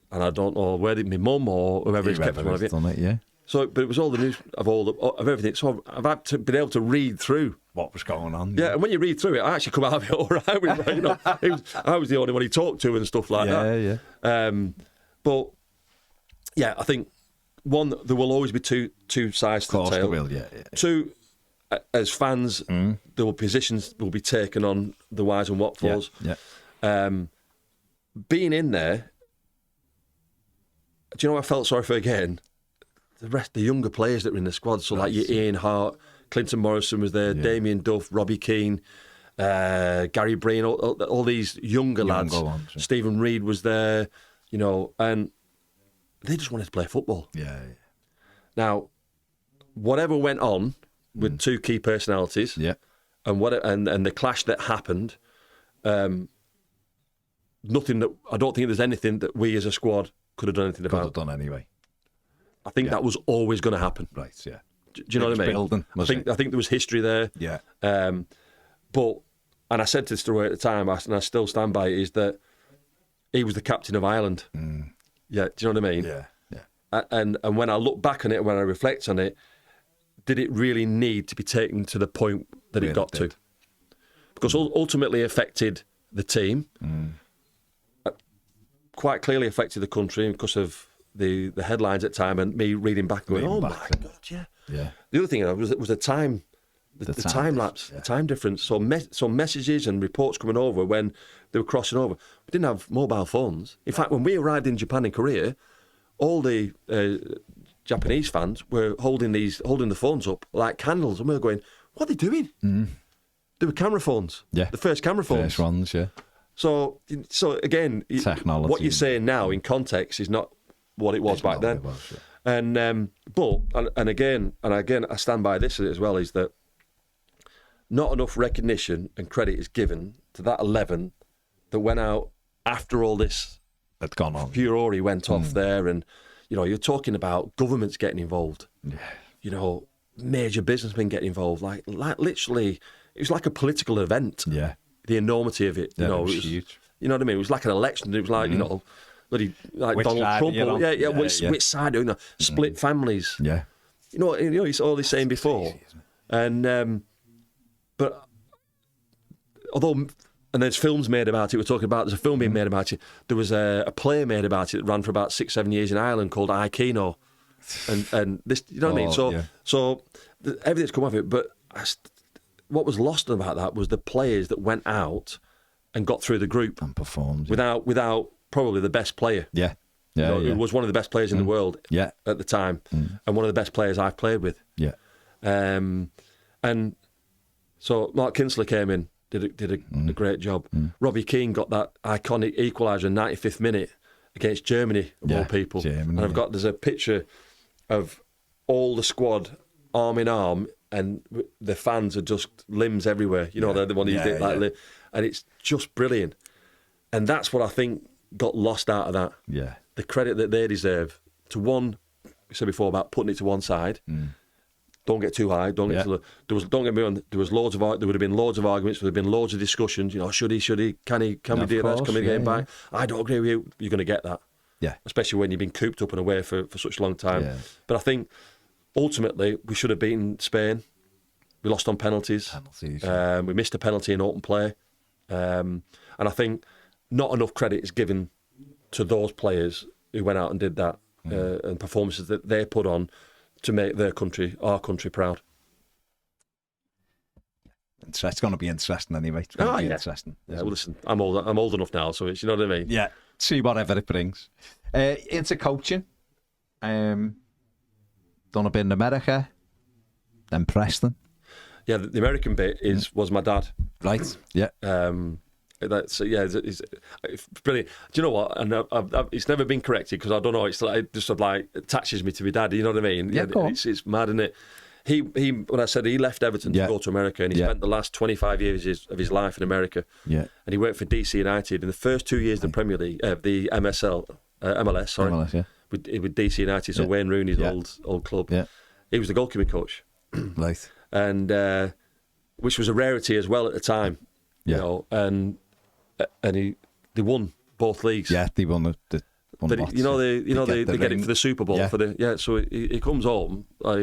and I don't know where my mum or whoever's kept one of it. Done it, yeah. So, but it was all the news of everything. So I've been able to read through what was going on. Yeah, and when you read through it, I actually come out of it all right. I was the only one he talked to and stuff like that. Yeah. But yeah, I think one, there will always be two sides to the tale. There will, yeah. Two, as fans, there will positions will be taken on the whys and what fors. Yeah. Being in there, do you know what I felt sorry for again? The younger players that were in the squad, so like your Ian Hart, Clinton Morrison was there, Damien Duff, Robbie Keane, Gary Breen, all these younger lads. Stephen Reid was there, and they just wanted to play football. Yeah. Now, whatever went on with two key personalities, and the clash that happened, nothing that I don't think there's anything that we as a squad could have done anything about. Could have done anyway. I think that was always going to happen. Right, yeah. Do you know what I mean? Building, I think there was history there. Yeah. But, and I said to this story at the time, and I still stand by it, is that he was the captain of Ireland. Yeah, do you know what I mean? Yeah. And when I look back on it, when I reflect on it, did it really need to be taken to the point that it got to? Because ultimately it affected the team, quite clearly affected the country because of the headlines at the time, and me reading back and going, my God, yeah. The other thing was the time, the time lapse, the time difference. So messages and reports coming over when they were crossing over. We didn't have mobile phones. In fact, when we arrived in Japan and Korea, all the Japanese fans were holding the phones up like candles, and we were going, what are they doing? They were camera phones. Yeah. The first camera phones. First ones, yeah. So again, technology. What you're saying now in context is not what it was back then. And again, I stand by this as well, is that not enough recognition and credit is given to that 11 that went out after all this had gone on. Furore went off there, and you're talking about governments getting involved. Yeah. Major businessmen getting involved. Like literally, it was like a political event. Yeah. The enormity of it. It was huge. You know what I mean? It was like an election. It was like bloody like which Donald Trump. Which side? Split families. Yeah. It's all he's saying before. Crazy, and but although And there's films made about it. There's a film being made about it. There was a play made about it that ran for about 6-7 years in Ireland called I, Keane. And this, you know what I mean? So everything's come off it. But what was lost about that was the players that went out and got through the group and performed without probably the best player. Who was one of the best players in the world at the time, and one of the best players I've played with. And so Mark Kinsley came in. Did a great job. Robbie Keane got that iconic equaliser in 95th minute against Germany, of all people. There's a picture of all the squad arm in arm, and the fans are just limbs everywhere. You know, they're the one who did and it's just brilliant. And that's what I think got lost out of that. The credit that they deserve to one. We said before about putting it to one side. Don't get too high. Don't get too low. Don't get me wrong. There would have been loads of arguments. There would have been loads of discussions. You know, should he? Can we do that? Can we get him back? I don't agree with you. You're going to get that. Especially when you've been cooped up and away for such a long time. But I think ultimately we should have beaten Spain. We lost on penalties. We missed a penalty in open play. And I think not enough credit is given to those players who went out and did that and performances that they put on to make our country proud. It's going to be interesting anyway. It's going to be interesting. So listen, I'm old enough now, so it's, you know what I mean? Yeah, see whatever it brings. Into coaching. Done a bit in America, then Preston. Yeah, the American bit was my dad. Right, yeah. It's brilliant. Do you know what? And it's never been corrected because I don't know. It just sort of like attaches me to my dad. You know what I mean? Yeah, it's mad, isn't it? He when I said he left Everton to go to America, and he spent the last 25 years of his life in America. Yeah, and he worked for DC United in the first 2 years of the Premier League, the MLS. Sorry, MLS, yeah. With DC United, so Wayne Rooney's old club. Yeah, he was the goalkeeping coach. Right, and which was a rarity as well at the time. You know, and they won both leagues. Yeah, they won the they get it for the Super Bowl So he comes home. I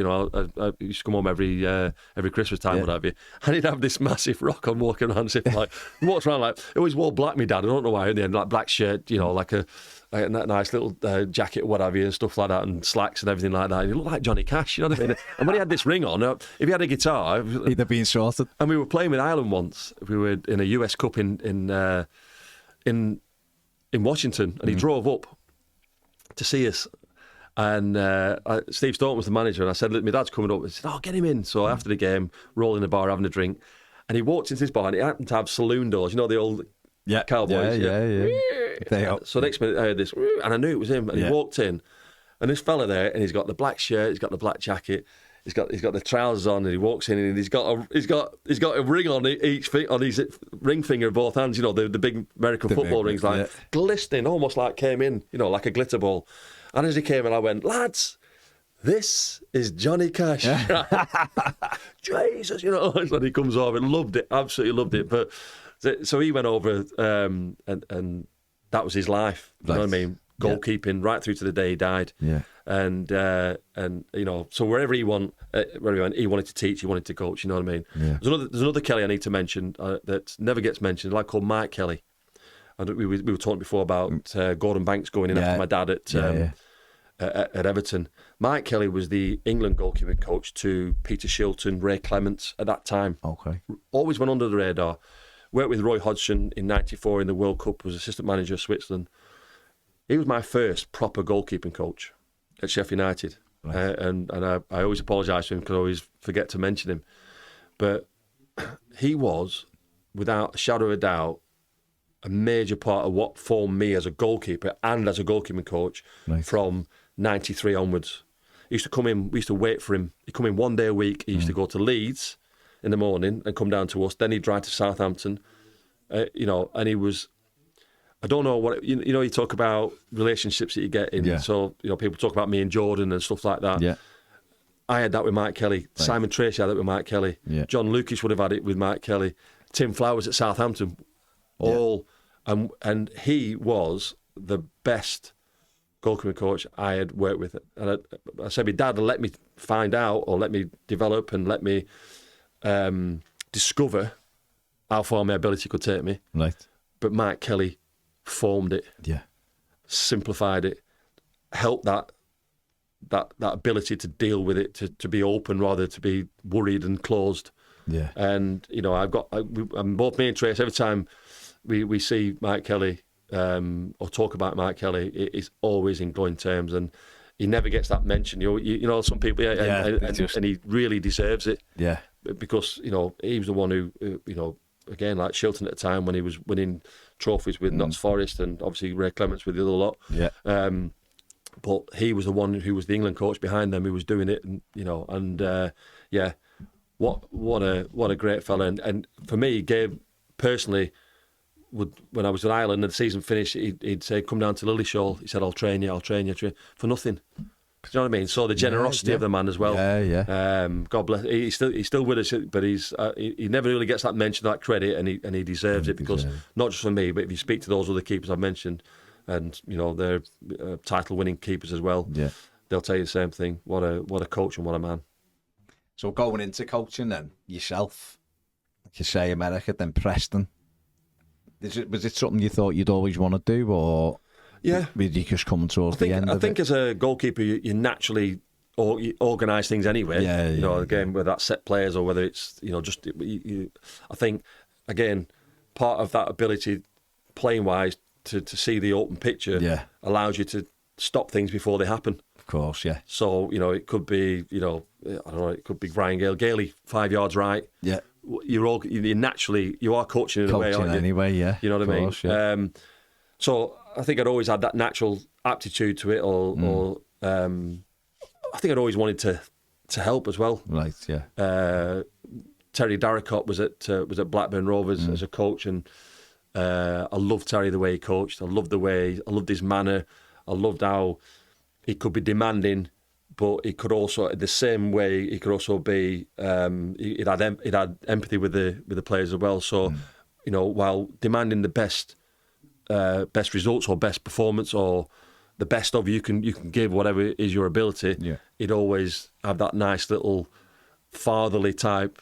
used to come home every Christmas time, what have you, and he'd have this massive rock on walking around as if like he walks around like he always wore black. My dad, I don't know why. In the end, like black shirt, like a nice little jacket or what have you, and stuff like that, and slacks and everything like that. And he looked like Johnny Cash, you know what I mean? And when he had this ring on, if he had a guitar, he'd have been sorted. And we were playing with Ireland once. We were in a US Cup in Washington, and he drove up to see us. And Steve Staunton was the manager, and I said, look, my dad's coming up. He said, get him in. So after the game, we're all in the bar having a drink, and he walked into this bar, and it happened to have saloon doors, the old cowboys. So next minute I heard this, and I knew it was him. And he walked in, and this fella there, and he's got the black shirt, he's got the black jacket, he's got the trousers on, and he walks in, and he's got a ring on on his ring finger of both hands. The big American football rings, like glistening, almost like came in, like a glitter ball. And as he came in, I went, lads, this is Johnny Cash. Jesus, and he comes over and loved it, absolutely loved it. But so he went over, and that was his life. You know what I mean? Goalkeeping right through to the day he died. Yeah. And so wherever he went, he wanted to teach, he wanted to coach. You know what I mean? Yeah. There's another Kelly I need to mention that never gets mentioned. A lad called Mike Kelly. We were talking before about Gordon Banks going in after my dad at Everton. Mike Kelly was the England goalkeeping coach to Peter Shilton, Ray Clements at that time. Okay. Always went under the radar. Worked with Roy Hodgson in '94 in the World Cup. Was assistant manager of Switzerland. He was my first proper goalkeeping coach at Sheffield United. Right. And I always apologise to him because I always forget to mention him. But he was, without a shadow of a doubt, a major part of what formed me as a goalkeeper and as a goalkeeping coach from '93 onwards. He used to come in, we used to wait for him. He'd come in 1 day a week. He used to go to Leeds in the morning and come down to us. Then he'd drive to Southampton, and he was... I don't know what you talk about relationships that you get in. Yeah. So people talk about me and Jordan and stuff like that. Yeah. I had that with Mike Kelly. Right. Simon Tracy had it with Mike Kelly. Yeah. John Lucas would have had it with Mike Kelly. Tim Flowers at Southampton. And he was the best goalkeeping coach I had worked with. And I said, my dad let me find out or let me develop and let me discover how far my ability could take me. Right. But Mike Kelly formed it, simplified it, helped that ability to deal with it, to be open rather to be worried and closed. Yeah. And both me and Trace, every time we see Mike Kelly or talk about Mike Kelly, it's always in glowing terms, and he never gets that mention. You know, some people, and he really deserves it. Yeah. Because he was the one who again, like Shilton at the time when he was winning trophies with Notts Forest, and obviously Ray Clements with the other lot. Yeah. But he was the one who was the England coach behind them, who was doing it, and what a great fella. And for me, Gabe personally, when I was in Ireland and the season finished, he'd say, "Come down to Lillyshaw." He said, I'll train you for nothing. Do you know what I mean? So the generosity of the man as well. Yeah. God bless. He's still with us, but he never really gets that mention, that credit, and he deserves it, because not just for me, but if you speak to those other keepers I've mentioned, and they're title-winning keepers as well, they'll tell you the same thing. What a coach and what a man. So going into coaching then, yourself, like you say, America, then Preston, was it something you thought you'd always want to do, or did you just come towards the end of it? I think as a goalkeeper, you naturally organise things anyway. Again, whether that's set players or whether it's, I think, again, part of that ability, playing-wise, to see the open picture allows you to stop things before they happen. Of course, yeah. So, it could be, I don't know, it could be Ryan Gailey, 5 yards right. Yeah. You are coaching in a way, aren't you? Anyway, yeah. You know what course, I mean? Yeah. So I think I'd always had that natural aptitude to it, or I think I'd always wanted to help as well. Right, yeah. Terry Darricott was at Blackburn Rovers as a coach, and I loved Terry, the way he coached. I loved his manner. I loved how he could be demanding, but he could also, the same way, he could also be. He'd had empathy with the players as well. So, while demanding the best results or best performance or the best of you can give, whatever is your ability, he'd always have that nice little fatherly type,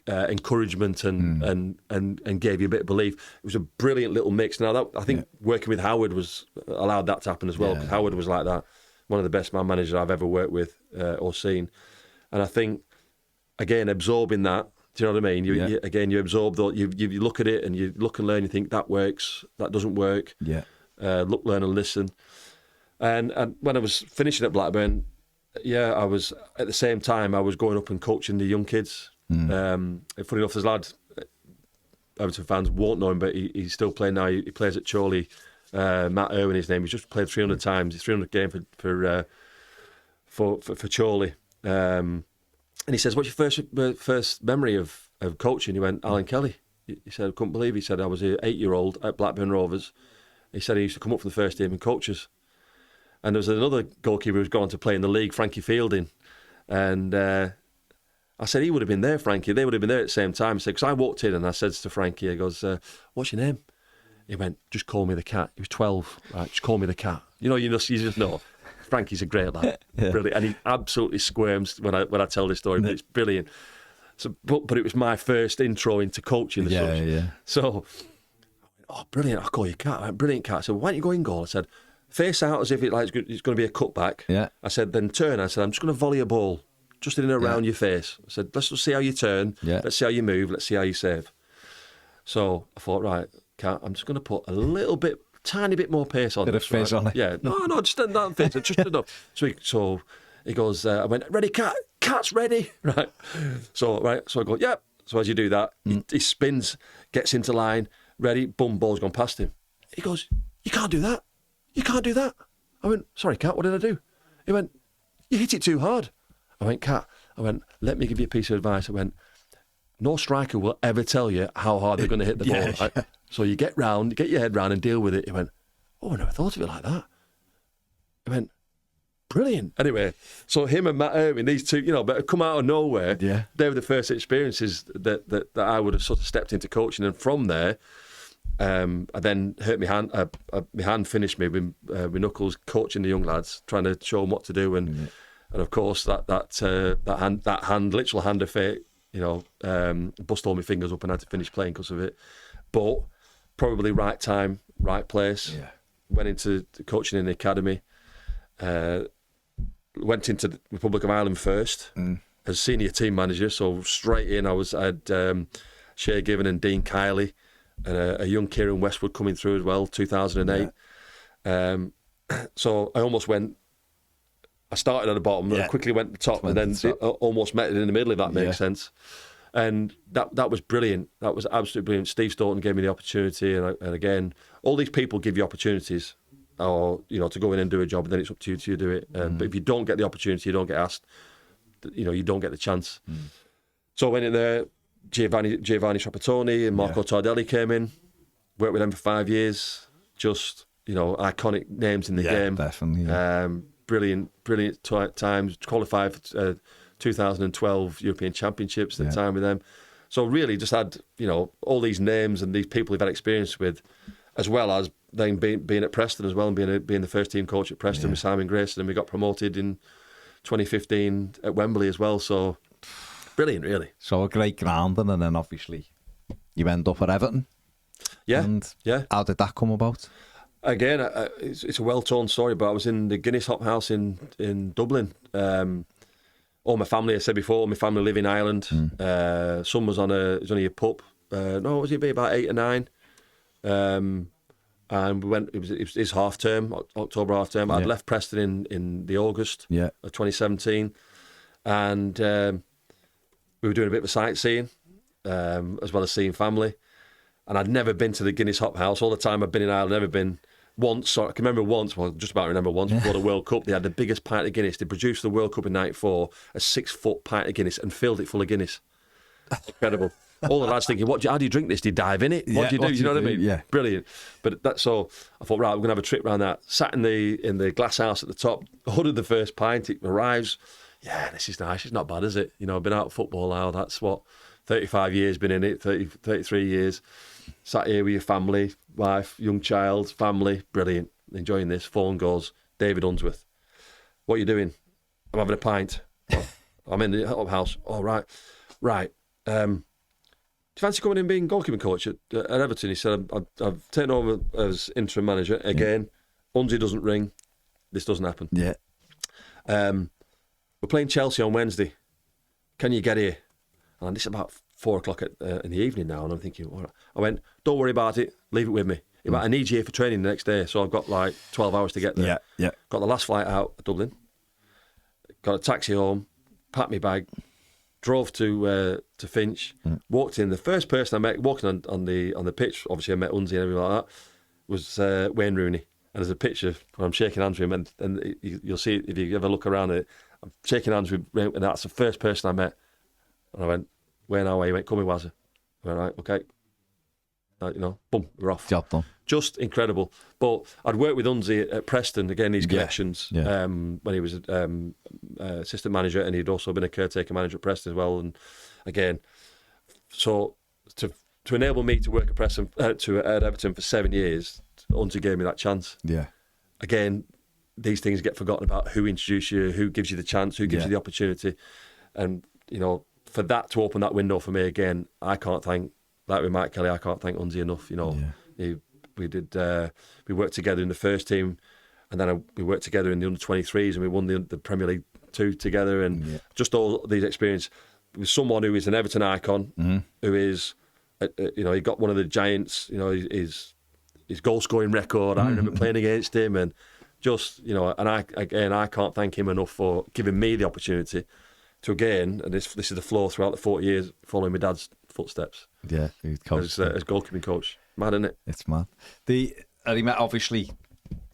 encouragement and gave you a bit of belief. It was a brilliant little mix. Now, I think working with Howard allowed that to happen as well, because Howard was like that, one of the best man managers I've ever worked with or seen. And I think, again, absorbing that, do you know what I mean? You absorb that. You look at it and you look and learn. You think that works, that doesn't work. Yeah. Look, learn, and listen. And when I was finishing at Blackburn, I was at the same time I was going up and coaching the young kids. Funny enough, there's a lad, Everton fans won't know him, but he's still playing now. He plays at Chorley. Matt Irwin, his name. He's just played 300 times. He's 300 game for Chorley. And he says, "What's your first memory of coaching?" He went, "Alan Kelly." He said, "I couldn't believe." He said, "I was an 8-year-old at Blackburn Rovers." He said he used to come up for the first team and coach us. And there was another goalkeeper who's gone to play in the league, Frankie Fielding. And I said, he would have been there, Frankie. They would have been there at the same time. He said, because I walked in and I said to Frankie, I goes, "What's your name?" He went, "Just call me the Cat." He was 12. Right, just call me the Cat. You just know. Frankie's a great lad, brilliant, and he absolutely squirms when I tell this story. But it's brilliant. So, but it was my first intro into coaching. So, brilliant! I'll call you Cat. I went, "Brilliant, Cat." I said, "Why don't you go in goal?" I said, "Face out as if it's going to be a cutback." Yeah. I said, "Then turn." I said, "I'm just going to volley a ball just in and around your face." I said, "Let's just see how you turn. Yeah. Let's see how you move. Let's see how you save." So I thought, right, Cat, I'm just going to put a little bit. Tiny bit more pace on Bit this, of fizz right? on it. Yeah, no, just that fizz, just enough. So he goes, I went, "Ready, Cat? Cat's ready." Right. So I go, "Yep." So as you do that, he spins, gets into line, ready, boom, ball's gone past him. He goes, "You can't do that. You can't do that." I went, "Sorry, Cat, what did I do?" He went, "You hit it too hard." I went, "Cat," "Let me give you a piece of advice." I went, "No striker will ever tell you how hard they're going to hit the ball. Right? So you get your head round and deal with it." He went, "Oh, I never thought of it like that." I went, "Brilliant." Anyway, so him and Matt Irwin, these two, but come out of nowhere. Yeah. They were the first experiences that I would have sort of stepped into coaching. And from there, I then hurt my hand. My hand finished me with knuckles, coaching the young lads, trying to show them what to do. And of course, that literal hand of fate Bust all my fingers up and had to finish playing because of it. But probably right time, right place. Yeah. Went into coaching in the academy. Went into the Republic of Ireland first as senior team manager. So straight in, I had Shea Given and Dean Kiley and a young Kieran Westwood coming through as well, 2008. Yeah. So I almost went. I started at the bottom, and quickly went to the top, and then almost met it in the middle, if that makes sense. And that was brilliant. That was absolutely brilliant. Steve Staunton gave me the opportunity, and again, all these people give you opportunities, or to go in and do a job, and then it's up to you to do it. But if you don't get the opportunity, you don't get asked. You don't get the chance. So I went in there. Giovanni Trapattoni and Marco Tardelli came in. Worked with them for 5 years. Just iconic names in the game. Definitely. Yeah. Brilliant times. Qualified for 2012 European Championships at the time with them. So really just had, all these names and these people we've had experience with, as well as then being at Preston as well, and being the first team coach at Preston with Simon Grayson, and we got promoted in 2015 at Wembley as well. So brilliant, really. So a great grounding, and then obviously you end up at Everton. Yeah. And how did that come about? Again, it's a well-told story, but I was in the Guinness Hop House in Dublin. All my family, I said before, my family live in Ireland. Son was only a pup. No, was he about 8 or 9? And we went. It was his half term, October half term. I'd left Preston in the August of 2017, and we were doing a bit of sightseeing, as well as seeing family. And I'd never been to the Guinness Hop House. All the time I've been in Ireland, never been once. I can remember once, just about remember once, before the World Cup, they had the biggest pint of Guinness. They produced the World Cup in '94, a 6-foot pint of Guinness, and filled it full of Guinness. Incredible. All the lads thinking, how do you drink this? Do you dive in it? What do you do? You know what I mean? Yeah. Brilliant. But so I thought, right, we're going to have a trip around that. Sat in the glass house at the top, ordered the first pint. It arrives. Yeah, this is nice. It's not bad, is it? I've been out of football now. That's 35 years been in it, 33 years. Sat here with your family, wife, young child, family. Brilliant. Enjoying this. Phone goes, David Unsworth. What are you doing? I'm having a pint. I'm in the hop house. Oh, right. Right. Do you fancy coming in and being goalkeeping coach at Everton? He said, I've taken over as interim manager. Again, Unzi doesn't ring. This doesn't happen. Yeah. We're playing Chelsea on Wednesday. Can you get here? And it's about 4 o'clock in the evening now, and I'm thinking, all right. I went, don't worry about it, leave it with me. I need you here for training the next day, so I've got like 12 hours to get there. Yeah. Got the last flight out of Dublin, got a taxi home, packed my bag, drove to Finch, walked in. The first person I met walking on the pitch, obviously I met Unzi and everything like that, was Wayne Rooney. And there's a picture where I'm shaking hands with him, and you'll see it if you ever look around it. I'm shaking hands with him, and that's the first person I met. And I went, Wayne, how are you? He went, come with Wazza. I went, right, okay. Boom, we're off. Job done. Just incredible. But I'd worked with Unzi at Preston, again, these connections, when he was assistant manager, and he'd also been a caretaker manager at Preston as well. And again, so to enable me to work at Preston, at Everton for 7 years, Unzi gave me that chance. Yeah. Again, these things get forgotten about, who introduced you, who gives you the chance, who gives you the opportunity. And, for that to open that window for me again, I can't thank, like with Mike Kelly, I can't thank Unzi enough. We worked together in the first team, and then we worked together in the under-23s, and we won the Premier League 2 together, and just all these experiences with someone who is an Everton icon, who is, he got one of the giants, his goal-scoring record. I remember playing against him, and just, and I can't thank him enough for giving me the opportunity to again, and this is the flow throughout the 40 years, following my dad's footsteps. Yeah, as goalkeeping coach. Mad, isn't it? It's mad. Obviously,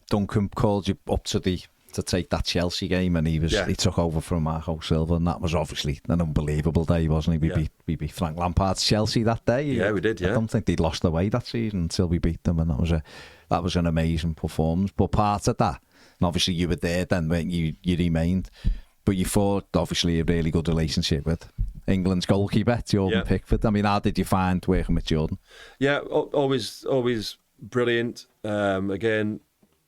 Duncan called you up to take that Chelsea game, and he took over from Marco Silva, and that was obviously an unbelievable day, wasn't he? We beat Frank Lampard's Chelsea that day. Yeah, we did. Yeah, I don't think they'd lost their way that season until we beat them, and that was an amazing performance. But part of that, and obviously you were there then, when you remained. But you forged, obviously, a really good relationship with England's goalkeeper, Jordan Pickford. I mean, how did you find working with Jordan? Yeah, always brilliant. Again,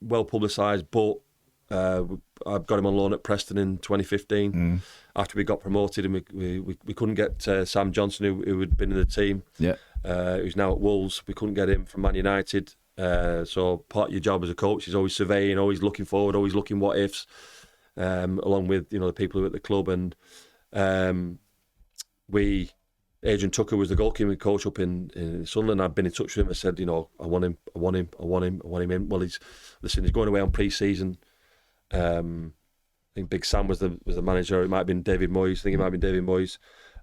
well publicised, but I got him on loan at Preston in 2015 after we got promoted, and we couldn't get Sam Johnson, who had been in the team, who's now at Wolves. We couldn't get him from Man United. So part of your job as a coach is always surveying, always looking forward, always looking what ifs, along with the people who are at the club. And Adrian Tucker was the goalkeeping coach up in Sunderland. I've been in touch with him. I said, I want him in. Well, he's going away on pre-season. I think Big Sam was the manager. It might have been David Moyes. I think it might have been David Moyes.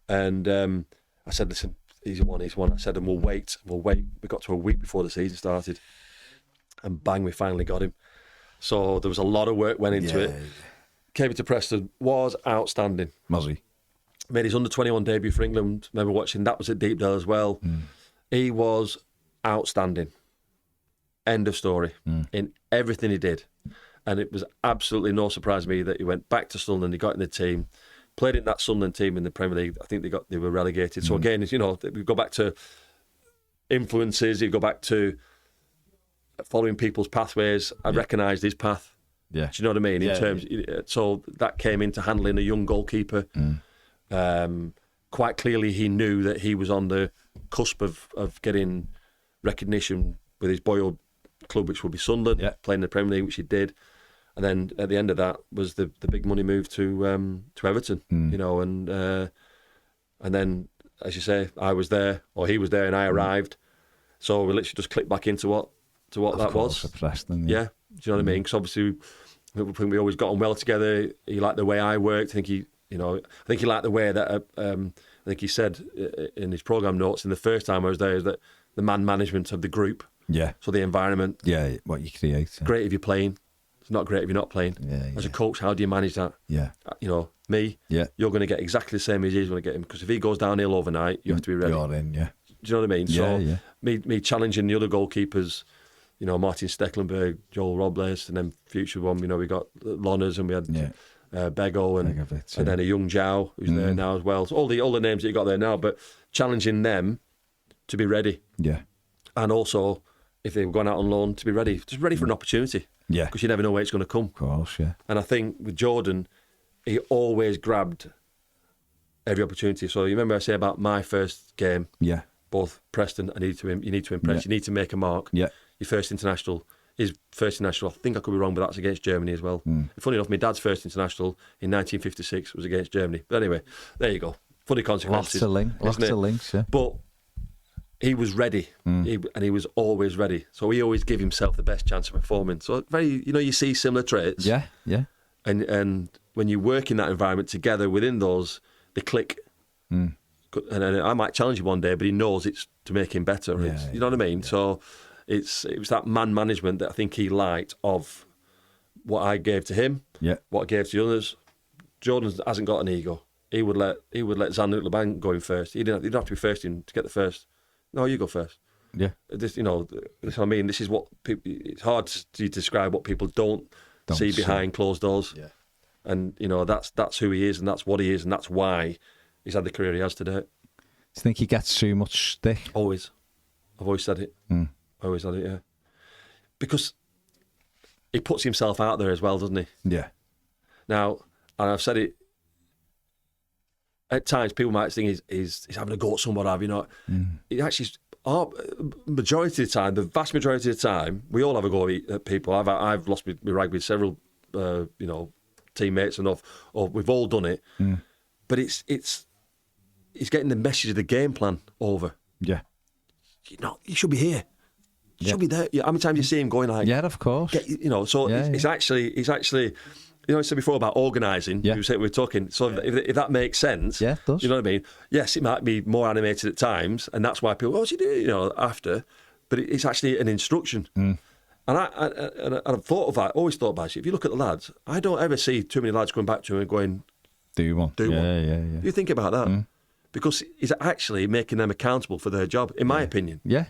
And I said, listen, he's one. I said, and we'll wait. We got to a week before the season started, and bang, we finally got him. So there was a lot of work went into it. Came into Preston, was outstanding. Was he? Made his under-21 debut for England. Remember watching, that was at Deepdale as well. He was outstanding. End of story. In everything he did. And it was absolutely no surprise to me that he went back to Sunderland, he got in the team, played in that Sunderland team in the Premier League. I think they were relegated. So again, we go back to influences, you go back to following people's pathways. I recognised his path. Yeah. Do you know what I mean? In terms, so that came into handling a young goalkeeper. Quite clearly, he knew that he was on the cusp of getting recognition with his boyhood club, which would be Sunderland, playing in the Premier League, which he did. And then at the end of that was the big money move to Everton, and then, as you say, I was there, or he was there, and I arrived. So we literally just clicked back into what that was. For Preston, do you know what I mean? Because obviously we always got on well together. He liked the way I worked. I think he liked the way that I think he said in his programme notes in the first time I was there is that the man management of the group. Yeah. So the environment. Yeah, what you create. Great if you're playing. It's not great if you're not playing. As a coach, how do you manage that? Yeah. Me, you're going to get exactly the same as he's going to get him, because if he goes downhill overnight, you have to be ready. You're in, yeah. Do you know what I mean? So me challenging the other goalkeepers, Martin Stecklenburg, Joel Robles, and then future one, we got Lonners, and we had Bego, and then a young Zhao who's there now as well. So all the names that you got there now, but challenging them to be ready. Yeah. And also, if they were going out on loan, to be ready, just ready for an opportunity. Yeah. Because you never know where it's going to come. Of course, yeah. And I think with Jordan, he always grabbed every opportunity. So you remember I say about my first game? Yeah. Both Preston, you need to impress. You need to make a mark. Yeah. His first international, I think I could be wrong, but that's against Germany as well. Funny enough, my dad's first international in 1956 was against Germany. But anyway, there you go. Funny consequences. Lots of links, yeah. But he was ready, and he was always ready. So he always gave himself the best chance of performing. So very, you see similar traits. Yeah, yeah. And when you work in that environment together within those, they click. And I might challenge him one day, but he knows it's to make him better. Yeah, you know what I mean? Yeah. So it was that man management that I think he liked of what I gave to him, what I gave to the others. Jordan hasn't got an ego. He would let Jean-Luc Lebanc go in first. He didn't have to be first in to get the first. No, you go first. Yeah. This, what I mean. This is what people. It's hard to describe what people don't see behind closed doors. Yeah. And that's who he is, and that's what he is, and that's why he's had the career he has today. Do you think he gets too much stick? Always. I've always said it. Always said it. Yeah. Because he puts himself out there as well, doesn't he? Yeah. Now, and I've said it. At times, people might think he's having a go at somebody. It actually, majority of the time, the vast majority of the time, we all have a go at people. I've lost my rag with several, teammates and or we've all done it. But it's getting the message of the game plan over. Yeah. You should be here. You should be there. How many times you see him going like? Yeah, of course. It's actually. I said before about organising. Yeah. We're talking. So if that makes sense, yeah, it does. You know what I mean? Yes, it might be more animated at times, and that's why people, what's he doing? After, but it's actually an instruction. And I've thought of that. Always thought about it. If you look at the lads, I don't ever see too many lads going back to him and going, "Do one." Yeah. You think about that because he's actually making them accountable for their job, in my opinion. Yeah.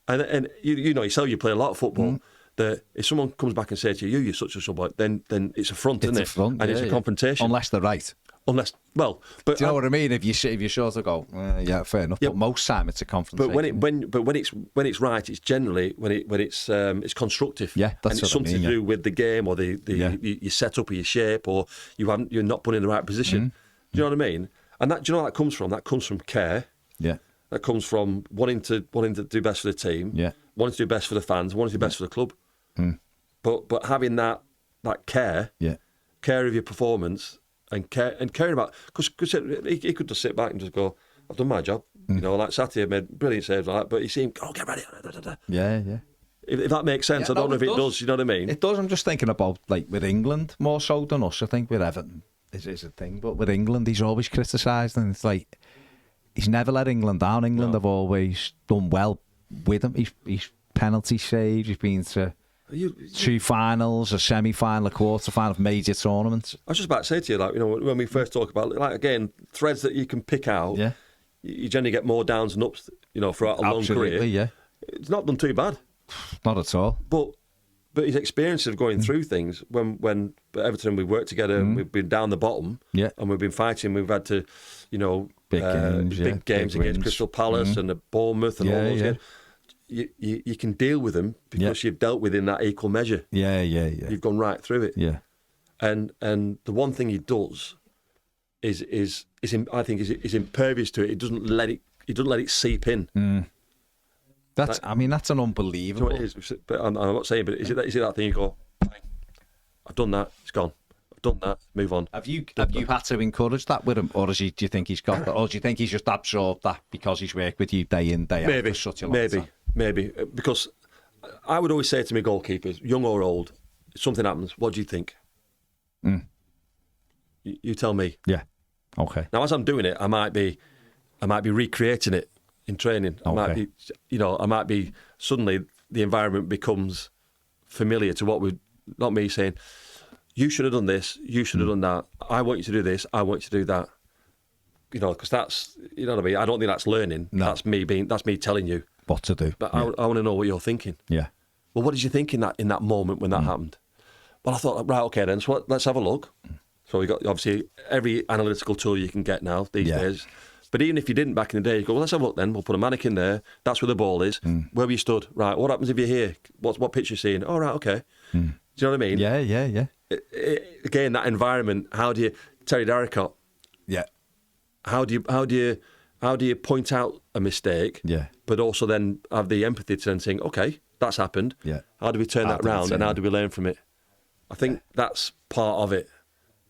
And you yourself, you play a lot of football. That if someone comes back and says to you, you're such a sub, then it's a front, isn't it? Front, and it's a confrontation. Unless they're right. unless, well, but do you know what I mean? If you sort of go, yeah, fair enough. Yeah, but most time it's a confrontation. But when it's right, it's generally when it's constructive. Yeah, that's and it's what I something mean, to yeah. do with the game or your setup or your shape, or you're not put in the right position. Do you know what I mean? And that, do you know where that comes from? That comes from care. Yeah. That comes from wanting to do best for the team. Yeah. Wanting to do best for the fans. Wanting to do best for the club. But having that care. Yeah. Care of your performance and caring about, because he could just sit back and just go, I've done my job. You know, like Saturday made brilliant saves like that, but he seemed, get ready. Yeah, yeah. If that makes sense, I don't know if it does. You know what I mean? It does. I'm just thinking about, like, with England more so than us. I think with Everton is a thing, but with England he's always criticised, and it's like he's never let England down. England have always done well with him. He's penalty saves. He's been to 2 finals, a semi-final, a quarter-final of major tournaments. I was just about to say to you, like, you know, when we first talk about, like, again, threads that you can pick out. Yeah. You generally get more downs and ups, you know, throughout a long career. Yeah. It's not done too bad. Not at all. But his experience of going through things, when at Everton we worked together, and we've been down the bottom, and we've been fighting. We've had to, you know, big games against wins. Crystal Palace and Bournemouth and all those games. You can deal with them because you've dealt with in that equal measure. Yeah. You've gone right through it. Yeah. And the one thing he does is impervious to it. He doesn't let it seep in. That's an unbelievable. You know what it is? But I'm not saying, but is it that thing you go, I've done that, it's gone. I've done that, move on. Have you had to encourage that with him, or do you think he's got that, or do you think he's just absorbed that because he's worked with you day in, day out for such a long time? Maybe. Because I would always say to my goalkeepers, young or old, if something happens, what do you think? You tell me. Yeah. Okay. Now, as I'm doing it, I might be recreating it in training. I might be suddenly the environment becomes familiar to what not me saying, you should have done this, you should have done that, I want you to do this, I want you to do that. You know, because that's, you know what I mean? I don't think that's learning. No. That's me telling you what to do. But I want to know what you're thinking. Yeah. Well, what did you think in that moment when that happened? Well, I thought, right, okay then, so let's have a look. So we got, obviously, every analytical tool you can get now these days. But even if you didn't back in the day, you go, well, let's have a look then. We'll put a mannequin there. That's where the ball is. Where were you stood? Right, what happens if you're here? What pitch you seeing? Oh, right, okay. Do you know what I mean? Yeah. Again, that environment, how do you... Terry Darricott. Yeah. How do you point out a mistake, but also then have the empathy to then think, okay, that's happened. Yeah. How do we turn that round and how do we learn from it? I think that's part of it.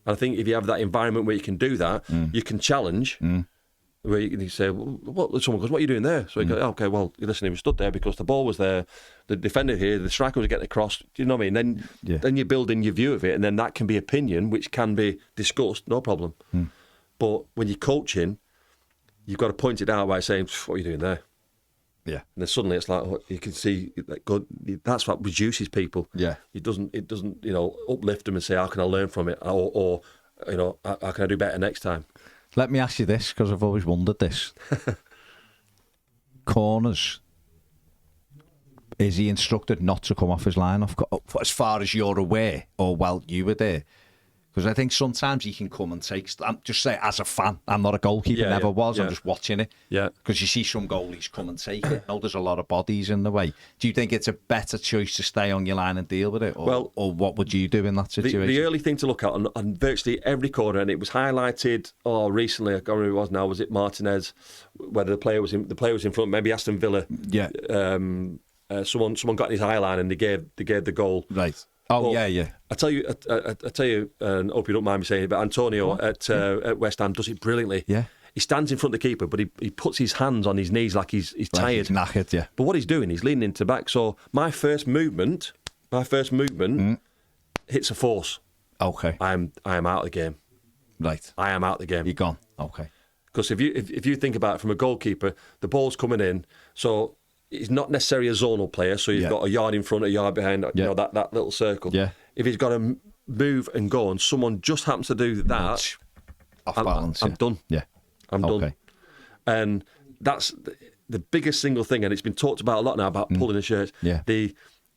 And I think if you have that environment where you can do that, you can challenge, where you can say, well, someone goes, what are you doing there? So you go, okay, well, listen, he was stood there because the ball was there, the defender here, the striker was getting across, do you know what I mean? Then you're building your view of it, and then that can be opinion, which can be discussed, no problem. But when you're coaching, you've got to point it out by saying, what are you doing there? Yeah. And then suddenly it's like, you can see, that's what reduces people. Yeah. It doesn't, you know, uplift them and say, how can I learn from it? Or you know, how can I do better next time? Let me ask you this, because I've always wondered this. Corners. Is he instructed not to come off his line, as far as you're aware, or while you were there? Because I think sometimes he can come and take... I'm just saying, as a fan, I'm not a goalkeeper, never was, I'm just watching it. Yeah. Because you see some goalies come and take it. No, there's a lot of bodies in the way. Do you think it's a better choice to stay on your line and deal with it? Or what would you do in that situation? The early thing to look at on virtually every corner, and it was highlighted recently, I can't remember who it was now, was it Martinez, whether the player was in front, maybe Aston Villa. Yeah. Someone got in his eye line and they gave the goal. Right. Oh, but yeah. I tell you, and I hope you don't mind me saying it, but Antonio at West Ham does it brilliantly. Yeah. He stands in front of the keeper, but he puts his hands on his knees like he's tired. He's knackered, yeah. But what he's doing, he's leaning into back. So my first movement hits a force. Okay. I am out of the game. Right. I am out of the game. You're gone. Okay. Because if you think about it from a goalkeeper, the ball's coming in, so he's not necessarily a zonal player, so he's got a yard in front, a yard behind, you know, that little circle. Yeah. If he's got to move and go, and someone just happens to do that, off balance, I'm done. Yeah. I'm done. And that's the biggest single thing, and it's been talked about a lot now about pulling the shirts. Yeah. The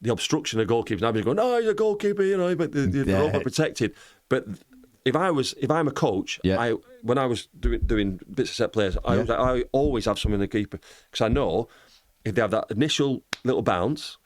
obstruction of goalkeepers. Now people going, he's a goalkeeper, you know, but they're overprotected. But if I'm a coach, Yeah. when I was doing bits of set players, I always have someone in the keeper because I know if they have that initial little bounce,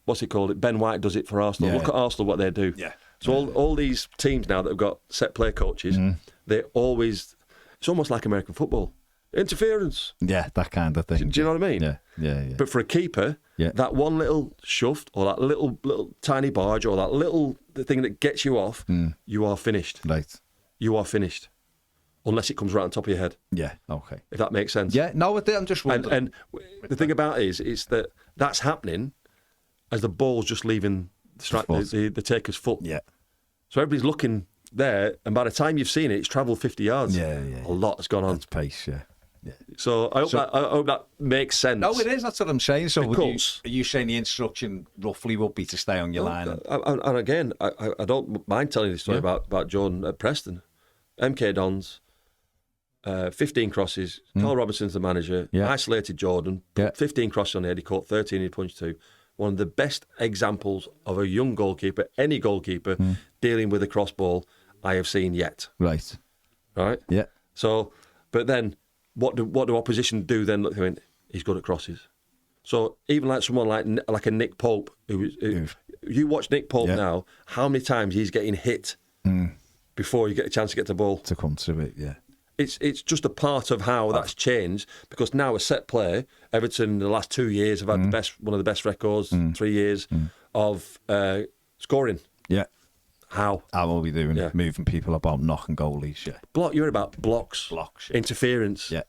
what's it called? Ben White does it for Arsenal. Yeah. Look at Arsenal, what they do. Yeah. So all these teams now that have got set player coaches, they always, it's almost like American football. Interference. Yeah, that kind of thing. Do you know what I mean? Yeah. But for a keeper, that one little shove or that little tiny barge or that little thing that gets you off, you are finished. Right. You are finished. Unless it comes right on top of your head. Yeah, okay. If that makes sense. Yeah, no, I'm just wondering. And the thing about it is that that's happening as the ball's just leaving the taker's foot. Yeah. So everybody's looking there, and by the time you've seen it, it's travelled 50 yards. Yeah. A lot has gone on. That's pace, yeah. So I hope that makes sense. No, it is. That's what I'm saying. So are you saying the instruction roughly would be to stay on your line? And again, I don't mind telling you the story about John at Preston. MK Dons, 15 crosses. Carl Robinson's the manager. Isolated Jordan. 15 crosses on the head. He caught 13 and he punched 2. One of the best examples of a young goalkeeper, any goalkeeper, dealing with a cross ball I have seen yet. Right. Yeah. So, but then, what do opposition do then? Look, he's good at crosses. So even like someone like a Nick Pope, you watch Nick Pope now, how many times he's getting hit before you get a chance to get the ball? To come to it, yeah. It's just a part of how that's changed because now a set play, Everton in the last 2 years have had one of the best records, 3 years of scoring. Yeah. How are we doing? Yeah. Moving people about, knocking goalies, You're about blocks, interference. Yeah.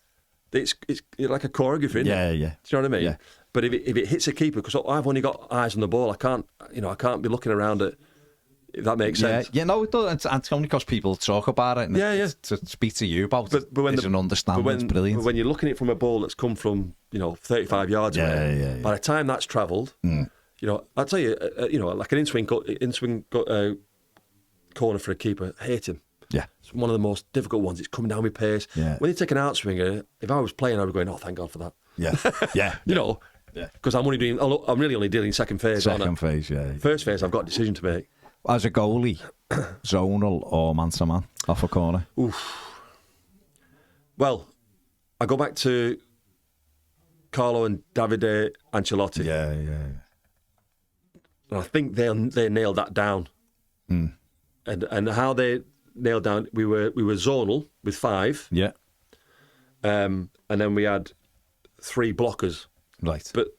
It's like a choreography, isn't it? Yeah. Do you know what I mean? Yeah. But if it hits a keeper, because I've only got eyes on the ball, I can't be looking around at. If that makes sense. Yeah, no, it does. It's only because people talk about it. And to speak to you about it is an understanding. It's brilliant. But when you're looking at it from a ball that's come from 35 yards away, by the time that's travelled, I'll tell you, like an in-swing corner for a keeper, I hate him. Yeah. It's one of the most difficult ones. It's coming down with pace. Yeah. When you take an outswinger, if I was playing, I'd be going, oh, thank God for that. Yeah. Yeah. Because I'm really only dealing second phase. Second phase, yeah. First phase, I've got a decision to make. As a goalie, zonal or man-to-man off a corner? Oof. Well, I go back to Carlo and Davide Ancelotti. Yeah. And I think they nailed that down. And how they nailed down, we were zonal with 5. Yeah. And then we had 3 blockers. Right. But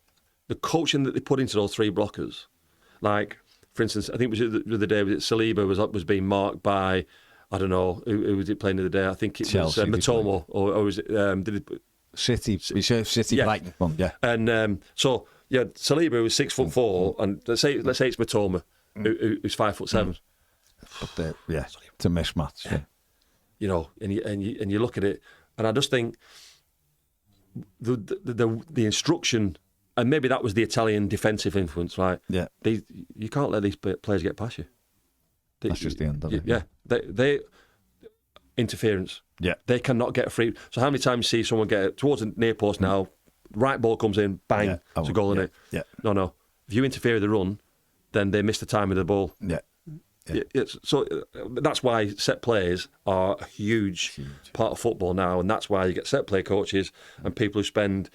the coaching that they put into those 3 blockers, like, for instance, I think it was the other day, Saliba was being marked by, I don't know, who was it playing the other day? I think it Chelsea, was Matomo, or was it, did it? City, Brighton one, yeah. And Saliba was 6'4", and let's say it's Matoma, who's 5'7". But it's a mismatch. Yeah. And you look at it, and I just think the instruction, and maybe that was the Italian defensive influence, right? Yeah. You can't let these players get past you. That's just the end of it. Yeah. They interference. Yeah. They cannot get a free. So how many times you see someone get towards the near post now, right ball comes in, bang, it's a goal in it. Yeah. No. If you interfere with the run, then they miss the time of the ball. Yeah. So that's why set plays are a huge part of football now, and that's why you get set play coaches and people who spend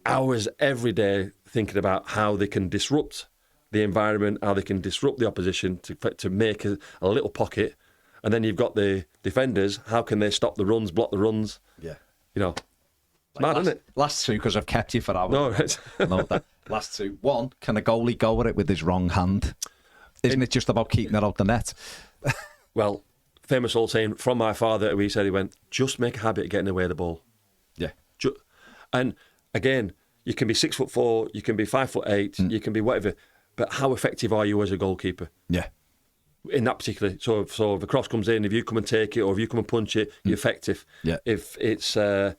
hours every day thinking about how they can disrupt the environment, how they can disrupt the opposition to make a little pocket, and then you've got the defenders. How can they stop the runs, block the runs? Yeah, it's mad, isn't it? Last 2, because I've kept you for hours. No, right. No, last 2. 1, can a goalie go at it with his wrong hand? Isn't it just about keeping it out the net? Well, famous old saying from my father, he went, just make a habit of getting away with the ball. Yeah. And again, you can be 6'4", you can be 5'8", you can be whatever, but how effective are you as a goalkeeper? Yeah. In that particular, so if a cross comes in, if you come and take it, or if you come and punch it, you're effective. Yeah. If it's a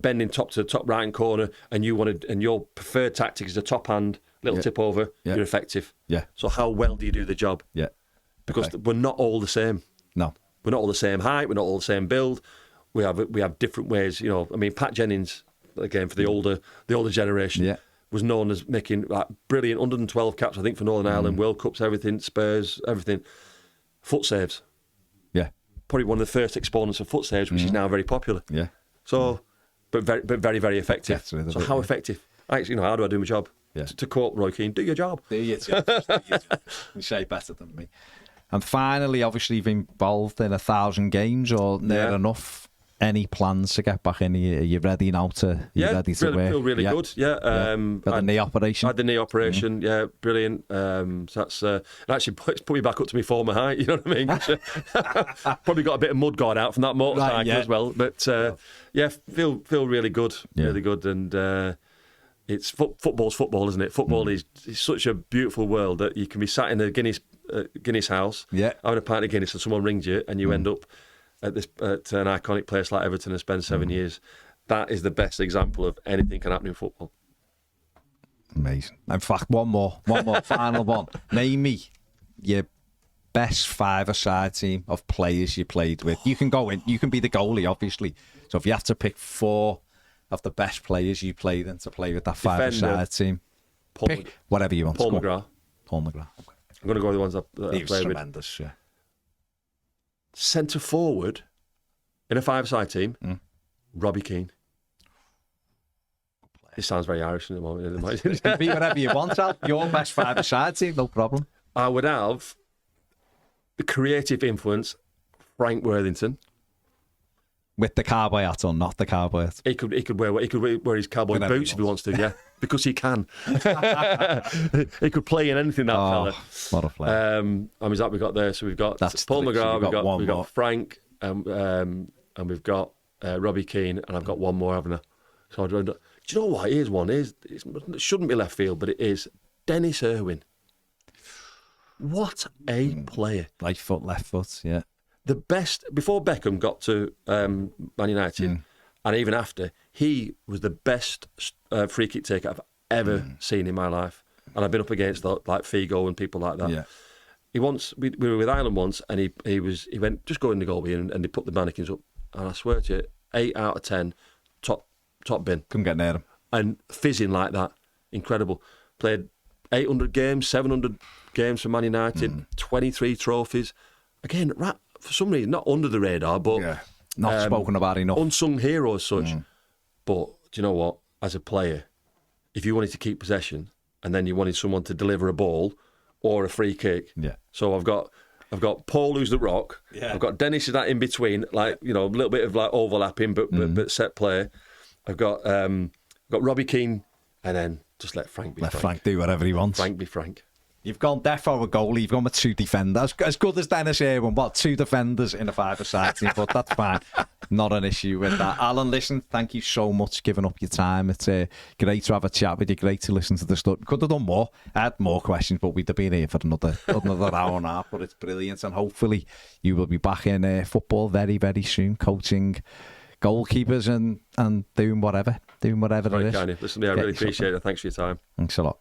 bending top to the top right hand corner, and your preferred tactic is a top hand little tip over, you're effective. Yeah. So how well do you do the job? Yeah. Because we're not all the same. No. We're not all the same height. We're not all the same build. We have different ways. Pat Jennings, again for the older generation, was known as making brilliant 112 caps. I think for Northern Ireland, World Cups, everything, Spurs, everything. foot saves. Yeah. Probably one of the first exponents of foot saves, which is now very popular. Yeah. So, but very, very effective. So how effective? Actually, how do I do my job? Yeah. To quote Roy Keane, do your job. Do your job. You say better than me. And finally, obviously, you've been involved in 1,000 games or near enough. Any plans to get back in? Are you ready now to? Ready to feel really good. Yeah. Had the knee operation. I had the knee operation. Yeah, brilliant. So that's it actually put me back up to my former height. You know what I mean? Probably got a bit of mud guard out from that motorcycle as well. But feel really good. Really good. And it's football's football, isn't it? Football is such a beautiful world that you can be sat in a Guinness house, having a pint of Guinness, and someone rings you, and you end up at an iconic place like Everton and spend 7 years. That is the best example of anything can happen in football. Amazing. In fact, one more final one. Name me your best five-a-side team of players you played with. You can go in. You can be the goalie, obviously. So if you have to pick 4 of the best players you played in to play with that five-a-side team, pick whatever you want. Paul McGrath. Okay. I'm going to go with the ones that I played with. Tremendous, yeah. Centre forward in a five-side team, Robbie Keane. It sounds very Irish in the moment. You can be whatever you want, Al. Your best five-a-side team, no problem. I would have the creative influence, Frank Worthington. With the cowboy hat on, not the cowboy hat. He could wear his cowboy boots if he wants to, yeah, because he can. He could play in anything, that fella. What a player. That we got there. So we've got Paul McGrath, we've got Frank, and we've got Robbie Keane, and I've got one more, haven't I? So do you know what? Here's one. It shouldn't be left field, but it is. Dennis Irwin. What a player! Right foot, left foot, yeah. The best, before Beckham got to Man United, and even after, he was the best free kick taker I've ever seen in my life. And I've been up against like Figo and people like that. Yeah. We were with Ireland once, and he went, just go in the goal and they put the mannequins up. And I swear to you, 8 out of 10, top bin. Couldn't get near him. And fizzing like that, incredible. Played 800 games, 700 games for Man United, 23 trophies. Again, for some reason, not under the radar, but not spoken about enough. Unsung hero as such. But do you know what? As a player, if you wanted to keep possession and then you wanted someone to deliver a ball or a free kick, so I've got Paul, who's the rock. I've got Dennis, is that in between, like a little bit of like overlapping, but set play. I've got Robbie Keane, and then just let Frank be Frank. Let Frank do whatever he wants. Frank be Frank. You've gone defo a goalie, you've gone with 2 defenders. As good as Dennis Irwin, 2 defenders in a five-a-side team, but that's fine. Not an issue with that. Alan, listen, thank you so much for giving up your time. It's great to have a chat with you, great to listen to the stuff. Could have done more. I had more questions, but we'd have been here for another hour and a half, but it's brilliant. And hopefully you will be back in football very, very soon, coaching goalkeepers and doing whatever it is. Listen, I really appreciate it. Thanks for your time. Thanks a lot.